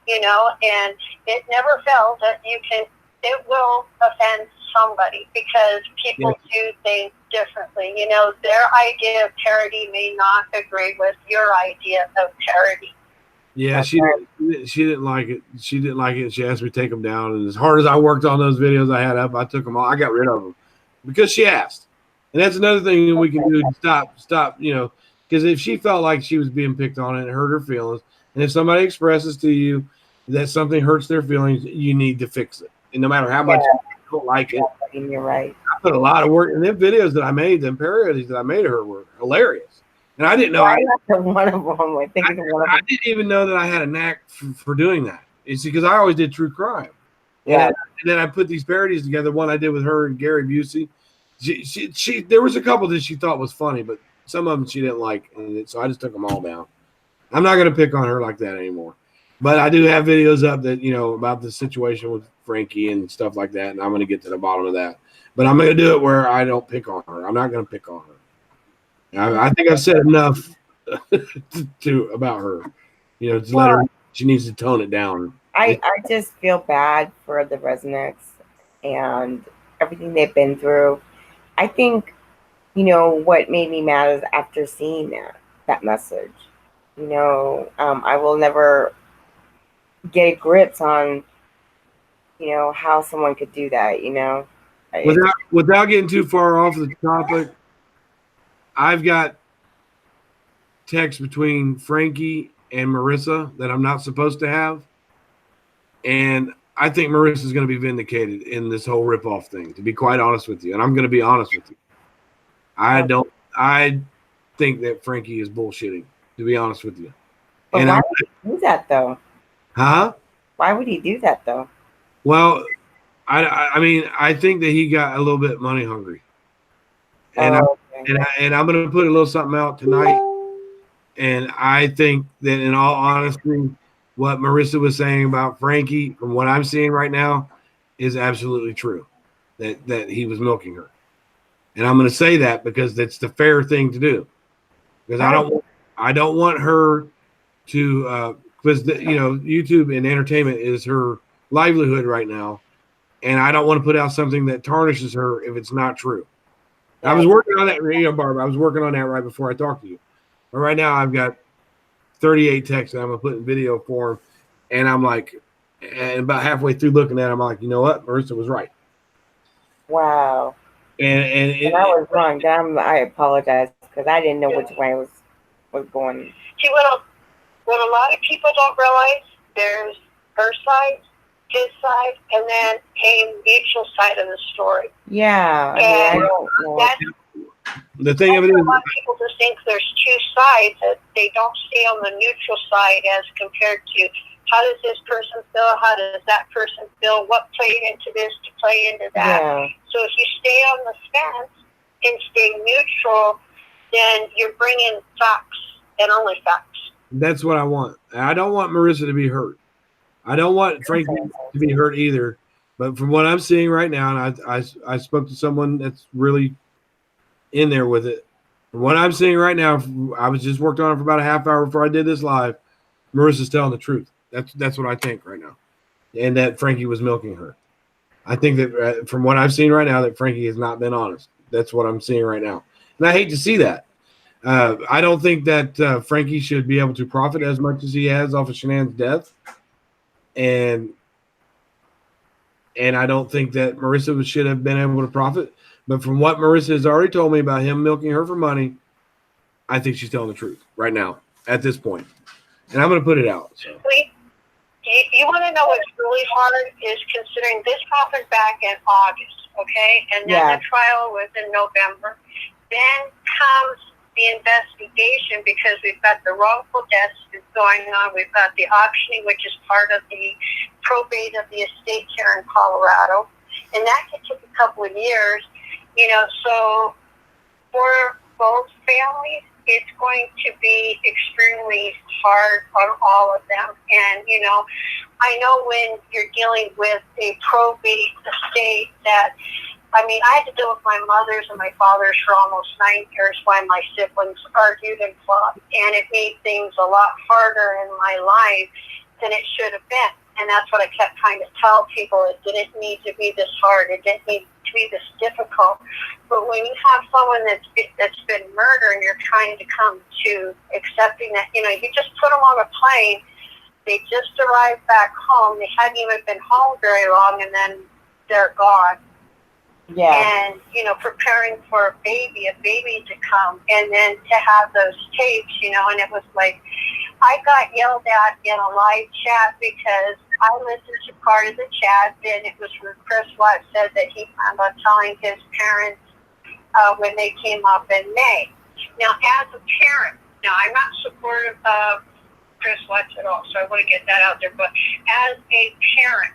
and it never fails that it will offend somebody because people do things differently. Their idea of parody may not agree with your idea of parody. Yeah, she didn't like it. She didn't like it. She asked me to take them down. And as hard as I worked on those videos I had up, I took them all. I got rid of them because she asked. And that's another thing that we can do to stop, because if she felt like she was being picked on and it hurt her feelings, and if somebody expresses to you that something hurts their feelings, you need to fix it. And no matter how much you don't like it, you're right. I put a lot of work in them videos that I made, them parodies that I made of her were hilarious. And I didn't know. One of them. I think I didn't even know that I had a knack for doing that. It's because I always did true crime. Yeah. And then I put these parodies together. One I did with her and Gary Busey. She there was a couple that she thought was funny, but some of them she didn't like, and so I just took them all down. I'm not going to pick on her like that anymore. But I do have videos up that about the situation with Frankie and stuff like that, and I'm going to get to the bottom of that. But I'm going to do it where I don't pick on her. I'm not going to pick on her. I think I've said enough about her. To let her. She needs to tone it down. I just feel bad for the Resnicks and everything they've been through. I think, what made me mad is after seeing that message. I will never get a grips on, how someone could do that. Without getting too far off the topic. I've got texts between Frankie and Marissa that I'm not supposed to have. And I think Marissa's going to be vindicated in this whole ripoff thing, to be quite honest with you. And I'm going to be honest with you. I think that Frankie is bullshitting, to be honest with you. But and why would he do that, though? Huh? Why would he do that, though? Well, I mean, I think that he got a little bit money hungry. And I'm going to put a little something out tonight. And I think that, in all honesty, what Marissa was saying about Frankie, from what I'm seeing right now, is absolutely true. That he was milking her. And I'm going to say that because that's the fair thing to do. Because I don't want her to because YouTube and entertainment is her livelihood right now, and I don't want to put out something that tarnishes her if it's not true. I was working on that, Barbara. I was working on that right before I talked to you. But right now I've got 38 texts that I'm gonna put in video form, and I'm like, and about halfway through looking at them, I'm like, you know what, Marissa was right. Wow. And I was wrong. I apologize because I didn't know which way was going. See, what a lot of people don't realize, there's her side, his side, and then a mutual side of the story. Yeah. And I don't know. The thing of it is, a lot of people just think there's two sides that they don't see on the neutral side as compared to how does this person feel, how does that person feel, what played into this to play into that. Yeah. So if you stay on the fence and stay neutral, then you're bringing facts and only facts. That's what I want. I don't want Marissa to be hurt. I don't want Frankie to be hurt either. But from what I'm seeing right now, and I spoke to someone that's really in there with it. From what I'm seeing right now, I was just worked on it for about a half hour before I did this live. Marissa's telling the truth. That's what I think right now, and that Frankie was milking her. I think that from what I've seen right now, that Frankie has not been honest. That's what I'm seeing right now, and I hate to see that. I don't think that Frankie should be able to profit as much as he has off of Shanann's death, and I don't think that Marissa should have been able to profit. But from what Marissa has already told me about him milking her for money, I think she's telling the truth right now at this point. And I'm going to put it out. So. You want to know what's really hard is considering this happened back in August, okay? And then the trial was in November. Then comes the investigation because we've got the wrongful deaths going on. We've got the auctioning, which is part of the probate of the estate here in Colorado. And that could take a couple of years, so for both families, it's going to be extremely hard on all of them. And, I know when you're dealing with a probate estate that, I had to deal with my mother's and my father's for almost 9 years while my siblings argued and fought. And it made things a lot harder in my life than it should have been. And that's what I kept trying to tell people. It didn't need to be this hard. It didn't need to be this difficult. But when you have someone that's been murdered and you're trying to come to accepting that, you just put them on a plane. They just arrived back home. They hadn't even been home very long, and then they're gone. Yeah. And, preparing for a baby to come, and then to have those tapes, and it was like, I got yelled at in a live chat because I listened to part of the chat, and it was where Chris Watts said that he planned on telling his parents when they came up in May. Now, as a parent, I'm not supportive of Chris Watts at all, so I want to get that out there, but as a parent,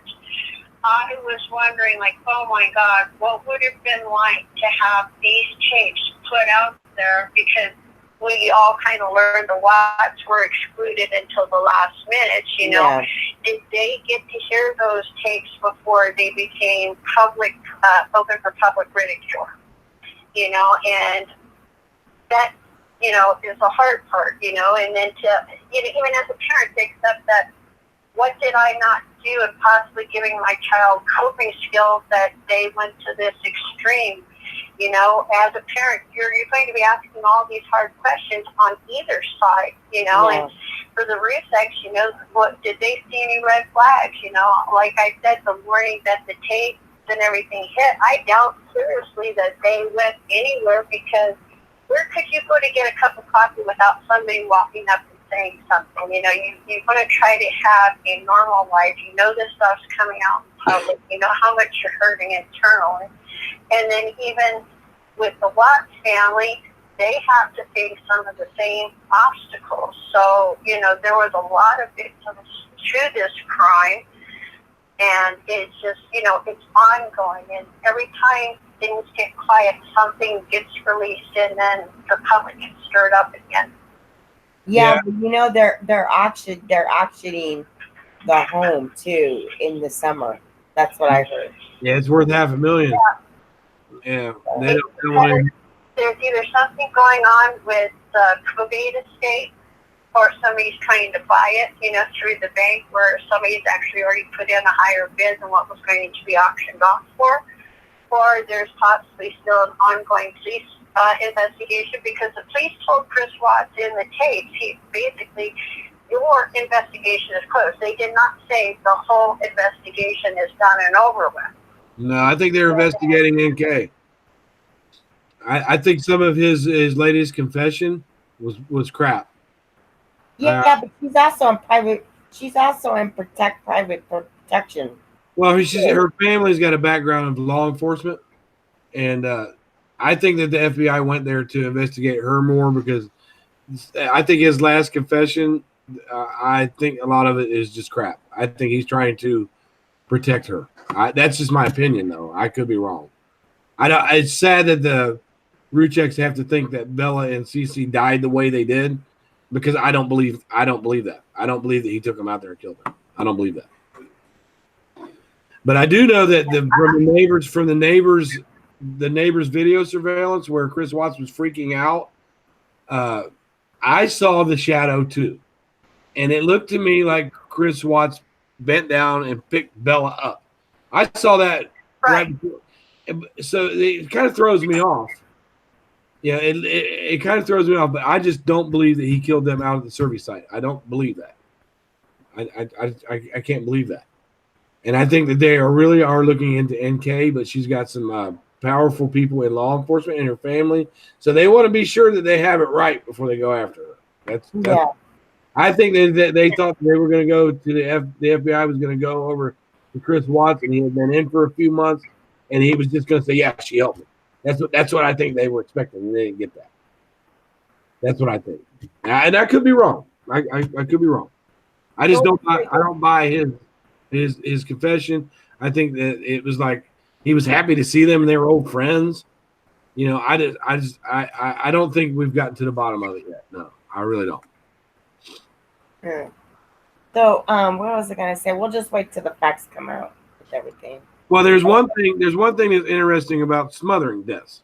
I was wondering, oh my God, what would it have been like to have these tapes put out there? Because we all kind of learned the Watts were excluded until the last minute, Yeah. Did they get to hear those tapes before they became public, open for public ridicule? And that, is the hard part, and then to, even as a parent, to accept that, what did I not do in possibly giving my child coping skills that they went to this extreme? As a parent, you're going to be asking all these hard questions on either side, and for the Ruseks, what did they see any red flags? Like I said, the morning that the tapes and everything hit, I doubt seriously that they went anywhere, because where could you go to get a cup of coffee without somebody walking up and saying something? You want to try to have a normal life. This stuff's coming out in public. How much you're hurting internally. And then even with the Watts family, they have to face some of the same obstacles. So, there was a lot of victims to this crime. And it's just, it's ongoing. And every time things get quiet, something gets released, and then the public gets stirred up again. Yeah, but they're auctioning the home too in the summer. That's what I heard. Yeah, it's worth $500,000. Yeah. There's either something going on with the probate estate, or somebody's trying to buy it, through the bank, where somebody's actually already put in a higher bid than what was going to be auctioned off for. Or there's possibly still an ongoing police investigation, because the police told Chris Watts in the tapes, basically, your investigation is closed. They did not say the whole investigation is done and over with. No, I think they're investigating NK. I think some of his latest confession was crap. Yeah, but she's also in private. She's also in private protection. Well, her family's got a background of law enforcement, and I think that the FBI went there to investigate her more, because I think his last confession, I think a lot of it is just crap. I think he's trying to protect her. That's just my opinion, though. I could be wrong. It's sad that the Ruseks have to think that Bella and Cece died the way they did, because I don't believe that. I don't believe that he took them out there and killed them. I don't believe that. But I do know that from the neighbors video surveillance where Chris Watts was freaking out, I saw the shadow too. and it looked to me like Chris Watts bent down and picked Bella up. I saw that right before. So it kind of throws me off. Yeah, it kind of throws me off, but I just don't believe that he killed them out of the service site. I don't believe that. I can't believe that. And I think that they really are looking into NK, but she's got some powerful people in law enforcement and her family, so they want to be sure that they have it right before they go after her. That's I think that they thought they were going to go to the FBI was going to go over to Chris Watts, and he had been in for a few months, and he was just going to say, "Yeah, she helped me." That's what I think they were expecting, and they didn't get that. That's what I think, and I could be wrong. I could be wrong. I just don't buy his confession. I think that it was like he was happy to see them and they were old friends. You know, I don't think we've gotten to the bottom of it yet. No, I really don't. So, what was I gonna say? We'll just wait till the facts come out with everything. Well, there's one thing that's interesting about smothering deaths.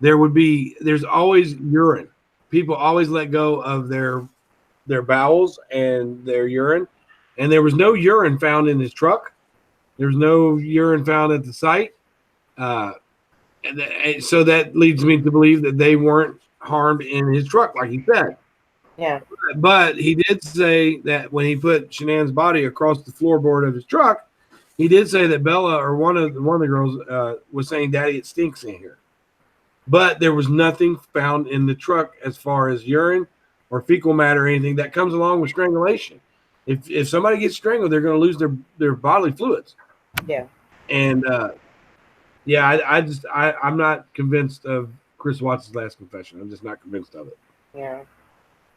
There's always urine. People always let go of their bowels and their urine, and there was no urine found in his truck. There's no urine found at the site, and so that leads me to believe that they weren't harmed in his truck, like he said. Yeah. But he did say that when he put Shanann's body across the floorboard of his truck, he did say that Bella or one of the girls was saying, "Daddy, it stinks in here." But there was nothing found in the truck as far as urine or fecal matter or anything that comes along with strangulation. If somebody gets strangled, they're going to lose their bodily fluids. Yeah. And I'm not convinced of Chris Watts' last confession. I'm just not convinced of it. Yeah.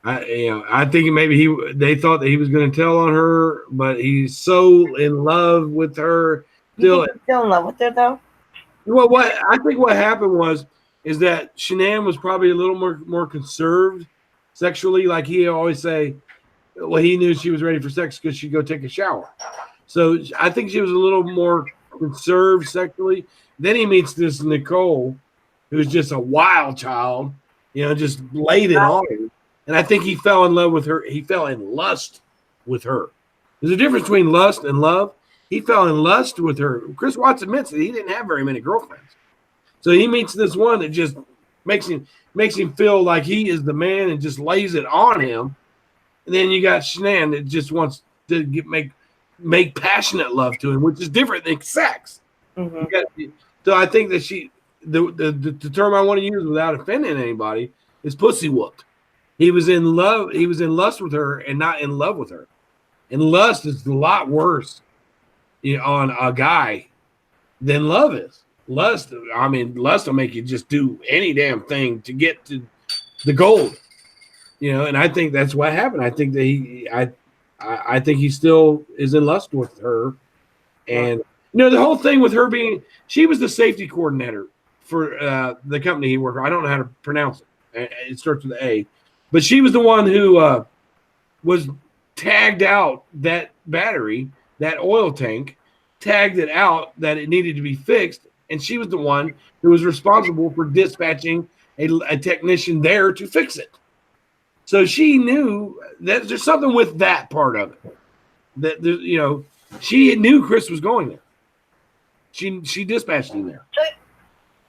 I think maybe they thought that he was going to tell on her, but he's so in love with her. Still in love with her though? Well, what happened is that Shanann was probably a little more conserved sexually. Like he always say, well, he knew she was ready for sex because she'd go take a shower. So I think she was a little more conserved sexually. Then he meets this Nicole, who's just a wild child, just laid it on him. And I think he fell in love with her. He fell in lust with her. There's a difference between lust and love. He fell in lust with her. Chris Watts admits that he didn't have very many girlfriends. So he meets this one that just makes him feel like he is the man and just lays it on him. And then you got Shanann that just wants to make passionate love to him, which is different than sex. Mm-hmm. So I think that the term I want to use without offending anybody is pussy whooped. He was in love. He was in lust with her and not in love with her. And lust is a lot worse on a guy than love is. Lust will make you just do any damn thing to get to the gold. And I think that's what happened. I think that I think he still is in lust with her. And the whole thing with her she was the safety coordinator for the company he worked for. I don't know how to pronounce it. It starts with A. But she was the one who was tagged out that battery, that oil tank, tagged it out that it needed to be fixed. And she was the one who was responsible for dispatching a technician there to fix it. So she knew that there's something with that part of it. That she knew Chris was going there. She dispatched him there. So,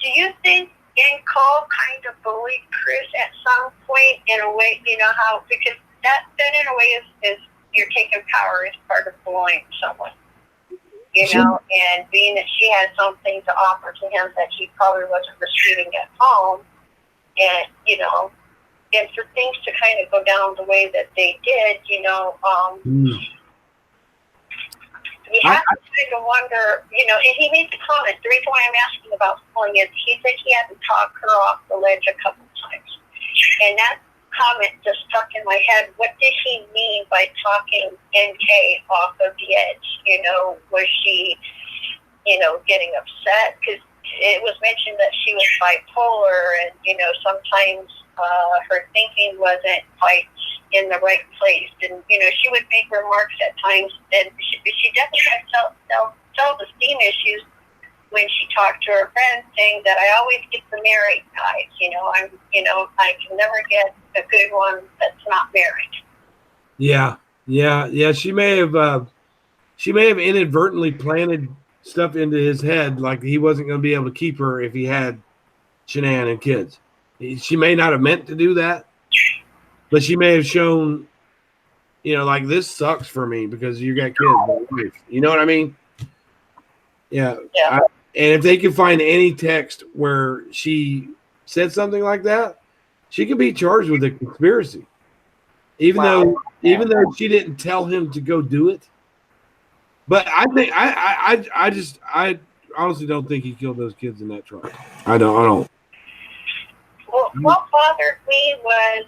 do you think Cole kind of bullied Chris at some point in a way? Because that then in a way is you're taking power as part of bullying someone. And being that she had something to offer to him that he probably wasn't receiving at home, and and for things to kind of go down the way that they did, you have to kind of wonder, and he made the comment, the reason why I'm asking about pulling it, he said he had to talk her off the ledge a couple times. And that comment just stuck in my head. What did he mean by talking NK off of the edge? Was she, getting upset? Because it was mentioned that she was bipolar and, sometimes her thinking wasn't quite in the right place. And, she would make remarks at times, and she definitely had self-esteem issues when she talked to her friends, saying that I always get the married guys. I can never get a good one that's not married. Yeah. Yeah. She may have inadvertently planted stuff into his head, like he wasn't going to be able to keep her if he had Shanann and kids. She may not have meant to do that, but she may have shown, like this sucks for me because you got kids. You know what I mean? Yeah. Yeah. And if they can find any text where she said something like that, she could be charged with a conspiracy. Even though she didn't tell him to go do it. But I think I honestly don't think he killed those kids in that truck. I don't. Well, what bothered me was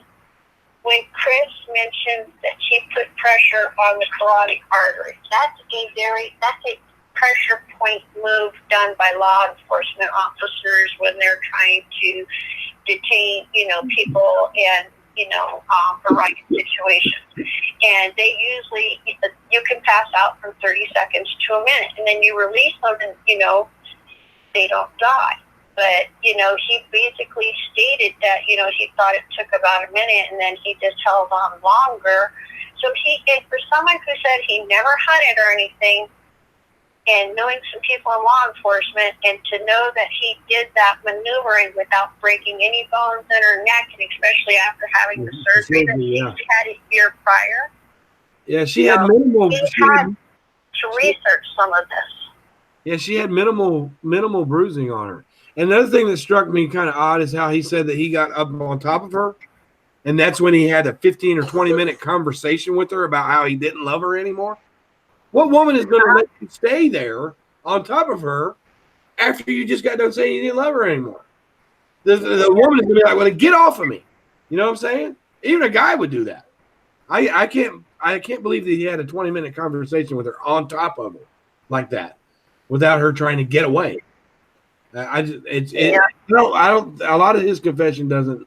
when Chris mentioned that she put pressure on the carotid artery. That's a pressure point move done by law enforcement officers when they're trying to detain, people in, a riot situation. And they usually, you can pass out from 30 seconds to a minute, and then you release them and, they don't die. But, he basically stated that, he thought it took about a minute, and then he just held on longer. So for someone who said he never hunted or anything, and knowing some people in law enforcement, and to know that he did that maneuvering without breaking any bones in her neck, and especially after having the surgery that she had a year prior. Yeah, she had minimal. He had to research some of this. Yeah, she had minimal bruising on her. And another thing that struck me kind of odd is how he said that he got up on top of her, and that's when he had a 15 or 20-minute conversation with her about how he didn't love her anymore. What woman is going to let you stay there on top of her after you just got done saying you didn't love her anymore? The woman is going to be like, well, get off of me. You know what I'm saying? Even a guy would do that. I can't believe that he had a 20-minute conversation with her on top of her like that without her trying to get away. A lot of his confession doesn't.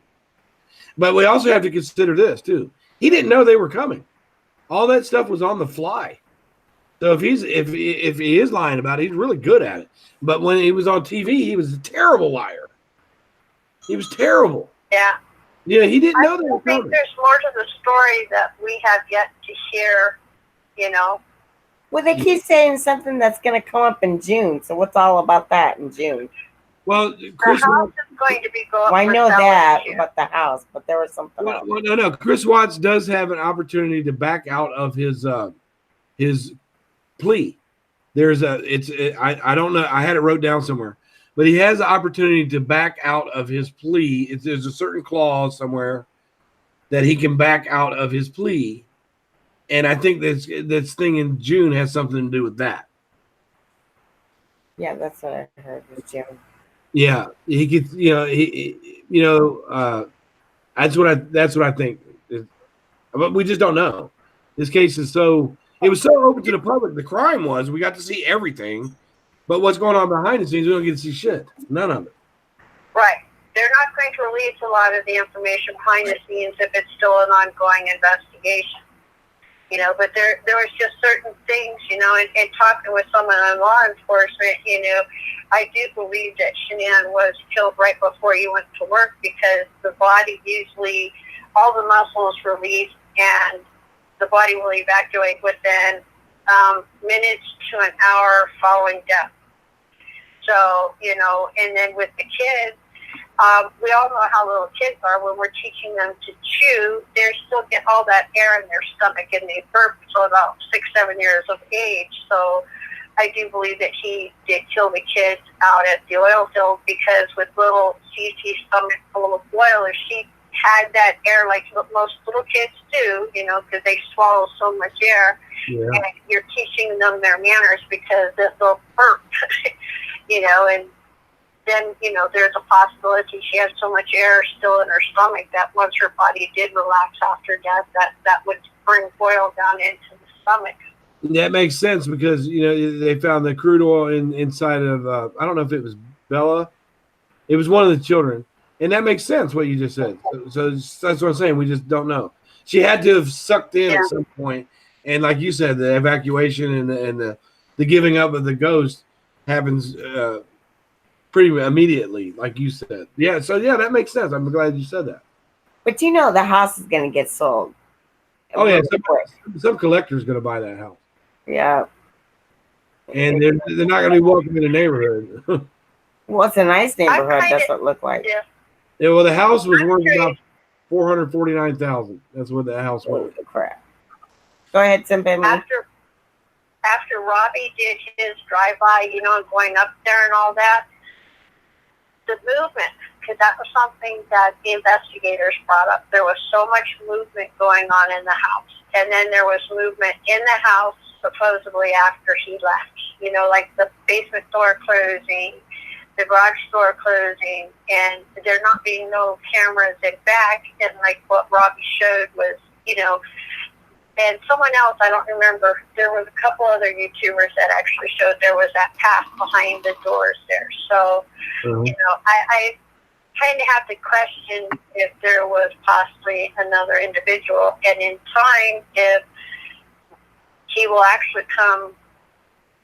But we also have to consider this too. He didn't know they were coming. All that stuff was on the fly. So if he is lying about it, he's really good at it. But when he was on TV, he was a terrible liar. He was terrible. Yeah. Yeah, he didn't know they were coming. I think there's more to the story that we have yet to hear, Well, they keep saying something that's going to come up in June. So what's all about that in June? Well, Chris Watts is going to be going. Well, I know that about the house, but there was something else. Well, no. Chris Watts does have an opportunity to back out of his plea. I don't know. I had it wrote down somewhere, but he has the opportunity to back out of his plea. There's a certain clause somewhere that he can back out of his plea, and I think this thing in June has something to do with that. Yeah, that's what I heard was June. Yeah, he could. That's what I think. But we just don't know. This case is so. It was so open to the public. The crime was we got to see everything, but what's going on behind the scenes, we don't get to see shit. None of it. Right. They're not going to release a lot of the information behind the scenes if it's still an ongoing investigation. But there was just certain things, and talking with someone on law enforcement, I do believe that Shanann was killed right before you went to work because the body usually, all the muscles release and the body will evacuate within minutes to an hour following death. So, and then with the kids, we all know how little kids are. When we're teaching them to chew, they still get all that air in their stomach and they burp until about 6-7 years of age. So I do believe that he did kill the kids out at the oil field because with little CC's stomach full of oil, if she had that air like most little kids do, because they swallow so much air, and you're teaching them their manners because they'll burp, and then, there's a possibility she has so much air still in her stomach that once her body did relax after death, that would bring oil down into the stomach. That makes sense because, they found the crude oil inside of, I don't know if it was Bella. It was one of the children. And that makes sense, what you just said. So that's what I'm saying. We just don't know. She had to have sucked in at some point. And like you said, the evacuation and the giving up of the ghost happens pretty immediately, like you said. Yeah, so that makes sense. I'm glad you said that. But the house is going to get sold. Oh yeah, really quick. some collector's going to buy that house, Yeah. and they're not going to be welcome in the neighborhood. Well, it's a nice neighborhood. kinda- That's what it looked like. Yeah. Yeah, well, the house was worth about $449,000. That's what the house Holy was. crap. Go ahead, Simpany. After Robbie did his drive-by, going up there and all that, the movement, because that was something that the investigators brought up. There was so much movement going on in the house. And then there was movement in the house supposedly after he left. Like the basement door closing, the garage door closing, and there not being no cameras in back. And like what Robbie showed was, and someone else, I don't remember, there was a couple other YouTubers that actually showed there was that path behind the doors there. So, I kind of have to question if there was possibly another individual, and in time, if he will actually come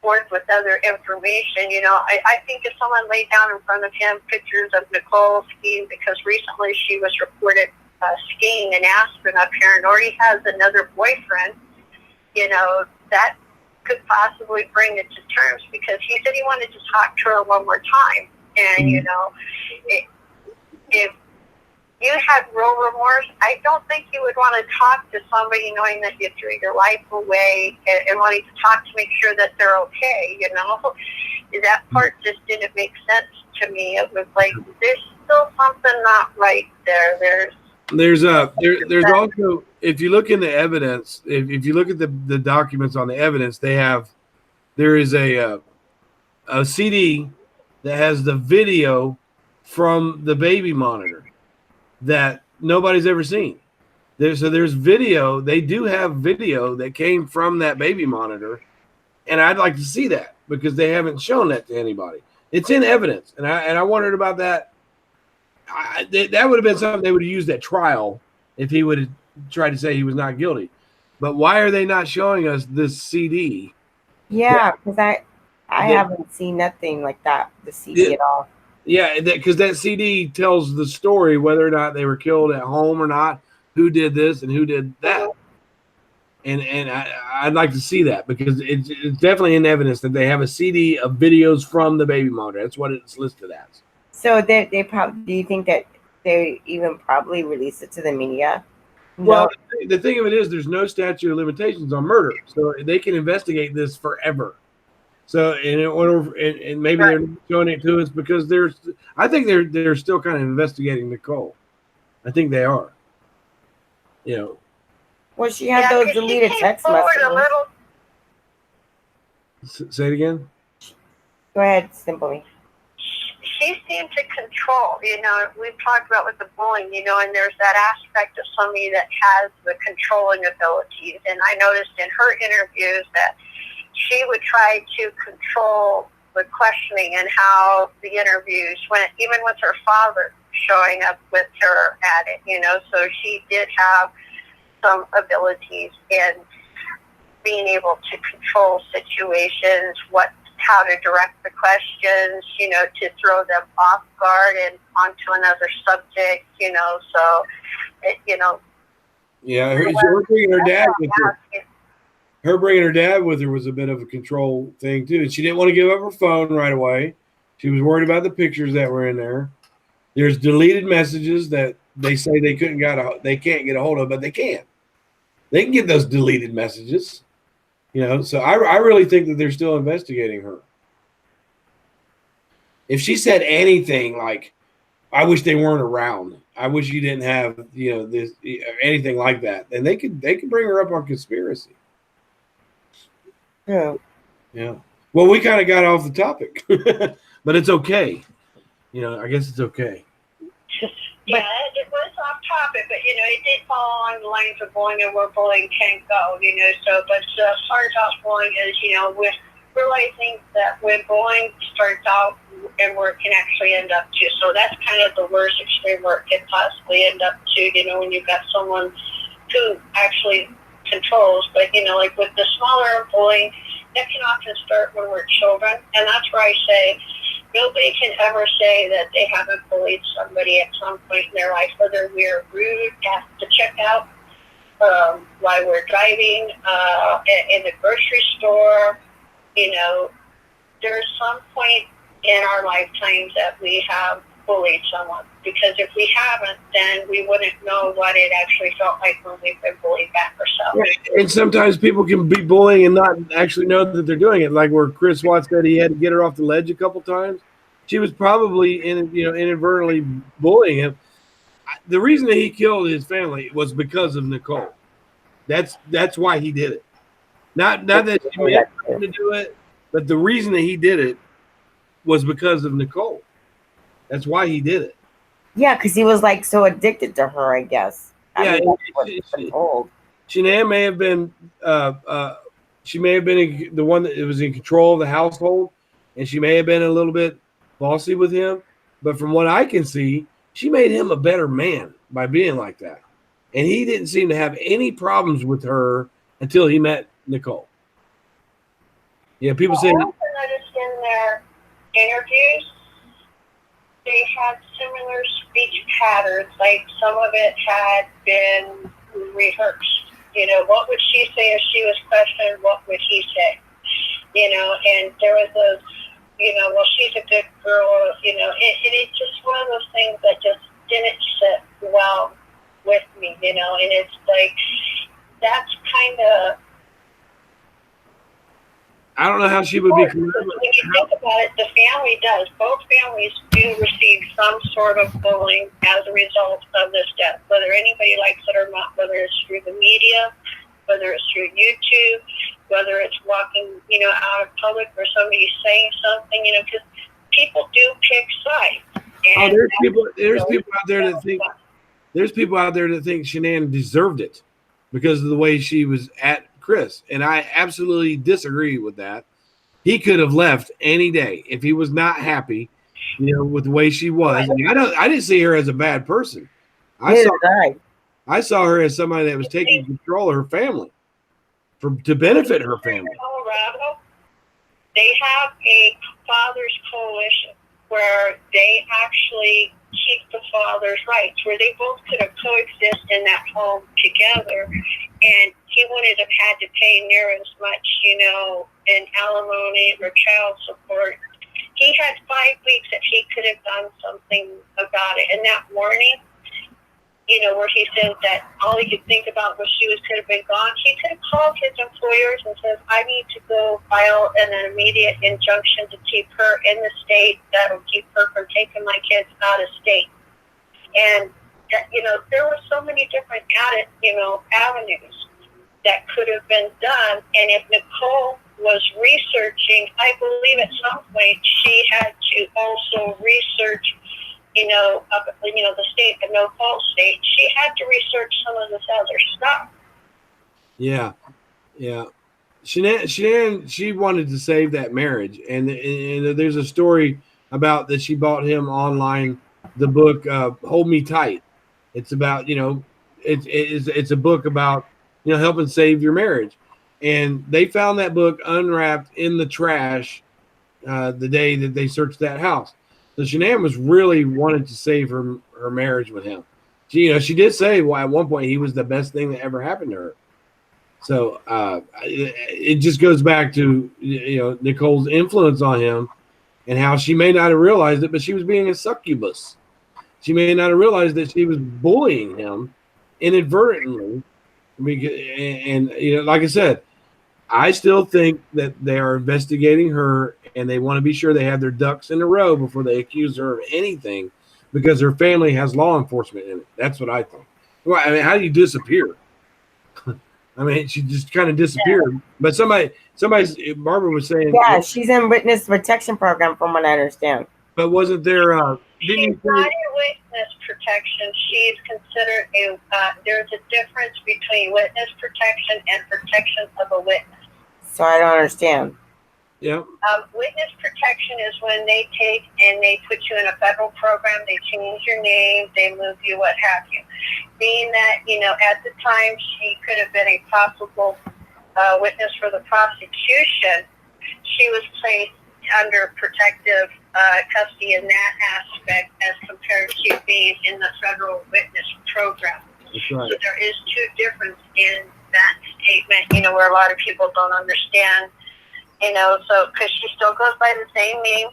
forth with other information. I think if someone laid down in front of him pictures of Nicole skiing, because recently she was reported skiing in Aspen up here and already has another boyfriend, that could possibly bring it to terms, because he said he wanted to talk to her one more time. And, if you had real remorse, I don't think you would want to talk to somebody knowing that you threw your life away and wanting to talk to make sure that they're okay, That part just didn't make sense to me. It was like, there's still something not right there. There's also, if you look in the evidence, if you look at the documents on the evidence, there is a CD that has the video from the baby monitor that nobody's ever seen. There's video. They do have video that came from that baby monitor, and I'd like to see that because they haven't shown that to anybody. It's in evidence, and I wondered about that. That would have been something they would have used at trial if he would have tried to say he was not guilty. But why are they not showing us this CD? Yeah, because I haven't seen nothing like that, the CD at all. Yeah, because that CD tells the story whether or not they were killed at home or not, who did this and who did that. And I'd like to see that because it's definitely in evidence that they have a CD of videos from the baby monitor. That's what it's listed as. So they probably, do you think that they even probably release it to the media? Well, the thing of it is, there's no statute of limitations on murder, so they can investigate this forever. So, and maybe they're not showing it to us because I think they're still kind of investigating Nicole. I think they are. Well, she had those deleted text messages. Say it again. Go ahead, Simply. She seemed to control, we've talked about with the bullying, and there's that aspect of somebody that has the controlling abilities. And I noticed in her interviews that she would try to control the questioning and how the interviews went, even with her father showing up with her at it, so she did have some abilities in being able to control situations, how to direct the questions, to throw them off guard and onto another subject, so, Yeah, her bringing her dad with her. Her bringing her dad with her was a bit of a control thing, too. And she didn't want to give up her phone right away. She was worried about the pictures that were in there. There's deleted messages that they say they can't get a hold of, but they can. They can get those deleted messages. So I really think that they're still investigating her. If she said anything like, I wish they weren't around, I wish you didn't have, this, anything like that, then they could bring her up on conspiracy. Yeah. Yeah. Well, we kind of got off the topic, but it's okay. I guess it's okay. Yeah, it was off topic, but it did fall along the lines of bullying and where bullying can go, but the part about bullying is, with realizing that when bullying starts out and where it can actually end up to, so that's kind of the worst extreme where it could possibly end up to, when you've got someone who actually controls, but like with the smaller bullying, that can often start when we're children, and that's where I say, nobody can ever say that they haven't bullied somebody at some point in their life, whether we're rude at the checkout while we're driving, in the grocery store. You know, there's some point in our lifetimes that we have bullied someone, because if we haven't, then we wouldn't know what it actually felt like when we've been bullied back ourselves. And sometimes people can be bullying and not actually know that they're doing it. Like where Chris Watts said he had to get her off the ledge a couple times. She was probably inadvertently bullying him. The reason that he killed his family was because of Nicole. That's why he did it. Not that he meant him to do it, but the reason that he did it was because of Nicole. That's why he did it. Yeah, because he was like so addicted to her, I guess. I mean, that's what he's been told. Shanann may have been she may have been the one that was in control of the household, and she may have been a little bit bossy with him. But from what I can see, she made him a better man by being like that. And he didn't seem to have any problems with her until he met Nicole. Yeah, people say. I also noticed in their interviews, they had similar speech patterns. Like some of it had been rehearsed. You know, what would she say if she was questioned? What would he say? You know, and there was those, you know, well, she's a good girl. You know, it's just one of those things that just didn't sit well with me. You know, and it's like that's kind of. I don't know how she would be. When you think about it, the family does. Both families do receive some sort of bullying as a result of this death, whether anybody likes it or not, whether it's through the media, whether it's through YouTube, whether it's walking, you know, out of public or somebody saying something, you know, because people do pick sides. And there's people out there that think there's people out there that think Shanann deserved it because of the way she was at Chris, and I absolutely disagree with that. He could have left any day if he was not happy, you know, with the way she was. I mean, I didn't see her as a bad person. I saw her as somebody that was taking control of her family to benefit her family. In Colorado, they have a fathers coalition where they actually keep the father's rights, where they both could have coexist in that home together, and he wouldn't have had to pay near as much, you know, in alimony or child support. He had 5 weeks that he could have done something about it. And that warning, you know, where he said that all he could think about was she could have been gone, he could have called his employers and said, I need to go file an immediate injunction to keep her in the state that'll keep her from taking my kids out of state. And, you know, there were so many different avenues that could have been done. And if Nicole was researching, I believe at some point she had to also research, the state, the no-fault state. She had to research some of this other stuff. Yeah. Shanann, she wanted to save that marriage, and there's a story about that she bought him online the book "Hold Me Tight." It's about it's a book about helping save your marriage, and they found that book unwrapped in the trash the day that they searched that house. So Shanann was really wanted to save her marriage with him. She did say, well, at one point he was the best thing that ever happened to her. So it just goes back to Nicole's influence on him and how she may not have realized it, but she was being a succubus. She may not have realized that she was bullying him inadvertently. And like I said, I still think that they are investigating her and they want to be sure they have their ducks in a row before they accuse her of anything, because her family has law enforcement in it. That's what I think. Well, I mean, how do you disappear? I mean, she just kind of disappeared. Yeah. But somebody, Barbara was saying. Yeah, she's in witness protection program, from what I understand. But wasn't there? She's not in witness protection. She's considered there's a difference between witness protection and protection of a witness. So I don't understand. Yeah. Witness protection is when they take and they put you in a federal program, they change your name, they move you, what have you. Being that, at the time she could have been a possible witness for the prosecution, she was placed under protective custody in that aspect as compared to being in the federal witness program. That's right. So there is two difference in that statement, you know, where a lot of people don't understand, you know, so because she still goes by the same name.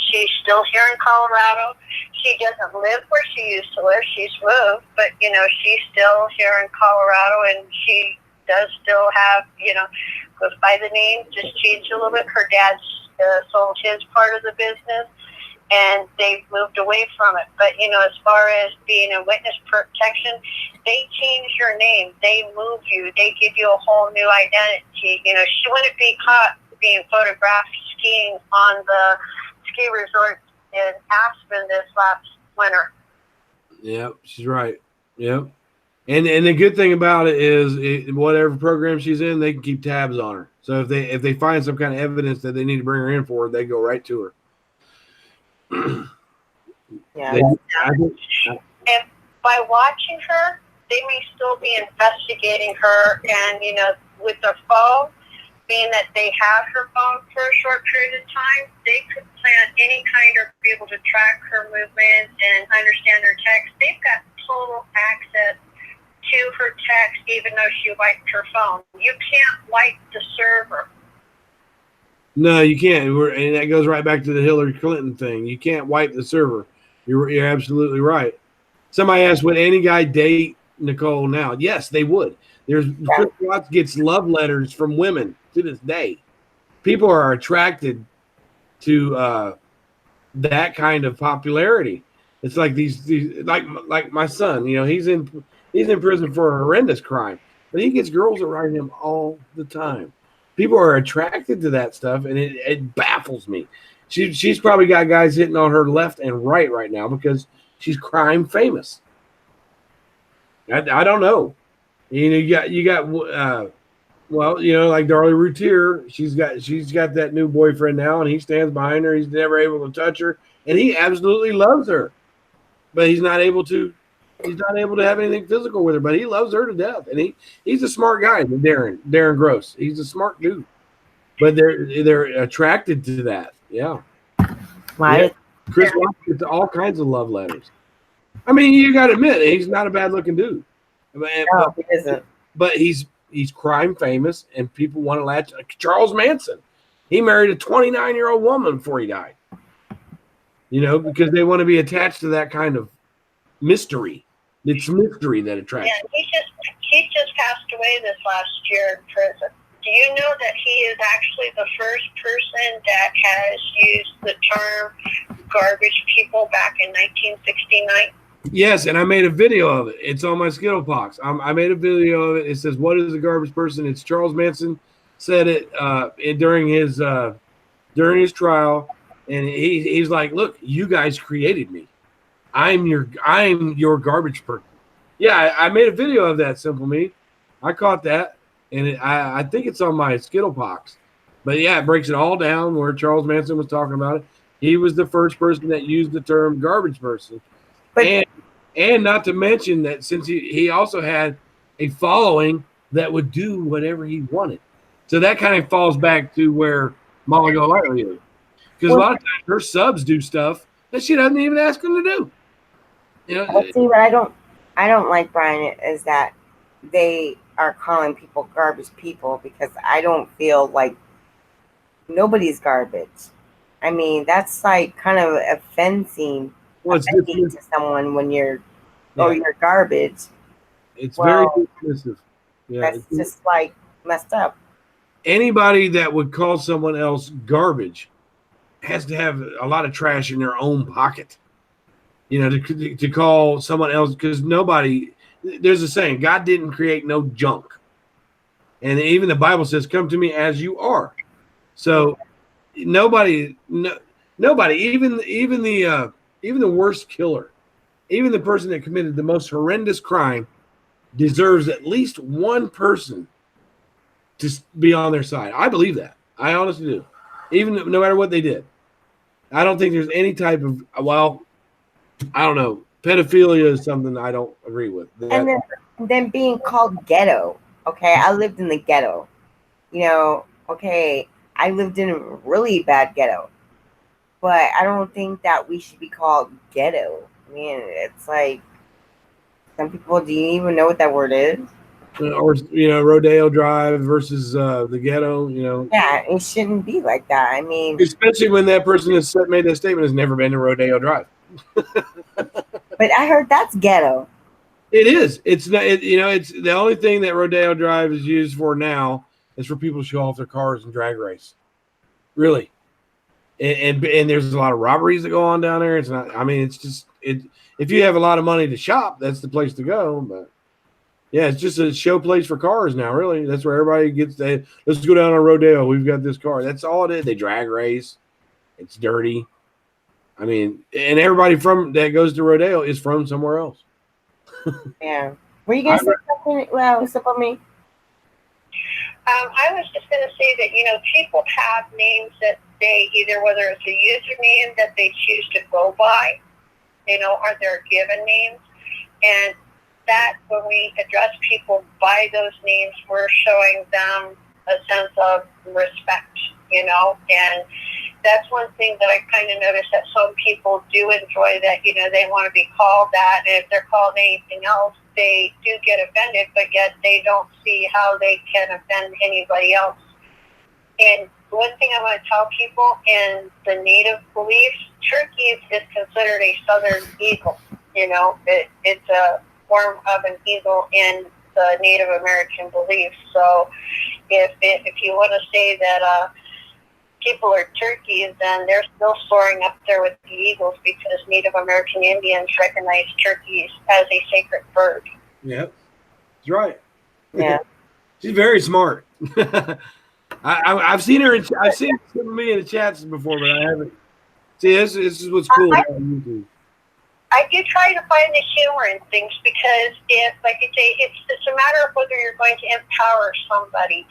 She's still here in Colorado. She doesn't live where she used to live. She's moved, but, you know, she's still here in Colorado, and she does still have, you know, goes by the name, just changed a little bit. Her dad sold his part of the business, and they've moved away from it. But, you know, as far as being in witness protection, they change your name. They move you. They give you a whole new identity. You know, she wouldn't be caught being photographed skiing on the ski resort in Aspen this last winter. Yeah, she's right. Yep. And the good thing about it is, whatever program she's in, they can keep tabs on her. So if they find some kind of evidence that they need to bring her in for, they go right to her. Yeah. And by watching her, they may still be investigating her, and, you know, with their phone, being that they have her phone for a short period of time, they could plan any kind of be able to track her movements and understand her text. They've got total access to her text, even though she wiped her phone. You can't wipe the server. No, you can't. And that goes right back to the Hillary Clinton thing. You can't wipe the server. You're absolutely right. Somebody asked, would any guy date Nicole now? Yes, they would. Chris Watts gets love letters from women to this day. People are attracted to that kind of popularity. It's like these like my son. You know, he's in prison for a horrendous crime, but he gets girls that write him all the time. People are attracted to that stuff, and it baffles me. She's probably got guys hitting on her left and right now because she's crime famous. I don't know. You know, you got well, you know, like Darlie Routier, she's got that new boyfriend now, and he stands behind her. He's never able to touch her, and he absolutely loves her, but he's not able to have anything physical with her. But he loves her to death, and he's a smart guy. Darren Gross, he's a smart dude, but they're attracted to that. Yeah. Why? Yeah. Chris Watts gets all kinds of love letters. I mean, you got to admit, he's not a bad looking dude. No, he isn't. But he's crime famous, and people want to latch. Charles Manson, he married a 29-year-old woman before he died. You know, because they want to be attached to that kind of mystery. It's mystery that attracts. Yeah, he just passed away this last year in prison. Do you know that he is actually the first person that has used the term garbage people back in 1969? Yes, and I made a video of it. It's on my Skittlepox. I made a video of it. It says, "What is a garbage person?" It's Charles Manson said it during his trial, and he's like, "Look, you guys created me. I'm your garbage person." Yeah, I made a video of that. Simple Me. I caught that, and I think it's on my Skittlepox. But yeah, it breaks it all down where Charles Manson was talking about it. He was the first person that used the term garbage person. But, and not to mention that since he also had a following that would do whatever he wanted. So that kind of falls back to where Molly Golightly is. Because a lot of times her subs do stuff that she doesn't even ask them to do. You know, see, what I don't like, Bryan, is that they are calling people garbage people, because I don't feel like nobody's garbage. I mean, that's like kind of offending to someone when you're garbage. It's very dismissive. Yeah, that's just like messed up. Anybody that would call someone else garbage has to have a lot of trash in their own pocket. You know, to call someone else, because there's a saying, God didn't create no junk. And even the Bible says, come to me as you are. So nobody, even the worst killer, even the person that committed the most horrendous crime, deserves at least one person to be on their side. I believe that. I honestly do. Even no matter what they did. I don't think there's any type of, well, I don't know. Pedophilia is something I don't agree with. And then being called ghetto. Okay, I lived in the ghetto. You know, okay, I lived in a really bad ghetto. But I don't think that we should be called ghetto. I mean, it's like, Some people, do you even know what that word is? Or Rodeo Drive versus the ghetto. Yeah, it shouldn't be like that. I mean, Especially when that person has made that statement has never been to Rodeo Drive. but I heard that's ghetto. It is. It's not. It's the only thing that Rodeo Drive is used for now is for people to show off their cars and drag race. Really, and there's a lot of robberies that go on down there. It's not. I mean, it's just it. If you have a lot of money to shop, that's the place to go. But yeah, it's just a show place for cars now. Really, that's where everybody gets. Let's go down on Rodeo. We've got this car. That's all it is. They drag race. It's dirty. I mean, and everybody from that goes to Rodeo is from somewhere else. Yeah. Were you gonna say something? Well, what's up on me? I was just going to say that, people have names that they either, whether it's a username that they choose to go by, or their given names. And that when we address people by those names, we're showing them a sense of respect, and that's one thing that I kind of noticed that some people do enjoy, that, they want to be called that. And if they're called anything else, they do get offended, but yet they don't see how they can offend anybody else. And one thing I want to tell people, in the native beliefs, turkeys is considered a southern eagle. It's a form of an eagle in the Native American beliefs. So if you want to say that people are turkeys, then they're still soaring up there with the eagles, because Native American Indians recognize turkeys as a sacred bird. Yep, that's right. Yeah. She's very smart. I've seen her. I've seen some of me in the chats before, but I haven't. See, this is what's cool about YouTube. I do try to find the humor in things, because like I say, it's a matter of whether you're going to empower somebody,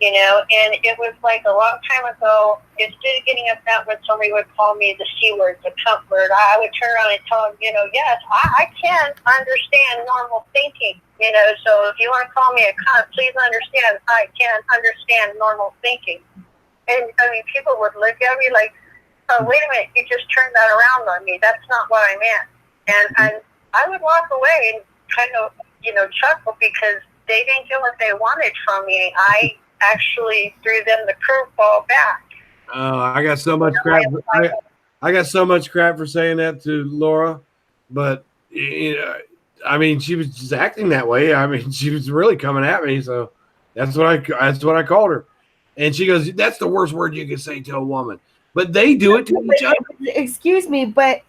and it was like a long time ago, instead of getting upset when somebody would call me the C word, the cunt word, I would turn around and tell them, yes, I can understand normal thinking, so if you want to call me a cunt, please understand I can understand normal thinking. And I mean, people would look at me like, oh, wait a minute, you just turned that around on me. That's not what I meant. And I would walk away and kind of, chuckle, because they didn't get what they wanted from me. I actually threw them the curveball back. I got so much crap. I got so much crap for saying that to Laura, but I mean, she was just acting that way. I mean, she was really coming at me, so that's what I called her. And she goes, "That's the worst word you can say to a woman." But they do it to each other. Excuse me, but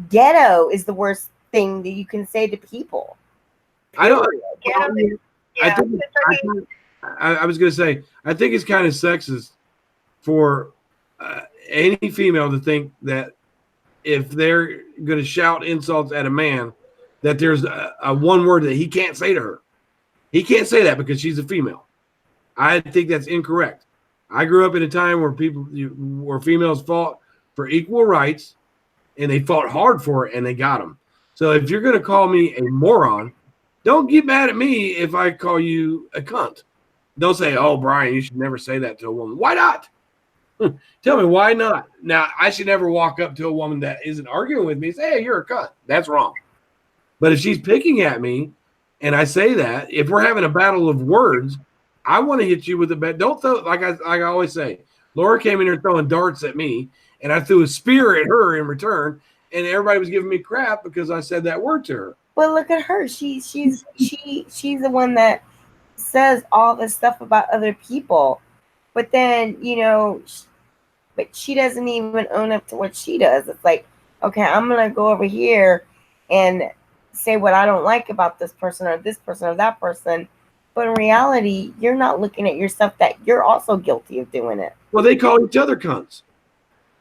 ghetto is the worst thing that you can say to people. I don't. Yeah, I was going to say, I think it's kind of sexist for any female to think that if they're going to shout insults at a man, that there's a one word that he can't say to her. He can't say that because she's a female. I think that's incorrect. I grew up in a time where where females fought for equal rights, and they fought hard for it, and they got them. So if you're going to call me a moron, don't get mad at me if I call you a cunt. Don't say, "Oh, Bryan, you should never say that to a woman." Why not? Tell me why not. Now, I should never walk up to a woman that isn't arguing with me and say, "Hey, you're a cunt." That's wrong. But if she's picking at me and I say that, if we're having a battle of words, I want to hit you with a bat. Don't throw, like I always say, Laura came in here throwing darts at me, and I threw a spear at her in return, and everybody was giving me crap because I said that word to her. Well, look at her. She's the one that says all this stuff about other people, but then but she doesn't even own up to what she does. It's like, okay, I'm gonna go over here and say what I don't like about this person or that person. But in reality, you're not looking at yourself, that you're also guilty of doing it. Well, they call each other cunts.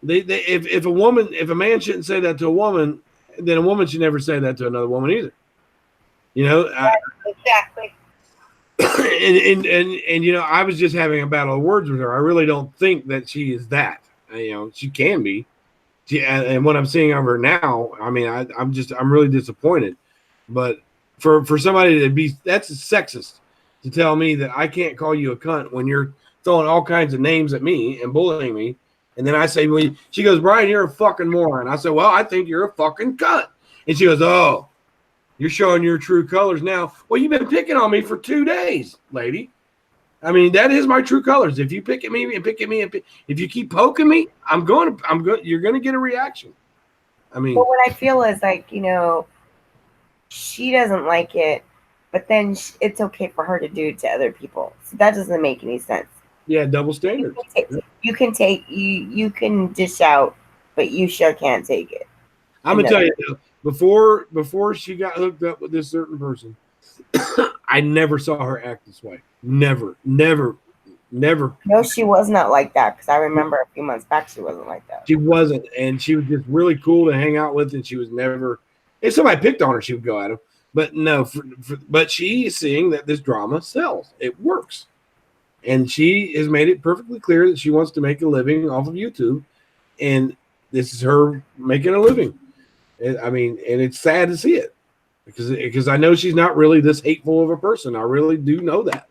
If a man shouldn't say that to a woman, then a woman should never say that to another woman either. Exactly. And I was just having a battle of words with her. I really don't think that she is that. She can be. And what I'm seeing of her now, I mean, I'm really disappointed. But for somebody to be, that's sexist to tell me that I can't call you a cunt when you're throwing all kinds of names at me and bullying me. And then I say, she goes, "Bryan, you're a fucking moron." I said, "Well, I think you're a fucking cunt." And she goes, "Oh, You're showing your true colors now. Well, you've been picking on me for 2 days, lady. I mean, that is my true colors. If you pick at me and pick at me, if you keep poking me, you're going to get a reaction. I mean, but what I feel is like, she doesn't like it, but then it's okay for her to do it to other people. So that doesn't make any sense. yeah, double standards. You can dish out, but you sure can't take it. I'm gonna tell you, before she got hooked up with this certain person, I never saw her act this way. Never. No, she was not like that, because I remember a few months back she wasn't like that. She wasn't, and she was just really cool to hang out with, and she was never. If somebody picked on her, she would go at him. But no, but she is seeing that this drama sells. It works. And she has made it perfectly clear that she wants to make a living off of YouTube. And this is her making a living. I mean, and it's sad to see it because I know she's not really this hateful of a person. I really do know that.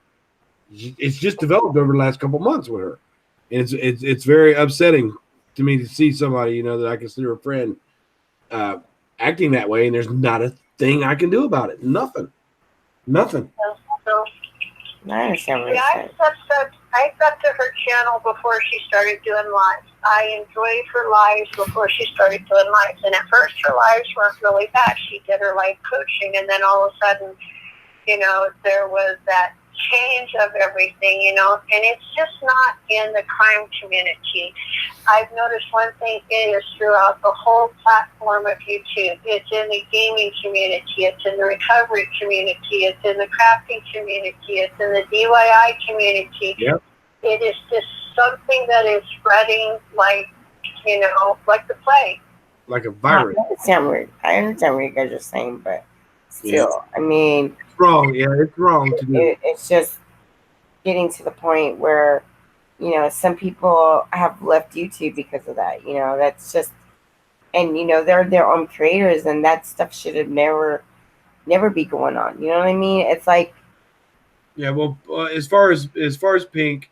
It's just developed over the last couple months with her. And it's very upsetting to me to see somebody, that I consider a friend acting that way. And there's not a thing I can do about it. Nothing. So, I understand what yeah, I accepted her channel before she started doing lives. I enjoyed her lives before she started doing lives. And at first, her lives weren't really bad. She did her life coaching, and then all of a sudden, there was that change of everything, and it's just not in the crime community. I've noticed one thing is throughout the whole platform of YouTube. It's in the gaming community, it's in the recovery community, it's in the crafting community, it's in the DIY community. Yep. It is just something that is spreading like the plague. Like a virus. I understand what you guys are saying, but still, I mean, it's wrong. Yeah, it's wrong to do. It's just getting to the point where, some people have left YouTube because of that. That's just, and they're their own creators, and that stuff should have never be going on. You know what I mean? It's like, yeah. Well, as far as Pink,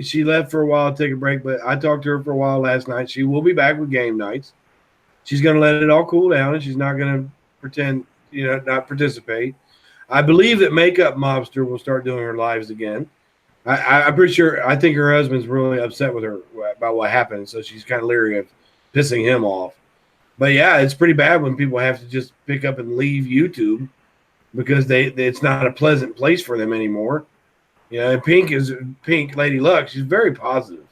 she left for a while to take a break, but I talked to her for a while last night. She will be back with game nights. She's going to let it all cool down, and she's not going to pretend, not participate. I believe that Makeup Mobster will start doing her lives again. I'm pretty sure. I think her husband's really upset with her about what happened, so she's kind of leery of pissing him off. But yeah, it's pretty bad when people have to just pick up and leave YouTube because it's not a pleasant place for them anymore. And Pink Lady Luck. She's very positive,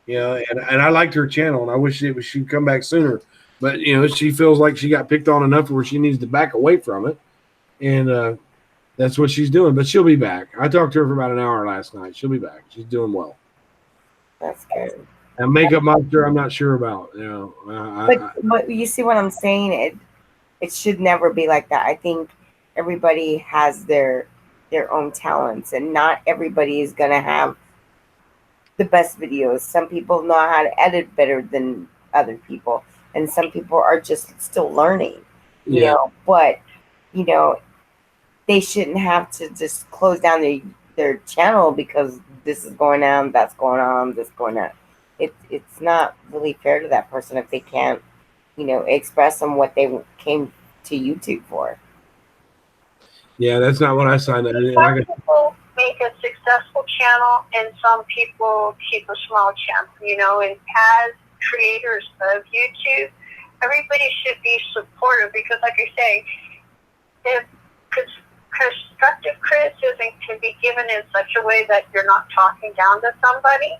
and I liked her channel, and I wish she'd come back sooner. But she feels like she got picked on enough where she needs to back away from it, and that's what she's doing. But she'll be back. I talked to her for about an hour last night. She'll be back. She's doing well. That's good. And Makeup Monster, I'm not sure about. But you see what I'm saying? It should never be like that. I think everybody has their own talents, and not everybody is gonna have the best videos. Some people know how to edit better than other people, and some people are just still learning. But they shouldn't have to just close down their channel because this is going on, that's going on, this going on. It's not really fair to that person if they can't, express on what they came to YouTube for. Yeah, that's not what I signed up. Some people make a successful channel, and some people keep a small channel. And as creators of YouTube, everybody should be supportive because, like I say, if constructive criticism can be given in such a way that you're not talking down to somebody.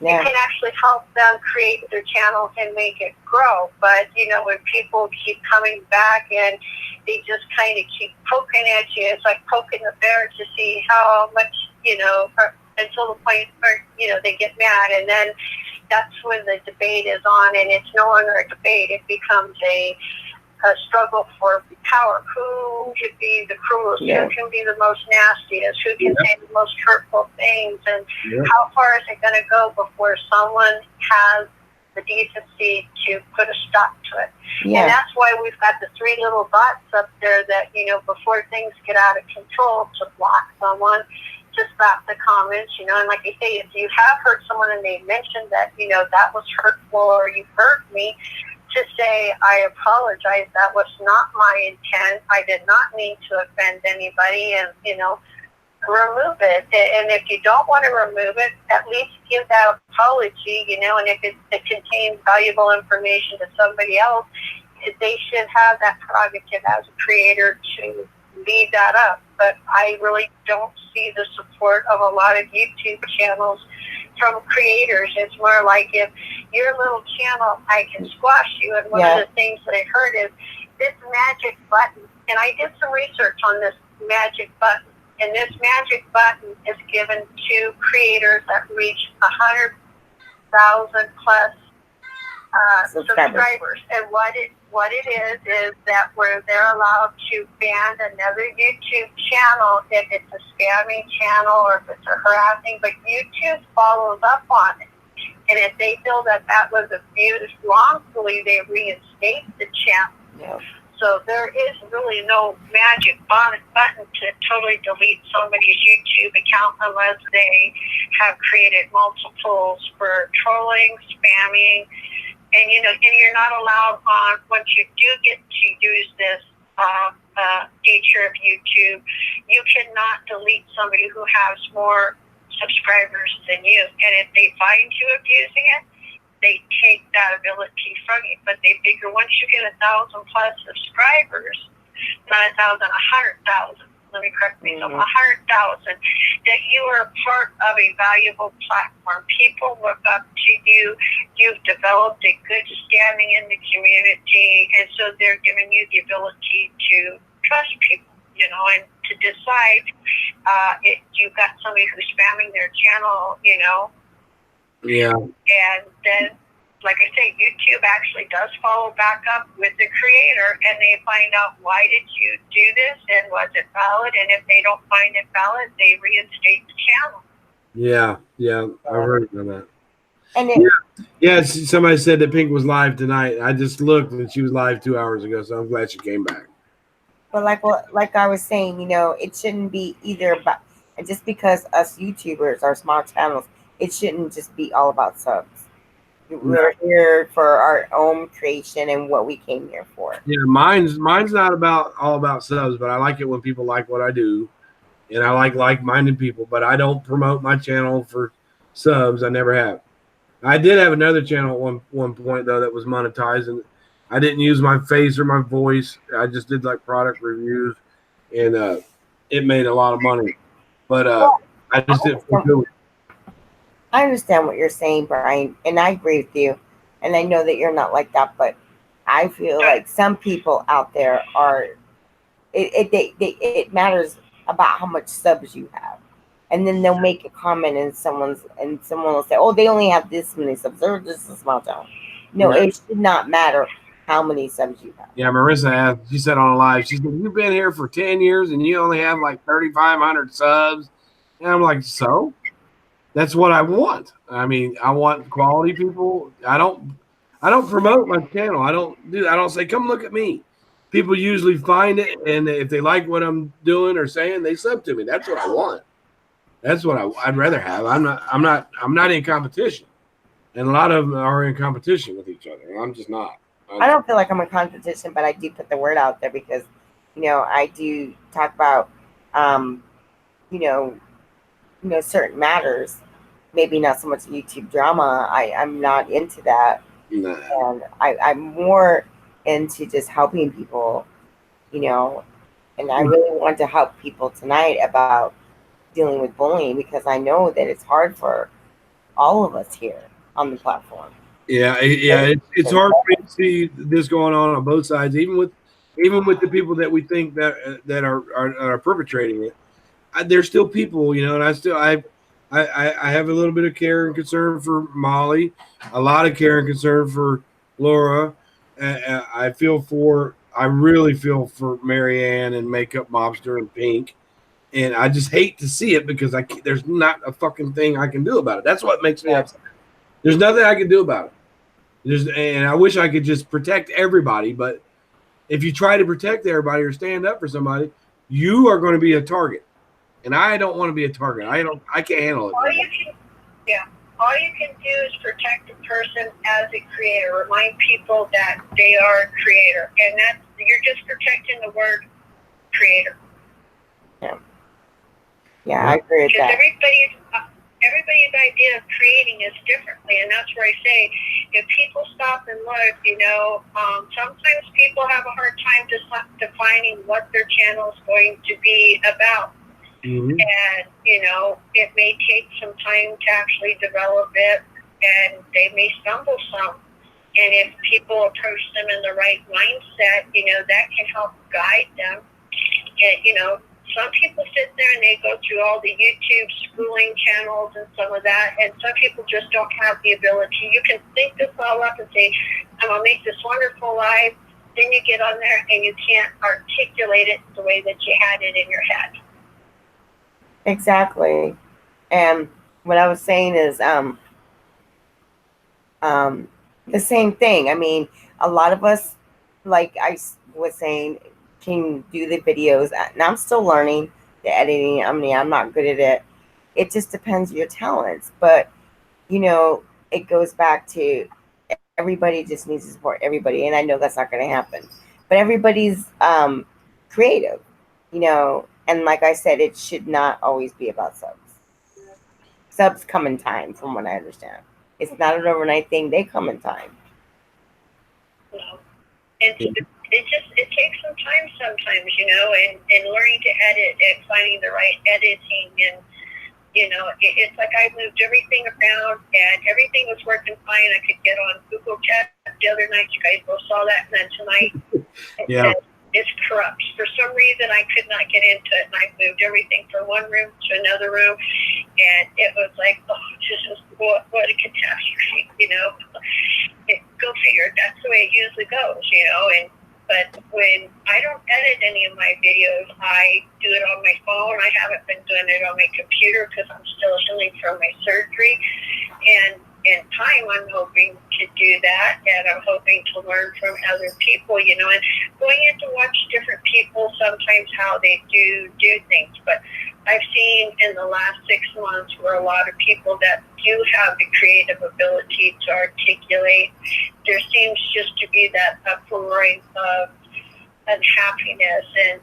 Yeah. It can actually help them create their channel and make it grow. But, when people keep coming back and they just kind of keep poking at you, it's like poking the bear to see how much, until the point where, they get mad. And then that's when the debate is on, and it's no longer a debate. It becomes a struggle for power. Who should be the cruelest? Yeah. Who can be the most nastiest? Who can say the most hurtful things? And how far is it going to go before someone has the decency to put a stop to it? Yeah. And that's why we've got the 3 little dots up there that, before things get out of control, to block someone, to stop the comments, and like I say, if you have hurt someone and they mentioned that, that was hurtful or you hurt me, to say, I apologize, that was not my intent, I did not mean to offend anybody, and, remove it. And if you don't want to remove it, at least give that apology, and if it contains valuable information to somebody else, they should have that prerogative as a creator to leave that up. But I really don't see the support of a lot of YouTube channels from creators. It's more like, if your little channel, I can squash you. And one of the things that I heard is this magic button. And I did some research on this magic button. And this magic button is given to creators that reach 100,000 plus subscribers. And what it is that where they're allowed to ban another YouTube channel if it's a spamming channel or if it's a harassing, but YouTube follows up on it. And if they feel that was abused wrongfully, they reinstate the channel. Yeah. So there is really no magic button to totally delete somebody's YouTube account unless they have created multiples for trolling, spamming, and you're not allowed on, once you do get to use this feature of YouTube, you cannot delete somebody who has more subscribers than you. And if they find you abusing it, they take that ability from you. But they figure once you get 1,000 plus subscribers, not 1,000, 100,000. Let me correct myself. 100,000. That you are part of a valuable platform. People look up to you. You've developed a good standing in the community, and so they're giving you the ability to trust people. And to decide if you've got somebody who's spamming their channel. Yeah. And then, like I say, YouTube actually does follow back up with the creator, and they find out, why did you do this, and was it valid? And if they don't find it valid, they reinstate the channel. Yeah, I heard of that. And Somebody said that Pink was live tonight. I just looked, and she was live 2 hours ago, so I'm glad she came back. But like I was saying, it shouldn't be either about, and just because us YouTubers are small channels, it shouldn't just be all about subs. We're here for our own creation and what we came here for. Yeah, mine's not all about subs, but I like it when people like what I do, and I like-minded people. But I don't promote my channel for subs. I never have. I did have another channel at one point though that was monetized, and I didn't use my face or my voice. I just did like product reviews, and it made a lot of money. But I just didn't do it. I understand what you're saying, Bryan, and I agree with you. And I know that you're not like that, but I feel like some people out there are. It matters about how much subs you have, and then they'll make a comment, and someone will say, "Oh, they only have this many subs. They're just a small town." No, it should not matter how many subs you have. Yeah, Marissa asked. She said on a live, she said, "You've been here for 10 years, and you only have like 3,500 subs." And I'm like, so. That's what I want. I mean, I want quality people. I don't promote my channel. I don't say, come look at me. People usually find it, and if they like what I'm doing or saying, they sub to me. That's what I want. That's what I'd rather have. I'm not in competition. And a lot of them are in competition with each other. I'm just not. I don't feel like I'm in competition, but I do put the word out there because, I do talk about, certain matters. Maybe not so much YouTube drama. I'm not into that. Nah. And I'm more into just helping people, and I really want to help people tonight about dealing with bullying because I know that it's hard for all of us here on the platform. Yeah. It's hard for me to see this going on both sides, even with the people that we think that are perpetrating it. There's still people, and I have a little bit of care and concern for Molly, a lot of care and concern for Laura. I really feel for Marianne and Makeup Mobster and Pink. And I just hate to see it because there's not a fucking thing I can do about it. That's what makes me upset. There's nothing I can do about it. And I wish I could just protect everybody. But if you try to protect everybody or stand up for somebody, you are going to be a target. And I don't want to be a target. I can't handle it. all you can do is protect the person as a creator. Remind people that they are a creator, and that's you're just protecting the word creator. Yeah, I agree with Because that. everybody's idea of creating is differently, and that's where I say, if people stop and look, sometimes people have a hard time defining what their channel is going to be about. Mm-hmm. And, it may take some time to actually develop it, and they may stumble some. And if people approach them in the right mindset, that can help guide them. And, some people sit there and they go through all the YouTube schooling channels and some of that, and some people just don't have the ability. You can think this all up and say, I'm going to make this wonderful life. Then you get on there and you can't articulate it the way that you had it in your head. Exactly. And what I was saying is the same thing. I mean, a lot of us, like I was saying, can do the videos, and I'm still learning the editing. I mean, I'm not good at it. It just depends on your talents. But, it goes back to everybody just needs to support everybody. And I know that's not going to happen. But everybody's creative, and like I said, it should not always be about subs. Subs come in time, from what I understand. It's not an overnight thing. They come in time. It takes some time sometimes, and learning to edit and finding the right editing. And, it's like I moved everything around and everything was working fine. I could get on Google Chat the other night. You guys both saw that. And then tonight, Yeah. it's corrupt. For some reason, I could not get into it. And I moved everything from one room to another room. And it was like, what a catastrophe, Go figure. That's the way it usually goes, But when I don't edit any of my videos, I do it on my phone. I haven't been doing it on my computer because I'm still healing from my surgery. And in time, I'm hoping to do that, and I'm hoping to learn from other people, and going in to watch different people sometimes how they do things. But I've seen in the last 6 months where a lot of people that do have the creative ability to articulate, there seems just to be that uproaring of unhappiness, and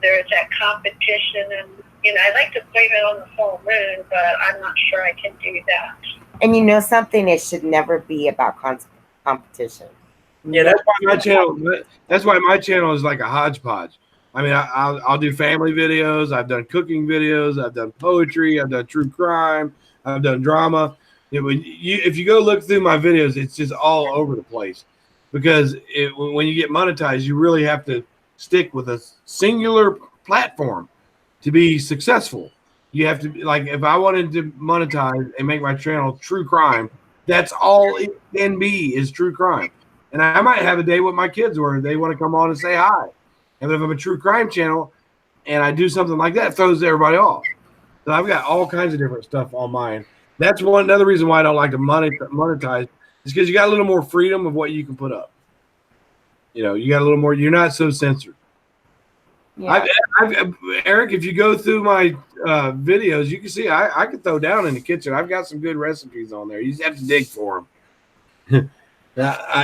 there's that competition, and I like to blame it on the full moon, but I'm not sure I can do that. And something, it should never be about competition. Yeah, that's why my channel. That's why my channel is like a hodgepodge. I mean, I'll do family videos. I've done cooking videos. I've done poetry. I've done true crime. I've done drama. If you go look through my videos, it's just all over the place. Because when you get monetized, you really have to stick with a singular platform to be successful. You have to, like, if I wanted to monetize and make my channel true crime, that's all it can be, is true crime. And I might have a day with my kids where they want to come on and say hi. And if I'm a true crime channel and I do something like that, it throws everybody off. So I've got all kinds of different stuff on mine. That's another reason why I don't like to monetize, is because you got a little more freedom of what you can put up. You got a little more, you're not so censored. Yeah. Eric, if you go through my videos, you can see I can throw down in the kitchen. I've got some good recipes on there. You just have to dig for them.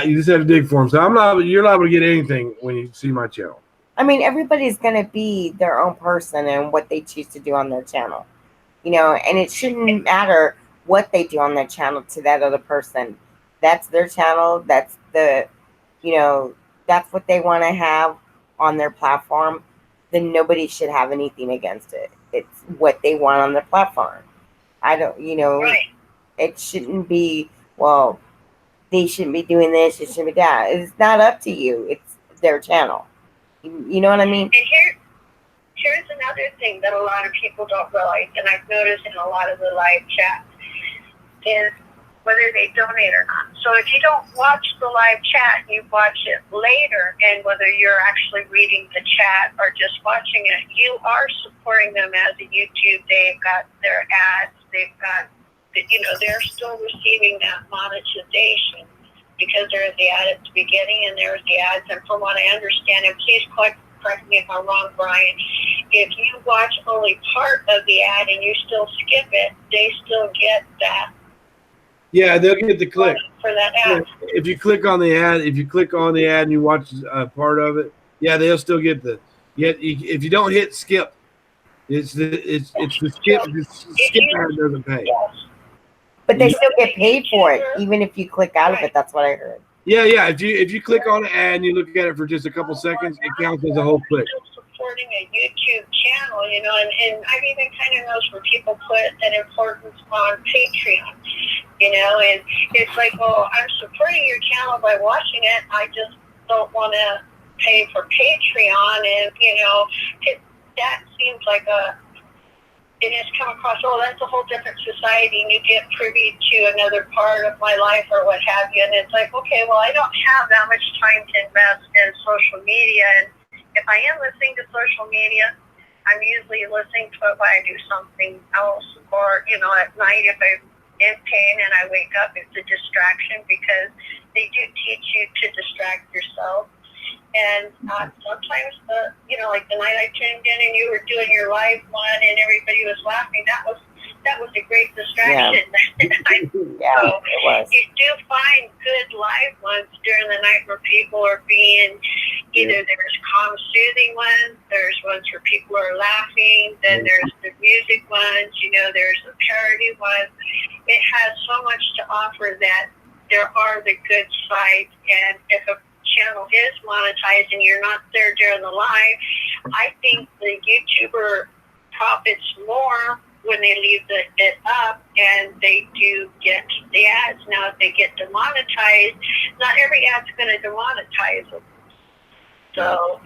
You just have to dig for them. So you're liable to get anything when you see my channel. I mean, everybody's going to be their own person and what they choose to do on their channel, and it shouldn't matter what they do on their channel to that other person. That's their channel. That's that's what they want to have on their platform. Then nobody should have anything against it. It's what they want on their platform. I don't, Right. It shouldn't be, well, they shouldn't be doing this, it shouldn't be that. It's not up to you. It's their channel. You know what I mean? And here's another thing that a lot of people don't realize, and I've noticed in a lot of the live chats, is whether they donate or not. So if you don't watch the live chat, you watch it later, and whether you're actually reading the chat or just watching it, you are supporting them as a YouTube. They've got their ads, they've got, they're still receiving that monetization, because there's the ad at the beginning and there's the ads. And from what I understand, and please correct me if I'm wrong, Bryan, if you watch only part of the ad and you still skip it, they still get that Yeah, they'll get the click. for that ad. If you click on the ad, and you watch part of it, yeah, they'll still get the. Yet if you don't hit skip, it's the skip. The skip ad doesn't pay. Yes. But they still get paid for it, even if you click out of it. That's what I heard. Yeah. If you click on an ad and you look at it for just a couple seconds, it counts as a whole click. Supporting a YouTube channel, and I've even kind of noticed where people put an importance on Patreon, and it's like, well, I'm supporting your channel by watching it. I just don't want to pay for Patreon, and that seems like it has come across, that's a whole different society, and you get privy to another part of my life or what have you, and it's like, okay, well, I don't have that much time to invest in social media, and if I am listening to social media, I'm usually listening to it while I do something else, or, at night if I'm in pain and I wake up, it's a distraction, because they do teach you to distract yourself. And sometimes, like the night I tuned in and you were doing your live one and everybody was laughing, that was a great distraction. Yeah, so it was. you do find good live ones during the night where people are being, either there's calm, soothing ones, there's ones where people are laughing, then there's the music ones, there's the parody ones. It has so much to offer that there are the good sides, and if a channel is monetized and you're not there during the live, I think the YouTuber profits more when they leave it up and they do get the ads. Now, if they get demonetized, not every ad's going to demonetize them. So,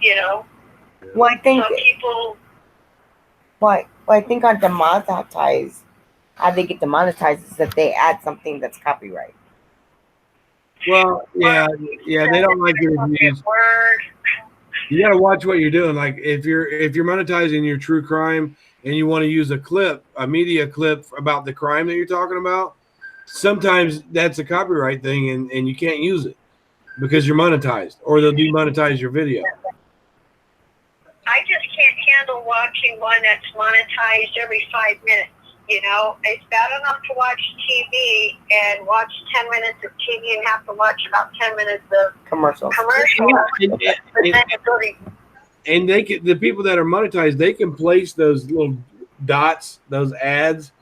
Well, I think some people. I think on demonetized, how they get demonetized is that they add something that's copyright. Well, yeah, they don't like your reviews. You got to watch what you're doing. Like if you're monetizing your true crime and you want to use a media clip about the crime that you're talking about, sometimes that's a copyright thing and you can't use it because you're monetized, or they'll demonetize your video. I just can't handle watching one that's monetized every 5 minutes. It's bad enough to watch TV and watch 10 minutes of TV and have to watch about 10 minutes of Commercials. And the people that are monetized, they can place those little dots, those ads,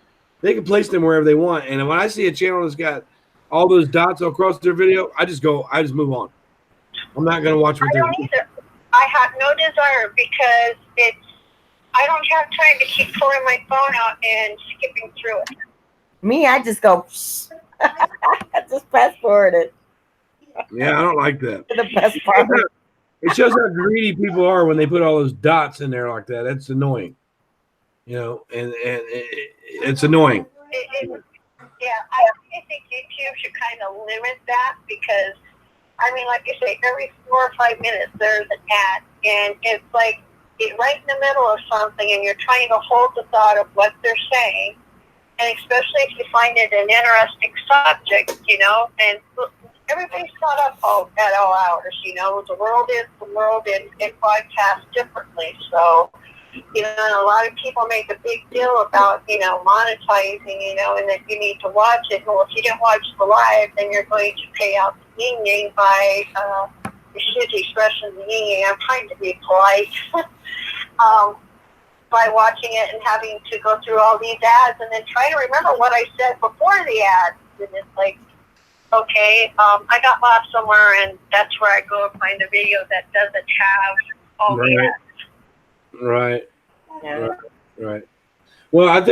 they can place them wherever they want. And when I see a channel that's got all those dots across their video, I just move on. I'm not going to watch what they're doing. Either. I have no desire, because I don't have time to keep pulling my phone out and skipping through it. Me, I just go, I just fast forward it. Yeah, I don't like that. The best part. It shows how greedy people are when they put all those dots in there like that. That's annoying. And it's annoying. I think YouTube should kind of limit that, because, like you say, every 4 or 5 minutes there's an ad, and it's like, right in the middle of something and you're trying to hold the thought of what they're saying, and especially if you find it an interesting subject, and everybody's caught up at all hours, the world and it broadcasts differently. So, a lot of people make a big deal about, monetizing, and that you need to watch it. Well, if you didn't watch the live, then you're going to pay out the yin-yang by, excuse the expression, the yin-yang, I'm trying to be polite, by watching it and having to go through all these ads and then trying to remember what I said before the ads. And it's like, okay, I got lost somewhere, and that's where I go and find a video that doesn't have all the ads. Right. Yeah. Right. Well, I want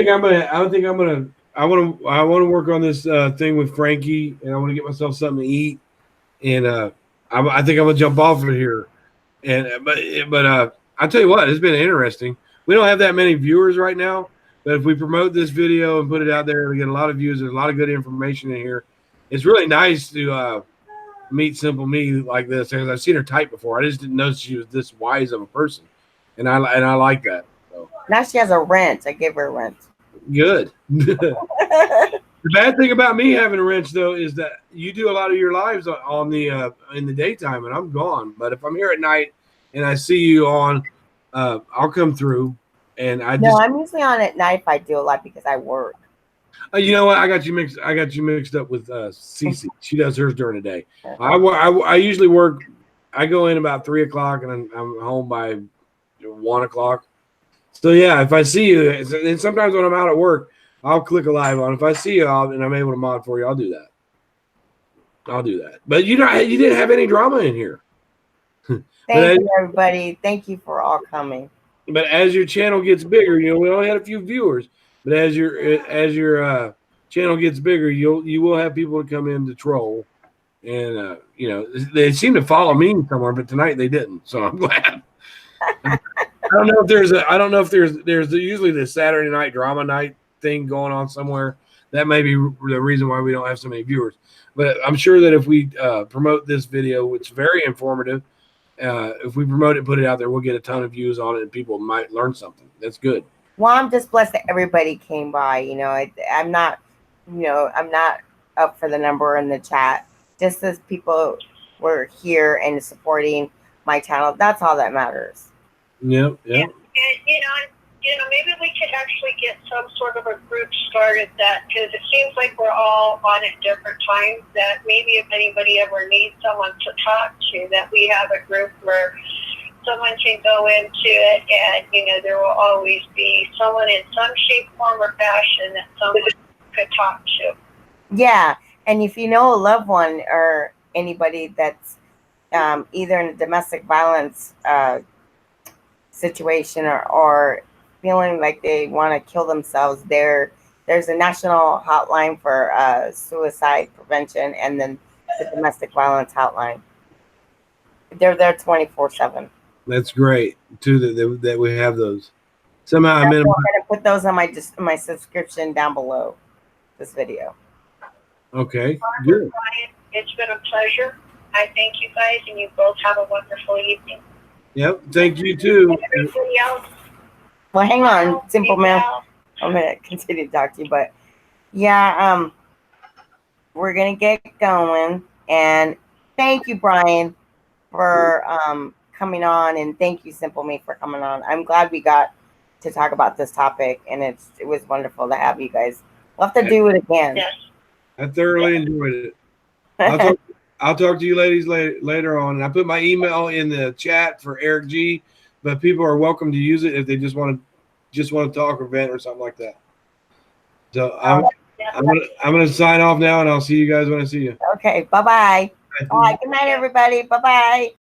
to work on this thing with Frankie, and I want to get myself something to eat, and I think I'm gonna jump off of here. And but I'll tell you what, it's been interesting. We don't have that many viewers right now, but if we promote this video and put it out there, we get a lot of views. There's a lot of good information in here. It's really nice to meet Simple Me like this, because I've seen her type before. I just didn't know she was this wise of a person, and I like that. So. Now she has a wrench. I give her a wrench. Good. The bad thing about me having a wrench, though, is that you do a lot of your lives on the in the daytime, and I'm gone. But if I'm here at night and I see you on, I'll come through. And I'm usually on at night if I do a lot, because I work. You know what? I got you mixed. I got you mixed up with Cece. She does hers during the day. I usually work. I go in about 3 o'clock, and I'm home by 1 o'clock. So yeah, if I see you, and sometimes when I'm out at work, I'll click a live on. If I see you and I'm able to mod for you, I'll do that. I'll do that. But you didn't have any drama in here. Thank you, everybody. Thank you for all coming. But as your channel gets bigger, we only had a few viewers. But as your channel gets bigger, you will have people to come in to troll, and they seem to follow me somewhere, but tonight they didn't, so I'm glad. I don't know if there's usually the Saturday night drama night thing going on somewhere. That may be the reason why we don't have so many viewers. But I'm sure that if we promote this video, it's very informative. If we promote it and put it out there, we'll get a ton of views on it, and people might learn something. That's good. Well, I'm just blessed that everybody came by. I'm not, I'm not up for the number in the chat. Just as people were here and supporting my channel, that's all that matters. Yep. And maybe we could actually get some sort of a group started because it seems like we're all on at different times. That maybe if anybody ever needs someone to talk to, that we have a group where someone can go into it, and there will always be someone in some shape, form, or fashion that someone could talk to. Yeah, and if you know a loved one or anybody that's either in a domestic violence situation or feeling like they want to kill themselves, there's a national hotline for suicide prevention, and then the domestic violence hotline. They're there 24/7. That's great too that we have those. Somehow I'm going to put those on my subscription down below this video. Okay, good. Bryan, it's been a pleasure. I thank you guys, and you both have a wonderful evening. Yep, thank you too. Everybody else. Well, hang on, Simple Man. I'm gonna continue to talk to you, but yeah, we're gonna get going. And thank you, Bryan, for coming on, and thank you, Simple Me, for coming on. I'm glad we got to talk about this topic, and it was wonderful to have you guys. We'll have to do it again. Yes. I thoroughly enjoyed it. I'll talk to you ladies later on. And I put my email in the chat for Eric G, but people are welcome to use it if they just want to talk or vent or something like that. So I'm gonna sign off now, and I'll see you guys when I see you. Okay, bye-bye. All right, good night, everybody. Bye-bye.